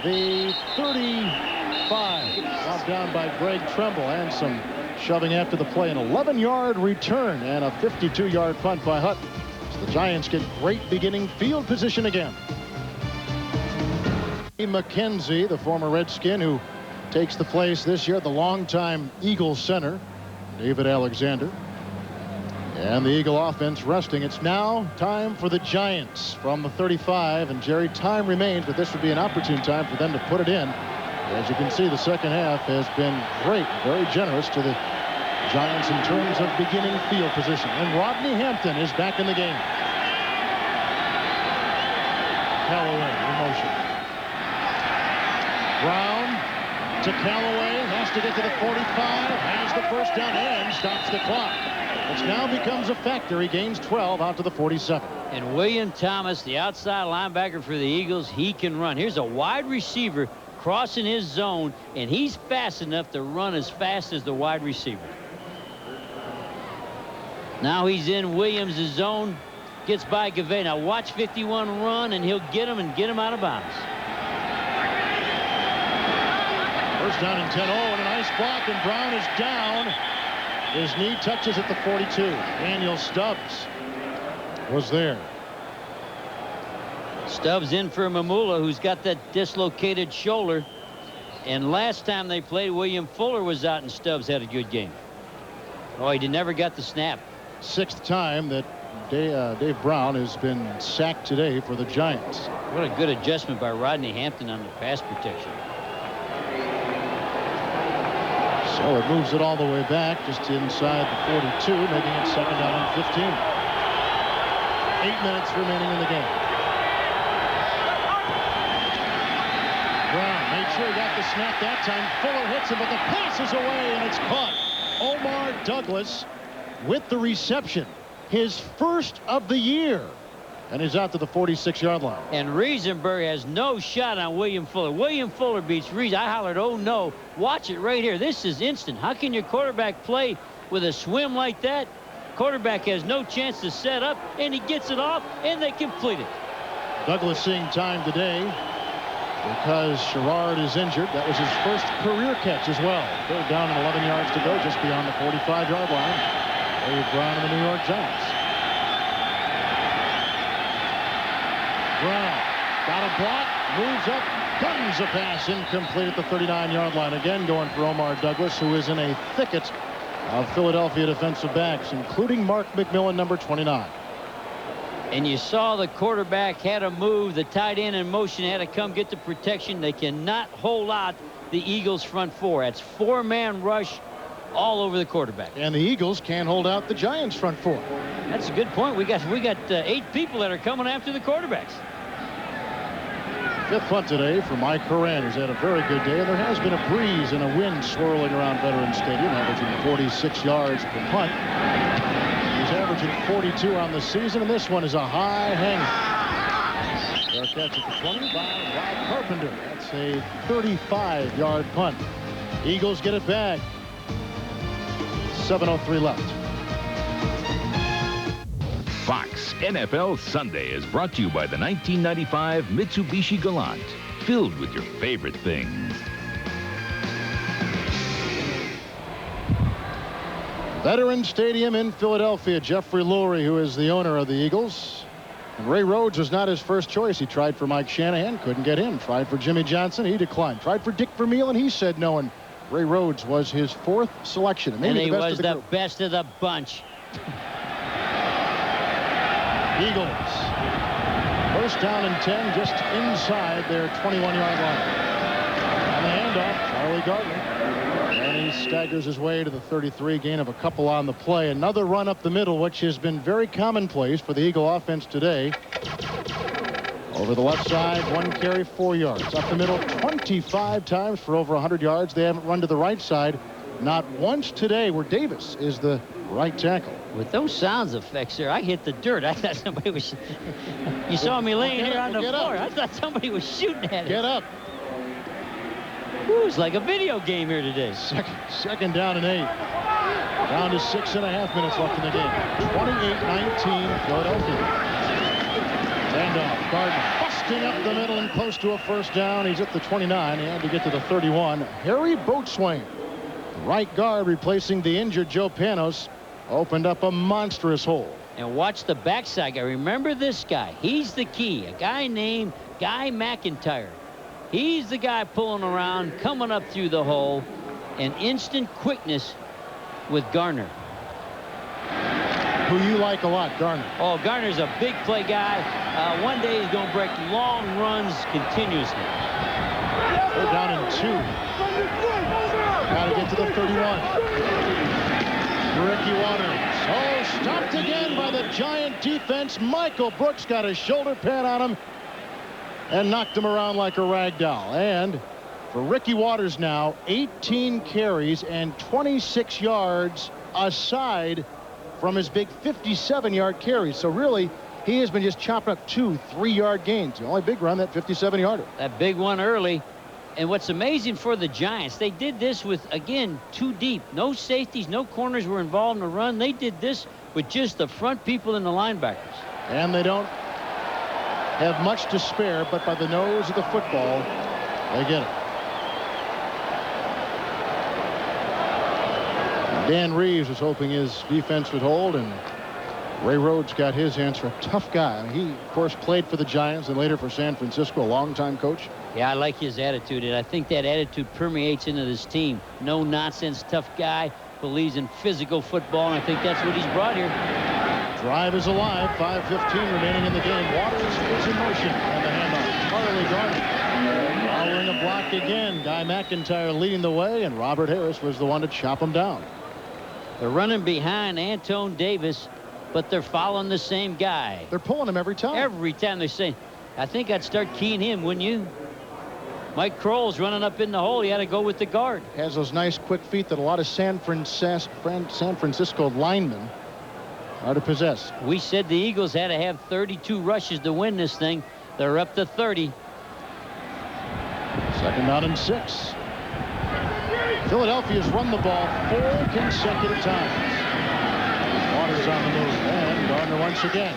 the 35. Knocked down by Greg Tremble, and some shoving after the play. An 11-yard return and a 52-yard punt by Hutton. So the Giants get great beginning field position again. McKenzie, the former Redskin, who takes the place this year, the longtime Eagles center, David Alexander. And the Eagle offense resting. It's now time for the Giants from the 35. And Jerry, time remains, but this would be an opportune time for them to put it in. As you can see, the second half has been great, very generous to the Giants in terms of beginning field position. And Rodney Hampton is back in the game. Callaway in motion. Brown to Callaway, has to get to the 45, has the first down and stops the clock. Which now becomes a factor. He gains 12 out to the 47. And William Thomas, the outside linebacker for the Eagles, he can run. Here's a wide receiver crossing his zone, and he's fast enough to run as fast as the wide receiver. Now he's in Williams' zone, gets by Gavay. Now watch 51 run, and he'll get him and get him out of bounds. First down and 10. Oh, and a nice block, and Brown is down. His knee touches at the 42. Daniel Stubbs was there. Stubbs in for Mamula, who's got that dislocated shoulder. And last time they played, William Fuller was out, and Stubbs had a good game. Oh, he never got the snap. 6th time that Dave Brown has been sacked today for the Giants. What a good adjustment by Rodney Hampton on the pass protection. So it moves it all the way back just inside the 42, making it 2nd down and 15. 8 minutes remaining in the game. Brown made sure he got the snap that time. Fuller hits him, but the pass is away, and it's caught. Omar Douglas with the reception. His first of the year. And he's out to the 46-yard line. And Riesenberg has no shot on William Fuller. William Fuller beats Reese. I hollered, oh no. Watch it right here. This is instant. How can your quarterback play with a swim like that? Quarterback has no chance to set up, and he gets it off, and they complete it. Douglas seeing time today because Sherrard is injured. That was his first career catch as well. 3rd down and 11 yards to go just beyond the 45-yard line. Dave Brown and the New York Giants. Brown got a block, moves up, guns a pass, incomplete at the 39-yard line. Again going for Omar Douglas, who is in a thicket of Philadelphia defensive backs, including Mark McMillan, number 29. And you saw the quarterback had to move. The tight end in motion had to come get the protection. They cannot hold out the Eagles' front four. That's 4-man rush all over the quarterback. And the Eagles can't hold out the Giants' front four. That's a good point. We got 8 people that are coming after the quarterbacks. 5th punt today for Mike Horan, who's had a very good day. And there has been a breeze and a wind swirling around Veterans Stadium, averaging 46 yards per punt. He's averaging 42 on the season, and this one is a high hanger. Fair catch at the 20 by Rob Carpenter. That's a 35-yard punt. Eagles get it back. 7:03 left. Fox NFL Sunday is brought to you by the 1995 Mitsubishi Galant, filled with your favorite things. Veterans Stadium in Philadelphia. Jeffrey Lurie, who is the owner of the Eagles. And Ray Rhodes was not his first choice. He tried for Mike Shanahan, couldn't get him. Tried for Jimmy Johnson, he declined. Tried for Dick Vermeil, and he said no. And Ray Rhodes was his 4th selection. And he was the best of the bunch. Eagles. 1st down and 10, just inside their 21-yard line. On the handoff, Charlie Gardner. And he staggers his way to the 33, gain of a couple on the play. Another run up the middle, which has been very commonplace for the Eagle offense today. Over the left side, 1 carry, 4 yards. Up the middle 25 times for over 100 yards. They haven't run to the right side, not once today, where Davis is the right tackle. With those sound effects there, I hit the dirt. I thought somebody was... You saw me laying here on the floor. I thought somebody was shooting at it. Get up. Ooh, it's like a video game here today. Second down and 8. Down to 6.5 minutes left in the game. 28-19 Philadelphia. Handoff. Gardner busting up the middle and close to a 1st down. He's at the 29. He had to get to the 31. Harry Boatswain, right guard, replacing the injured Joe Panos, opened up a monstrous hole. And watch the backside guy. Remember this guy. He's the key. A guy named Guy McIntyre. He's the guy pulling around, coming up through the hole, and instant quickness with Garner. Who you like a lot, Garner. Oh, Garner's a big play guy. One day he's going to break long runs continuously. They're down in 2. Got to get to the 31. Ricky Waters. Oh, stopped again by the Giant defense. Michael Brooks got a shoulder pad on him and knocked him around like a rag doll. And for Ricky Waters now, 18 carries and 26 yards aside from his big 57-yard carry. So really, he has been just chopping up 2 3-yard gains. The only big run, that 57-yarder. That big one early. And what's amazing for the Giants, they did this with, again, 2 deep. No safeties, no corners were involved in the run. They did this with just the front people and the linebackers. And they don't have much to spare, but by the nose of the football, they get it. Dan Reeves was hoping his defense would hold, and Ray Rhodes got his answer. A tough guy. I mean, he, of course, played for the Giants and later for San Francisco, a longtime coach. Yeah, I like his attitude, and I think that attitude permeates into this team. No nonsense, tough guy, believes in physical football, and I think that's what he's brought here. Drive is alive. 5:15 remaining in the game. Waters is in motion, and the handoff. Charlie Gardner following a block again. Guy McIntyre leading the way, and Robert Harris was the one to chop him down. They're running behind Antone Davis, but they're following the same guy. They're pulling him every time. Every time they say, I think I'd start keying him, wouldn't you? Mike Kroll's running up in the hole. He had to go with the guard. Has those nice quick feet that a lot of San Francisco linemen are to possess. We said the Eagles had to have 32 rushes to win this thing. They're up to 30. 2nd down and 6. Philadelphia's run the ball 4 consecutive times. Waters on the move, and Gardner once again.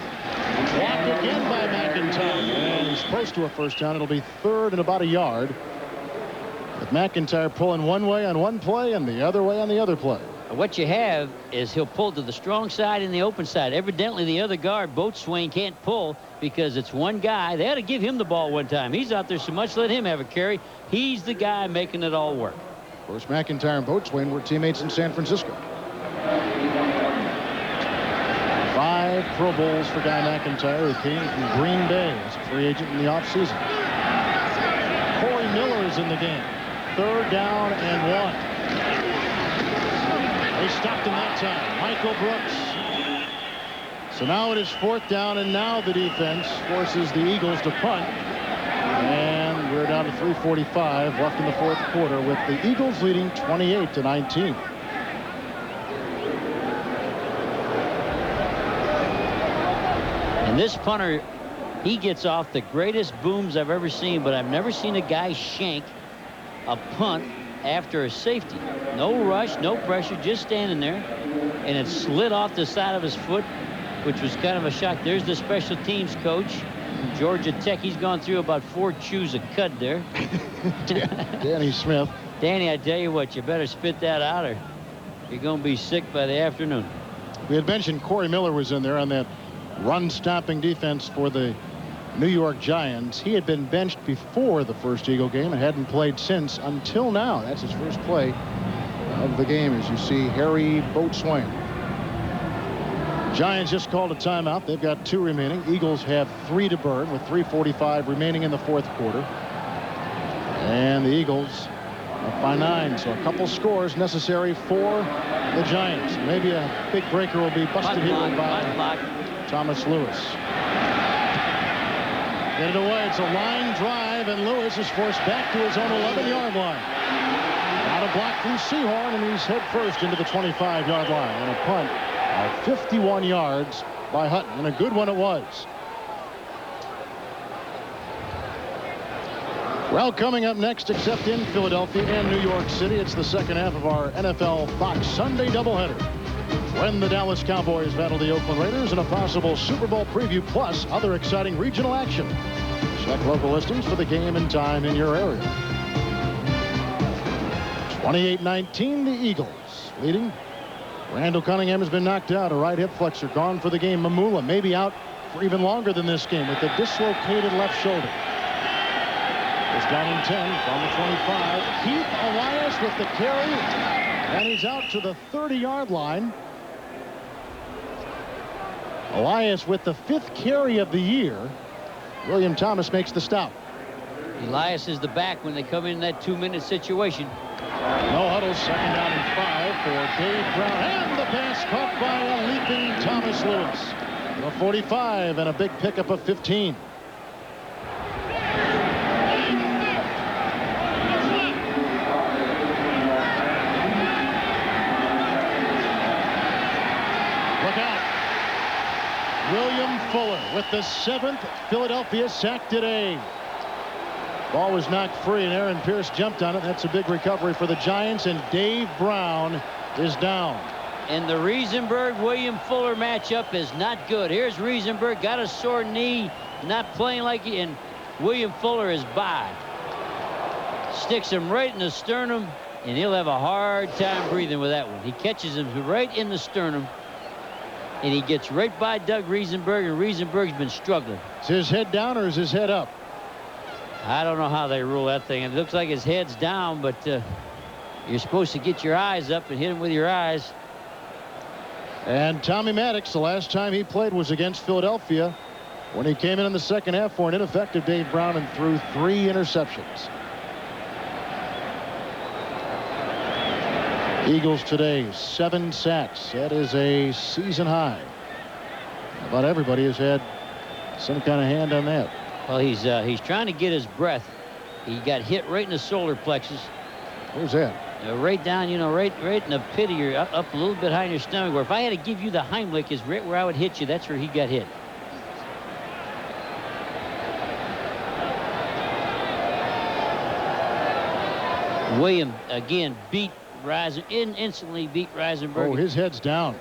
Blocked again by McIntyre, and he's close to a first down. It'll be 3rd and about a yard, with McIntyre pulling one way on one play and the other way on the other play. What you have is he'll pull to the strong side and the open side. Evidently the other guard, Boatswain, can't pull because it's one guy. They had to give him the ball one time. He's out there so much, let him have a carry. He's the guy making it all work. Of course, McIntyre and Boatswain were teammates in San Francisco. 5 Pro Bowls for Guy McIntyre, who came from Green Bay as a free agent in the offseason. Corey Miller is in the game. 3rd down and 1. They stopped him that time. Michael Brooks. So now it is 4th down, and now the defense forces the Eagles to punt. And we're down to 3:45 left in the 4th quarter, with the Eagles leading 28-19. And this punter, he gets off the greatest booms I've ever seen, but I've never seen a guy shank a punt after a safety. No rush, no pressure, just standing there, and it slid off the side of his foot, which was kind of a shock. There's the special teams coach from Georgia Tech. He's gone through about 4 chews of cud there. Danny Smith. Danny, I tell you what, you better spit that out or you're going to be sick by the afternoon. We had mentioned Corey Miller was in there on that run-stopping defense for the New York Giants. He had been benched before the first Eagle game and hadn't played since until now. That's his first play of the game, as you see Harry Boatswain. Giants just called a timeout. They've got 2 remaining. Eagles have 3 to burn with 3:45 remaining in the 4th quarter. And the Eagles up by 9. So a couple scores necessary for the Giants. Maybe a big breaker will be busted here by Thomas Lewis. Get it away. It's a line drive, and Lewis is forced back to his own 11-yard line. Out of block from Sehorn, and he's head first into the 25-yard line. And a punt of 51 yards by Hutton, and a good one it was. Well, coming up next, except in Philadelphia and New York City, it's the 2nd half of our NFL Fox Sunday doubleheader, when the Dallas Cowboys battle the Oakland Raiders in a possible Super Bowl preview, plus other exciting regional action. Check local listings for the game and time in your area. 28-19, the Eagles leading. Randall Cunningham has been knocked out. A right hip flexor gone for the game. Mamula maybe out for even longer than this game with the dislocated left shoulder. It's down in 10 from the 25. Keith Elias with the carry, and he's out to the 30-yard line. Elias with the 5th carry of the year. William Thomas makes the stop. Elias is the back when they come in that 2-minute situation. No huddle, 2nd down and 5 for Dave Brown, and the pass caught by a leaping Thomas Lewis. The 45 and a big pickup of 15. Look out. William Fuller with the 7th Philadelphia sack today. Ball was knocked free, and Aaron Pierce jumped on it. That's a big recovery for the Giants, and Dave Brown is down. And the Riesenberg-William Fuller matchup is not good. Here's Riesenberg, got a sore knee, not playing like he, and William Fuller is by. Sticks him right in the sternum, and he'll have a hard time breathing with that one. He catches him right in the sternum, and he gets right by Doug Riesenberg, and Riesenberg's been struggling. Is his head down or is his head up? I don't know how they rule that thing. It looks like his head's down, but you're supposed to get your eyes up and hit him with your eyes. And Tommy Maddox, the last time he played was against Philadelphia, when he came in the 2nd half for an ineffective Dave Brown and threw 3 interceptions. Eagles today, 7 sacks. That is a season high. About everybody has had some kind of hand on that. Well, he's trying to get his breath. He got hit right in the solar plexus. Where's that? Right down, right in the pit of your, up a little bit high in your stomach. Where if I had to give you the Heimlich, is right where I would hit you. That's where he got hit. William again beat instantly beat Reisenberg. Oh, his head's down.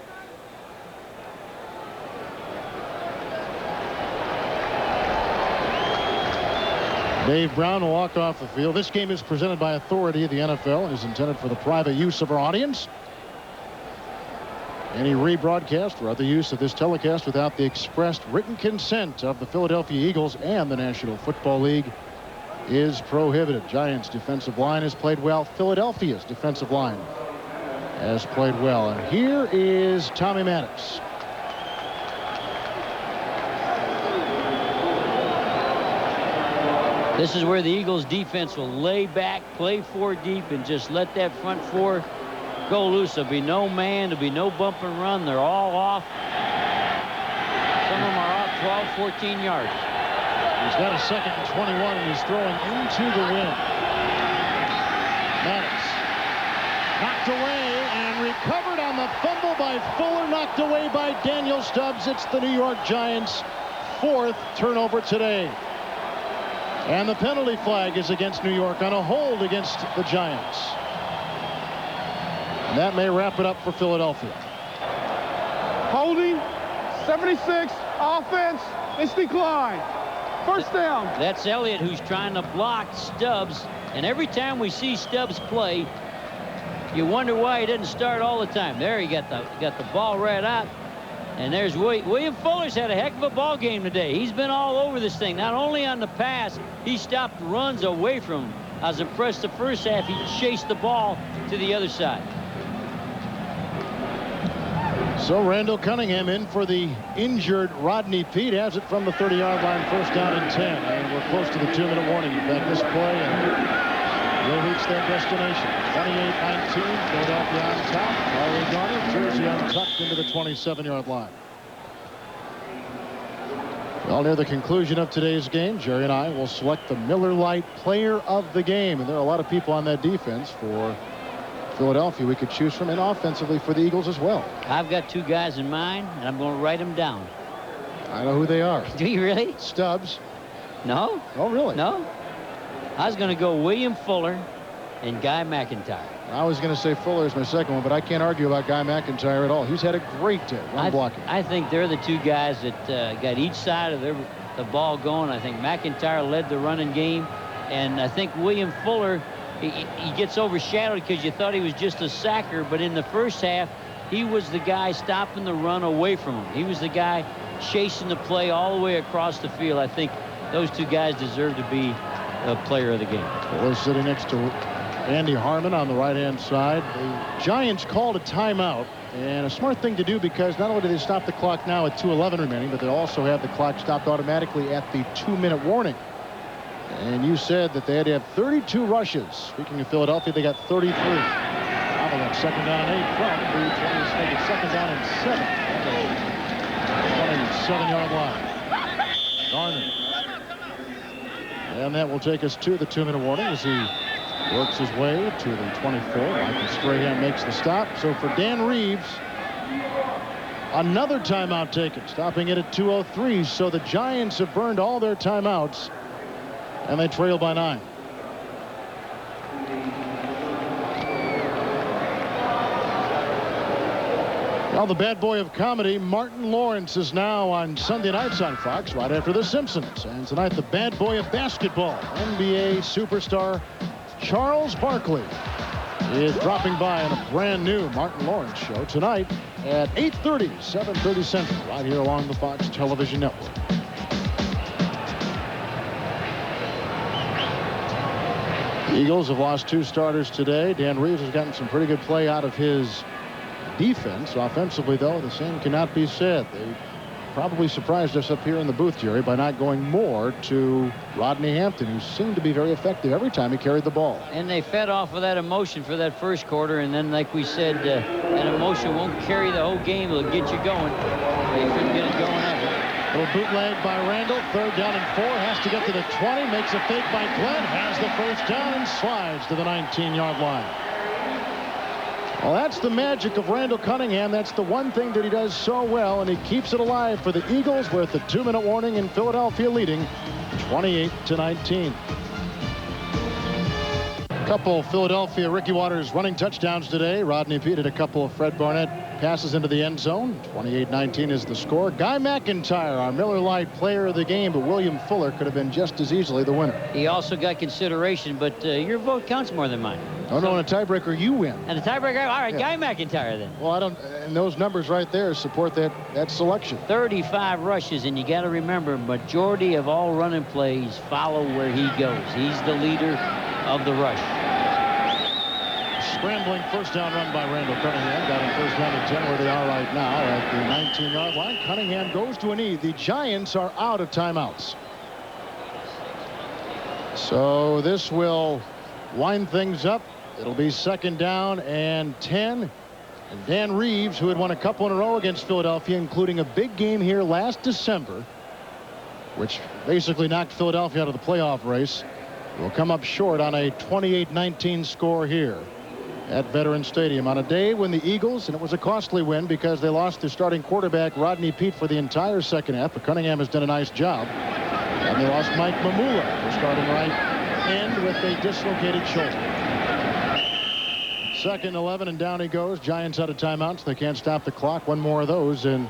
Dave Brown will walk off the field. This game is presented by authority of the NFL and is intended for the private use of our audience. Any rebroadcast or other use of this telecast without the expressed written consent of the Philadelphia Eagles and the National Football League is prohibited. Giants defensive line has played well. Philadelphia's defensive line has played well. And here is Tommy Maddox. This is where the Eagles defense will lay back, play 4 deep, and just let that front 4 go loose. There'll be no man. There'll be no bump and run. They're all off. Some of them are off 12, 14 yards. He's got a 2nd and 21, and he's throwing into the wind. Maddox knocked away and recovered on the fumble by Fuller, knocked away by Daniel Stubbs. It's the New York Giants' 4th turnover today. And the penalty flag is against New York on a hold against the Giants. And that may wrap it up for Philadelphia. Holding, 76, offense, it's decline. First down. That's Elliott who's trying to block Stubbs. And every time we see Stubbs play, you wonder why he didn't start all the time. There he got the ball right out. And there's William Fuller's had a heck of a ball game today. He's been all over this thing. Not only on the pass, he stopped runs away from him. I was impressed the first half. He chased the ball to the other side. So Randall Cunningham in for the injured Rodney Peete. Has it from the 30-yard line, first down and 10. And we're close to the 2-minute warning. In fact, this play will reach their destination. 28-19, Philadelphia on top. Harley Garner, jersey untucked into the 27-yard line. Well, near the conclusion of today's game, Jerry and I will select the Miller Lite Player of the Game. And there are a lot of people on that defense for Philadelphia we could choose from, and offensively for the Eagles as well. I've got 2 guys in mind, and I'm going to write them down. I know who they are. Do you really? Stubbs. No. Oh, really? No. I was going to go William Fuller and Guy McIntyre. I was going to say Fuller is my second one, but I can't argue about Guy McIntyre at all. He's had a great day run blocking. I think they're the 2 guys that got each side of the ball going. I think McIntyre led the running game, and I think William Fuller, he gets overshadowed because you thought he was just a sacker, but in the first half, he was the guy stopping the run away from him. He was the guy chasing the play all the way across the field. I think those 2 guys deserve to be a player of the game. Fuller sitting next to Andy Harmon on the right-hand side. The Giants called a timeout, and a smart thing to do, because not only do they stop the clock now at 2:11 remaining, but they also have the clock stopped automatically at the 2-minute warning. And you said that they had to have 32 rushes. Speaking of Philadelphia, they got 33. Now they got 2nd down and 8 from the 20s. Make it 2nd down and 7. 27-yard line. Garner. And that will take us to the 2-minute warning as he works his way to the 24. Michael Strahan makes the stop. So for Dan Reeves, another timeout taken, stopping it at 2:03. So the Giants have burned all their timeouts, and they trail by 9. Well, the bad boy of comedy, Martin Lawrence, is now on Sunday nights on Fox right after The Simpsons. And tonight, the bad boy of basketball, NBA superstar Charles Barkley, is dropping by on a brand new Martin Lawrence show tonight at 8:30, 7:30 Central, right here along the Fox Television Network. The Eagles have lost 2 starters today. Dan Reeves has gotten some pretty good play out of his defense. Offensively, though, the same cannot be said. They probably surprised us up here in the booth, Jerry, by not going more to Rodney Hampton, who seemed to be very effective every time he carried the ball. And they fed off of that emotion for that first quarter, and then, like we said, that emotion won't carry the whole game. It'll get you going. They couldn't get it going ever. Little bootleg by Randall. 3rd down and 4. Has to get to the 20. Makes a fake by Glenn. Has the first down and slides to the 19-yard line. Well, that's the magic of Randall Cunningham. That's the one thing that he does so well, and he keeps it alive for the Eagles. We're at the 2-minute warning, in Philadelphia leading 28-19. Couple Philadelphia Ricky Watters running touchdowns today. Rodney Peete had a couple of Fred Barnett passes into the end zone. 28-19 is the score. Guy McIntyre, our Miller Lite player of the game, but William Fuller could have been just as easily the winner. He also got consideration, but your vote counts more than mine. Oh, no, in a tiebreaker, you win. And the tiebreaker, all right, Yeah. Guy McIntyre then. Well, I don't, and those numbers right there support that selection. 35 rushes, and you got to remember, majority of all running plays follow where he goes. He's the leader of the rush. Scrambling first down run by Randall Cunningham. Got him first down and 10 where they are right now at the 19-yard line. Cunningham goes to a knee. The Giants are out of timeouts. So this will wind things up. It'll be 2nd down and 10. And Dan Reeves, who had won a couple in a row against Philadelphia, including a big game here last December, which basically knocked Philadelphia out of the playoff race, will come up short on a 28-19 score here at Veterans Stadium on a day when the Eagles, and it was a costly win because they lost their starting quarterback Rodney Peete for the entire second half, but Cunningham has done a nice job. And they lost Mike Mamula, their starting right end, with a dislocated shoulder. 2nd 11, and down he goes. Giants out of timeouts. They can't stop the clock. One more of those, and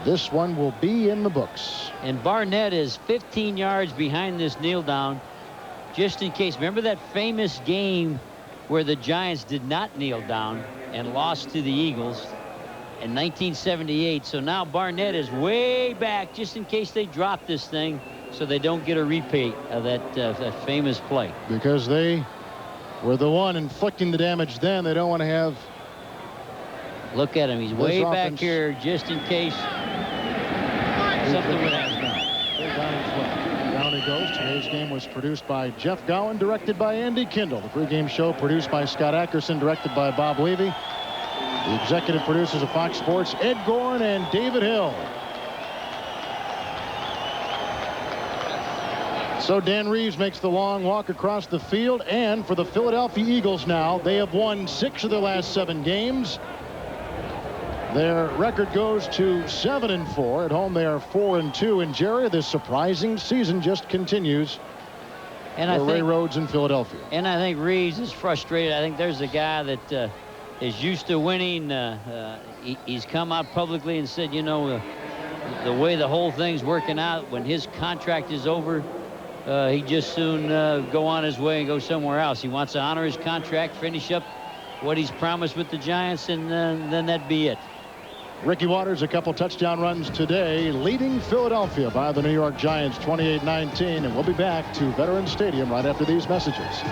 this one will be in the books. And Barnett is 15 yards behind this kneel down, just in case. Remember that famous game where the Giants did not kneel down and lost to the Eagles in 1978. So now Barnett is way back just in case they drop this thing, so they don't get a repeat of that famous play. Because they were the one inflicting the damage then. They don't want to have. Look at him. He's way back offense. here just in case something would happen. Down he goes. Today's game was produced by Jeff Gowan, directed by Andy Kindle. The pregame show produced by Scott Ackerson, directed by Bob Levy. The executive producers of Fox Sports, Ed Gorin and David Hill. So Dan Reeves makes the long walk across the field, and for the Philadelphia Eagles now, they have won 6 of their last 7 games. Their record goes to 7-4. At home, they are 4-2. And Jerry, this surprising season just continues And for Ray Rhodes in Philadelphia. And I think Reeves is frustrated. I think there's a guy that is used to winning. He's come out publicly and said, you know, the way the whole thing's working out, when his contract is over, he just soon go on his way and go somewhere else. He wants to honor his contract, finish up what he's promised with the Giants, and then that'd be it. Ricky Watters, a couple touchdown runs today, leading Philadelphia by the New York Giants 28-19. And we'll be back to Veterans Stadium right after these messages.